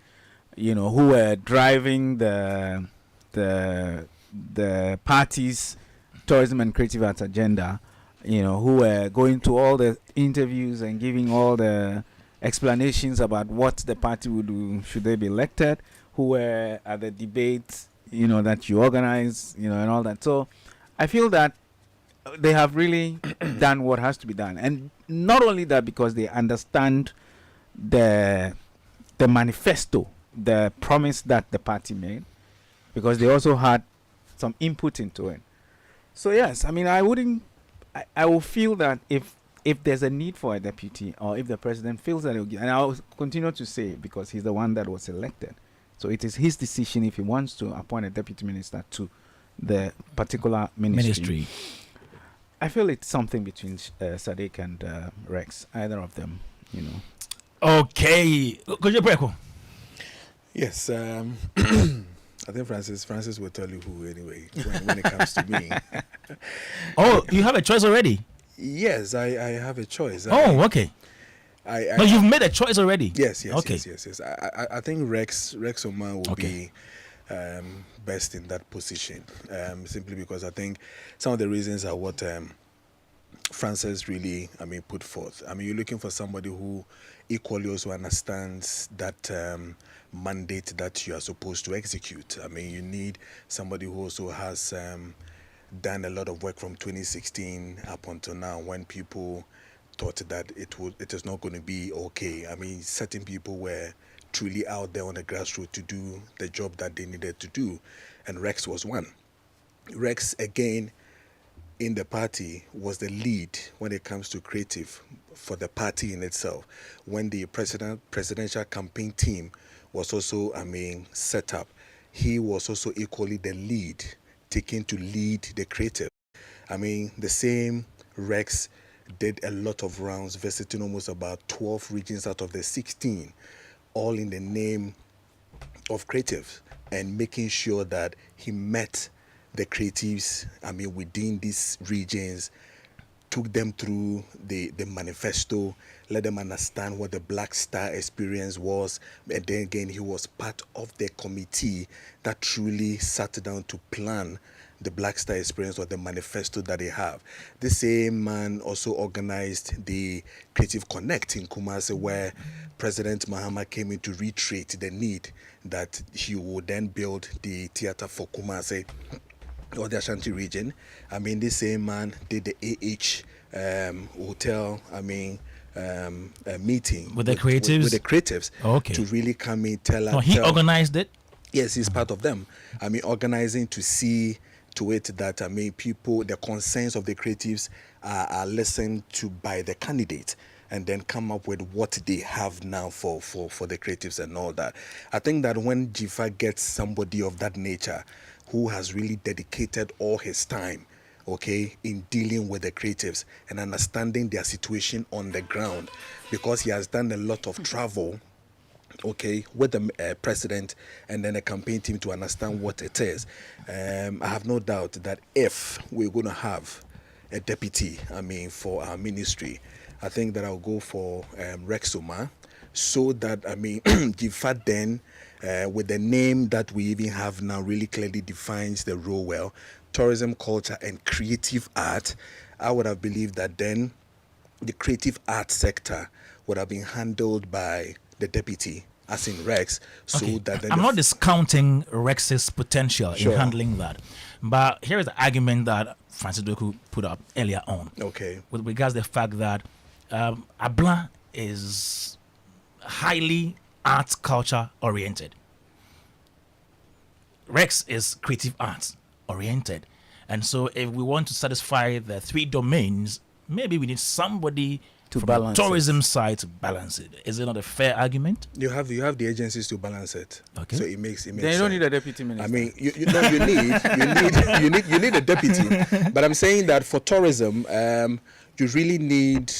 who are driving the party's tourism and creative arts agenda, who are going to all the interviews and giving all the explanations about what the party would do should they be elected, who were at the debates, that you organize, and all that. So I feel that they have really done what has to be done. And not only that, because they understand the manifesto, the promise that the party made, because they also had some input into it. So yes, I will feel that if there's a need for a deputy, or if the president feels that and I will continue to say, because he's the one that was elected, so it is his decision if he wants to appoint a deputy minister to the particular ministry. I feel it's something between Sadiq and Rex, either of them, Okay. Yes, I think Francis will tell you who anyway when it comes to me. Oh, you have a choice already? Yes, I have a choice. Okay. But you've made a choice already? Yes. Okay. Yes. I think Rex Oman will be best in that position, simply because I think some of the reasons are what Francis really put forth. You're looking for somebody who equally also understands that mandate that you are supposed to execute. You need somebody who also has done a lot of work from 2016 up until now, when people thought that it is not going to be okay. Certain people were truly out there on the grassroots to do the job that they needed to do, and Rex was one. Rex, again, in the party, was the lead when it comes to creative for the party in itself. When the presidential campaign team was also set up, he was also equally the lead, taken to lead the creative. The same Rex did a lot of rounds, visiting almost about 12 regions out of the 16, all in the name of creatives, and making sure that he met the creatives, within these regions, took them through the manifesto, let them understand what the Black Star experience was, and then again, he was part of the committee that truly sat down to plan the Black Star experience, or the manifesto that they have. The same man also organized the Creative Connect in Kumasi, where President Mahama came in to reiterate the need that he would then build the theater for Kumasi or the Ashanti region. The same man did the hotel, meeting with the creatives. With the creatives, okay, to really come in, tell us. He organized it. Yes, he's part of them. Organizing to see to it that people, the concerns of the creatives are listened to by the candidate, and then come up with what they have now for the creatives and all that. I think that when Dzifa gets somebody of that nature, who has really dedicated all his time, in dealing with the creatives and understanding their situation on the ground, because he has done a lot of travel, with the president and then the campaign team, to understand what it is. I have no doubt that if we're going to have a deputy, for our ministry, I think that I'll go for Rex Oman, so that Dzifa then, with the name that we even have now, really clearly defines the role well. Tourism, culture, and creative art. I would have believed that then the creative art sector would have been handled by the deputy, as in Rex, so that then I'm not discounting Rex's potential in handling that, but here is the argument that Francis Doku put up earlier on. With regards to the fact that Abla is highly arts culture oriented. Rex is creative arts oriented. And so if we want to satisfy the 3 domains, maybe we need somebody to from balance the tourism side to balance it. Is it not a fair argument? You have the agencies to balance it. Okay. So it makes Then you don't need a deputy minister. I mean, you need a deputy. But I'm saying that for tourism, you really need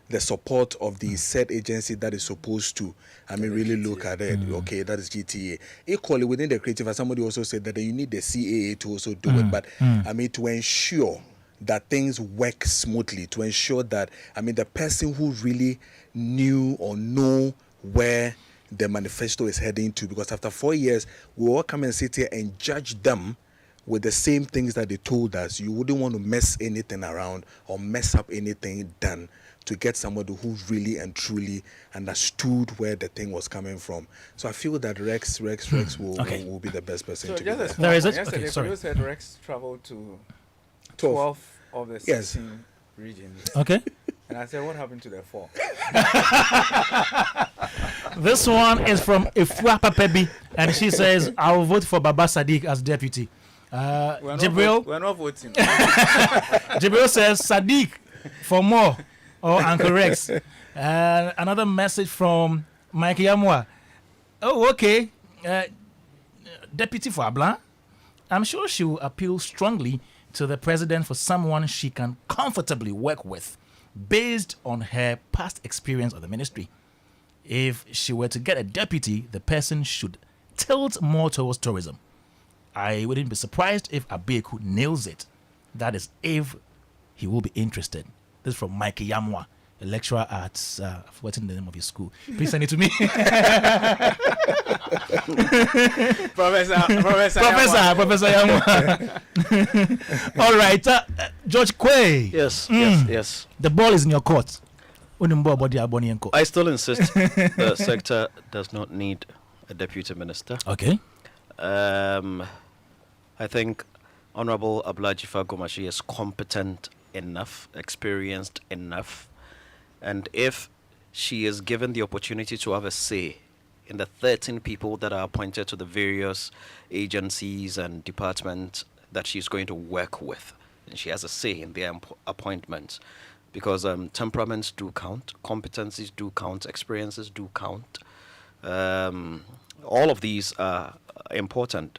the support of the said agency that is supposed to, really look at it. Okay, that is GTA. Equally, within the creative, as somebody also said, that you need the CAA to also do it. But to ensure that things work smoothly, to ensure that the person who really knew or know where the manifesto is heading to, because after 4 years we all come and sit here and judge them with the same things that they told us. You wouldn't want to mess anything around or mess up anything done to get somebody who really and truly understood where the thing was coming from. So I feel that Rex will be the best person to do that. There is Okay, sorry. You said Rex traveled to 12 of the 16 regions. Okay. And I said, what happened to the 4? This one is from Ifwapa Pebi, and she says, I will vote for Baba Sadiq as deputy. Jibril, we're not voting. Jibril says, Sadiq for more, or Uncle Rex. Another message from Mike Yamwa. Oh, okay. Deputy for Abla. I'm sure she will appeal strongly to the president for someone she can comfortably work with based on her past experience of the ministry. If she were to get a deputy, the person should tilt more towards tourism. I wouldn't be surprised if Abeku nails it. That is if he will be interested. This is from Mike Yamwa, a lecturer at, I've forgotten the name of his school. Please send it to me. Professor Yamwa. All right. George Quay. Yes. The ball is in your court. I still insist the sector does not need a deputy minister. Okay. I think Honorable Abla Dzifa Gomashie is competent enough, experienced enough, and if she is given the opportunity to have a say in the 13 people that are appointed to the various agencies and departments that she's going to work with, and she has a say in their appointments, because temperaments do count, competencies do count, experiences do count. All of these are important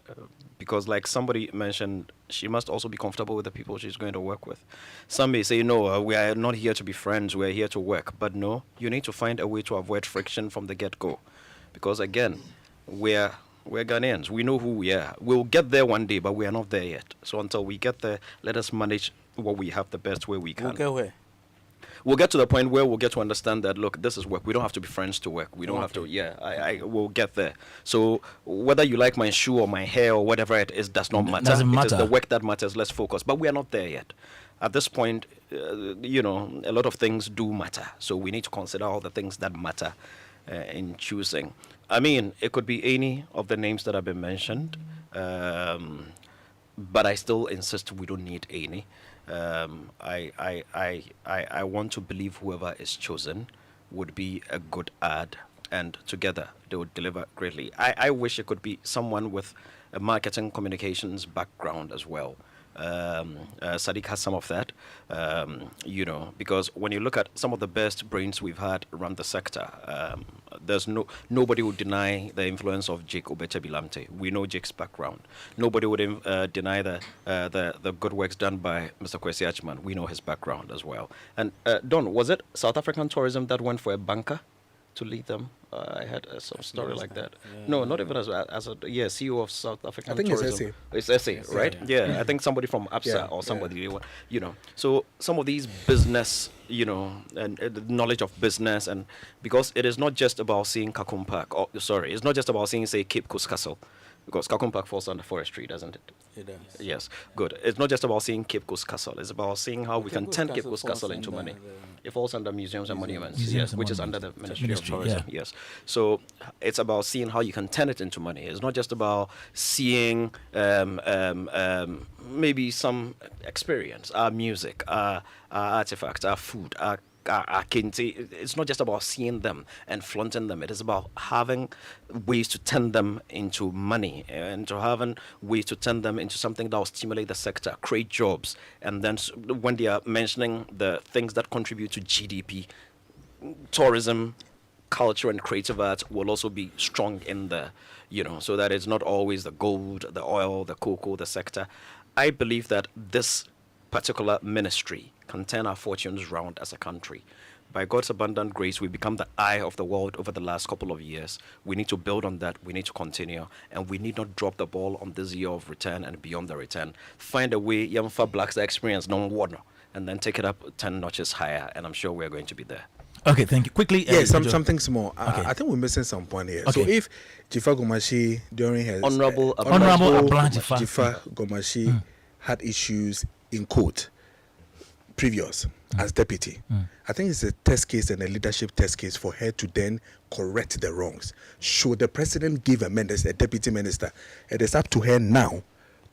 because, like somebody mentioned, she must also be comfortable with the people she's going to work with. Some may say, no, we are not here to be friends, we're here to work. But no, you need to find a way to avoid friction from the get-go. Because again, we're Ghanaians. We know who we are. We'll get there one day, but we are not there yet. So until we get there, let us manage what we have the best way we can. We'll get where? We'll get to the point where we'll get to understand that, look, this is work. We don't have to be friends to work. We don't have to, I will get there. So whether you like my shoe or my hair or whatever it is does not matter. Doesn't matter. It is the work that matters. Let's focus. But we are not there yet. At this point, a lot of things do matter. So we need to consider all the things that matter in choosing. I mean, it could be any of the names that have been mentioned. But I still insist we don't need any. I want to believe whoever is chosen would be a good ad, and together they would deliver greatly. I wish it could be someone with a marketing communications background as well. Sadiq has some of that, because when you look at some of the best brains we've had around the sector, there's nobody would deny the influence of Jake Obete-Bilamte. We know Jake's background. Nobody would deny the good works done by Mr. Kwesi Achman. We know his background as well. And Don, was it South African Tourism that went for a banker to lead them? I had some story like that. Yeah. No, not even as a CEO of South African Tourism. It's SA, right? Yeah, I think somebody from APSA or somebody, So some of these business, and the knowledge of business, and because it is not just about seeing Kakum Park, it's not just about seeing, say, Cape Coast Castle, because Kakum Park falls under forestry, doesn't it? It does. Yes, good. It's not just about seeing Cape Coast Castle. It's about seeing how we can turn Cape Coast Castle into money. It falls under museums and monuments, which is under the Ministry of Tourism. Yeah. Yes. So it's about seeing how you can turn it into money. It's not just about seeing maybe some experience, our music, our artifacts, our food, our Kente, it's not just about seeing them and flaunting them. It is about having ways to turn them into money and to having ways to turn them into something that will stimulate the sector, create jobs. And then when they are mentioning the things that contribute to GDP, tourism, culture, and creative arts will also be strong in there, so that it's not always the gold, the oil, the cocoa, the sector. I believe that this particular ministry can turn our fortunes round as a country. By God's abundant grace, we've become the eye of the world over the last couple of years. We need to build on that. We need to continue. And we need not drop the ball on this year of return and beyond the return. Find a way, young for blacks experience, no one, and then take it up 10 notches higher. And I'm sure we're going to be there. Okay, thank you. Quickly. Something small. Okay. I think we're missing some point here. Okay. So if Dzifa Gomashie, during her... Honorable Abla Dzifa Gomashie had issues in court previous as deputy, I think it's a test case and a leadership test case for her to then correct the wrongs. Should the president give a deputy minister, it is up to her now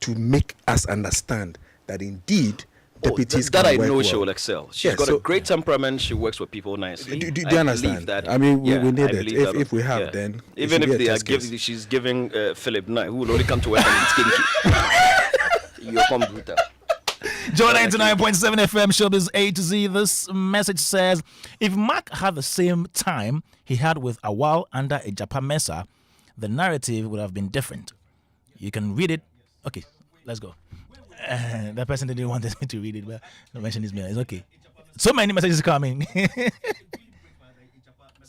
to make us understand that indeed deputies that can I work know well. she will excel. She's got a great temperament. She works with people nicely. Do you understand? That, I mean, we need it. If we have, then even if they are she's giving Philip Nye, who will only come to work and eat skinky. Your computer. Joy 99.7 FM, Showbiz A to Z. This message says, if Mark had the same time he had with Awal under a Japa Mesa, the narrative would have been different. You can read it. Okay, let's go. That person didn't want me to read it, but don't mention his name. It's okay. So many messages coming.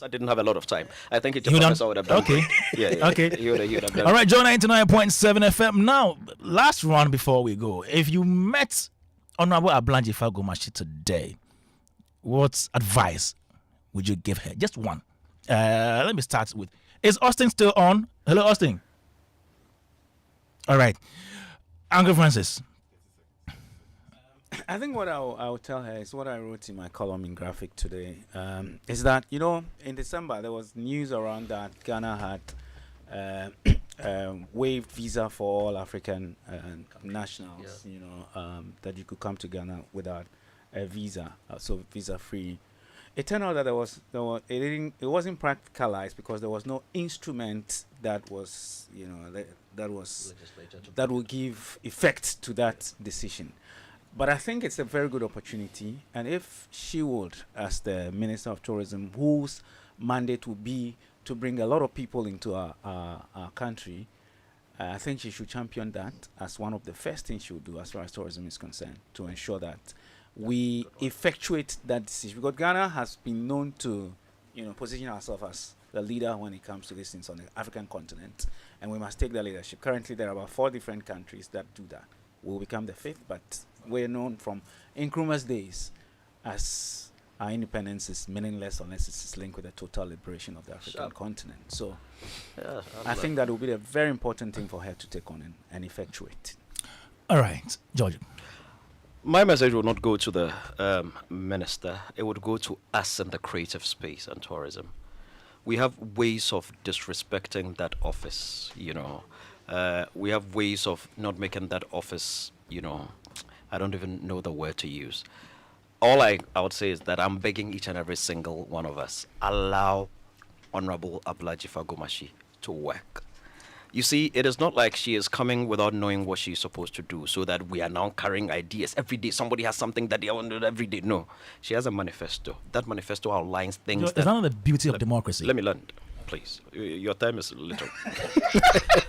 I didn't have a lot of time. I think it's a would have done. Okay. Yeah. Okay. He would have done. All right, Joe 99.7 FM. Now, last round before we go. If you met Honorable Abla Dzifa Gomashie today, what advice would you give her? Just one. Let me start with. Is Austin still on? Hello, Austin. All right. Uncle Francis. I think what I'll tell her is what I wrote in my column in Graphic today. Is that, in December there was news around that Ghana had waived visa for all African nationals. That you could come to Ghana without a visa, so visa free. It turned out that it wasn't practicalized because there was no instrument that was that would give effect to that decision. But I think it's a very good opportunity, and if she would, as the Minister of Tourism, whose mandate would be to bring a lot of people into our country, I think she should champion that as one of the first things she would do as far as tourism is concerned, to ensure that we effectuate that decision. Because Ghana has been known to, position ourselves as the leader when it comes to these things on the African continent, and we must take the leadership. Currently, there are about 4 different countries that do that. We'll become the 5th, but we're known from Nkrumah's days as our independence is meaningless unless it's linked with the total liberation of the African continent. So I think that will be a very important thing for her to take on and effectuate. All right, George. My message would not go to the minister. It would go to us in the creative space and tourism. We have ways of disrespecting that office, we have ways of not making that office, I don't even know the word to use. All I would say is that I'm begging each and every single one of us, allow Honorable Abla Dzifa Gomashie to work. You see, it is not like she is coming without knowing what she's supposed to do, so that we are now carrying ideas. Every day, somebody has something that they want to do every day. No. She has a manifesto. That manifesto outlines things It's not the beauty of democracy. Let me learn. Please. Your time is little.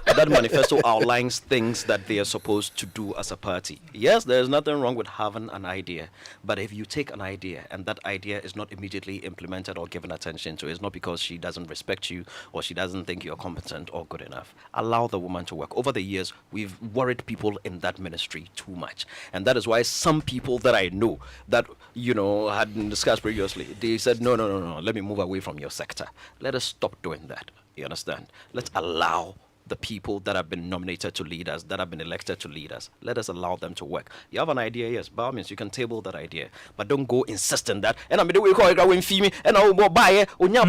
That manifesto outlines things that they are supposed to do as a party. Yes, there is nothing wrong with having an idea, but if you take an idea and that idea is not immediately implemented or given attention to, it's not because she doesn't respect you or she doesn't think you're competent or good enough. Allow the woman to work. Over the years, we've worried people in that ministry too much, and that is why some people that I know that had been discussed previously, they said no, let me move away from your sector. Let us stop doing that. You understand? Let's allow the people that have been nominated to lead us, that have been elected to lead us. Let us allow them to work. You have an idea, yes, by all means, you can table that idea, but don't go insisting that. And I'm the way call it when female and I will buy it. No,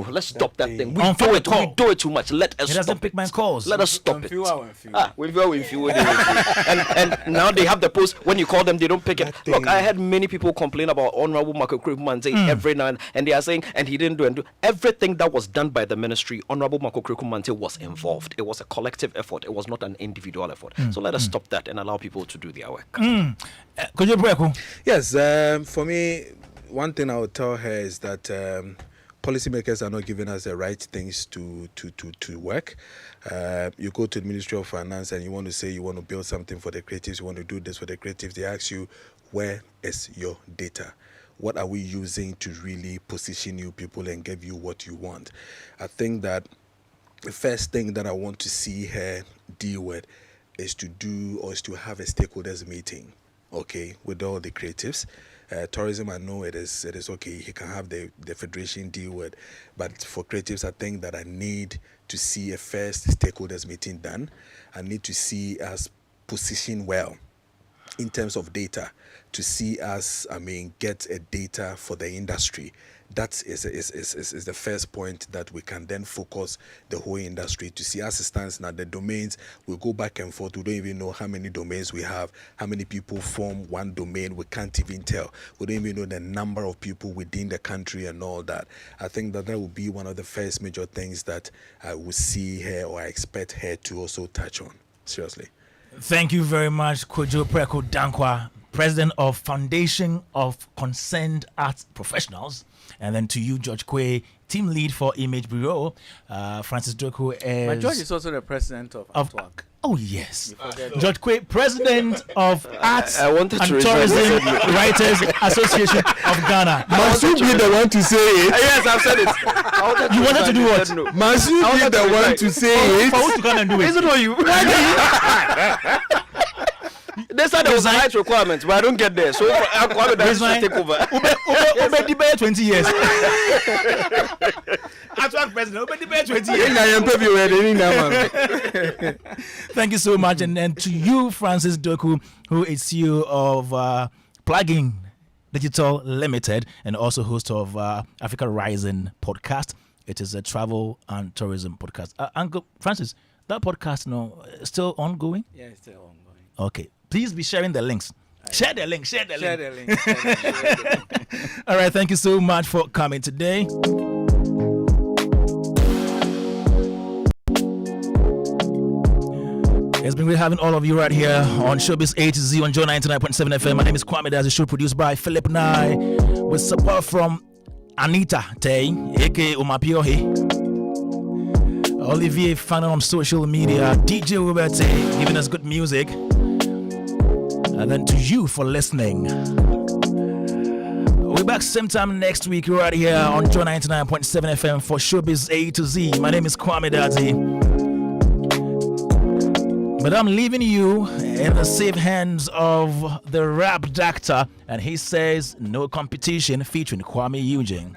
let's stop that thing. We do it too much. Let us. He doesn't pick my calls. Let us stop it. And now they have the post. When you call them, they don't pick it. Look, I had many people complain about Honorable Marco Krikuman every now and they are saying, and he didn't do everything that was done by the ministry. Honorable Marco Krikuman was involved. It was a collective effort. It was not an individual effort. So let us stop that and allow people to do their work. Could you break? Yes, for me, one thing I would tell her is that policymakers are not giving us the right things to work. You go to the Ministry of Finance and you want to say you want to build something for the creatives, you want to do this for the creatives. They ask you, where is your data? What are we using to really position you people and give you what you want? I think that the first thing that I want to see her deal with is to have a stakeholders meeting, okay, with all the creatives. Tourism, I know it is okay. He can have the federation deal with, but for creatives, I think that I need to see a first stakeholders meeting done. I need to see us position well in terms of data, to see us, get a data for the industry. That is the first point that we can then focus the whole industry to see. As it stands now, the domains will go back and forth. We don't even know how many domains we have, how many people form one domain. We can't even tell. We don't even know the number of people within the country and all that. I think that will be one of the first major things that I will see her, or I expect her to also touch on. Seriously. Thank you very much, Kojo Preko Dankwa, President of Foundation of Concerned Arts Professionals. And then to you, George Quay, Team Lead for Image Bureau. Francis Doku is... But George is also the President of Artwork. Oh, yes. George Quay, President of Arts and Tourism Writers Association of Ghana. Must you be the one to say it? Yes, I've said it. You wanted to do what? Must you be the one to say it? For who to come and do it? Is it all you? They said there was a height requirement, but I don't get there. So Kwame Dadzie take over. Ube debate 20 years. Actual president, Ube debate 20 years. Thank you so much. And then to you, Francis Doku, who is CEO of Plugin Digital Limited and also host of Africa Rising podcast. It is a travel and tourism podcast. Uncle Francis, that podcast still ongoing? Yeah, it's still ongoing. Okay. Please be sharing the links. Share the link. All right. Thank you so much for coming today. It's been great having all of you right here on Showbiz A to Z on Joe 99.7 FM. My name is Kwame Dadzie, show produced by Philip Nye, with support from Anita Tay, aka Umapiohe, Olivier Fanon on social media, DJ Uberte giving us good music. And then to you for listening. We'll be back same time next week right here on Joe 99.7 FM for Showbiz A to Z. My name is Kwame Dadzie. But I'm leaving you in the safe hands of the rap doctor, and he says no competition featuring Kwame Eugene.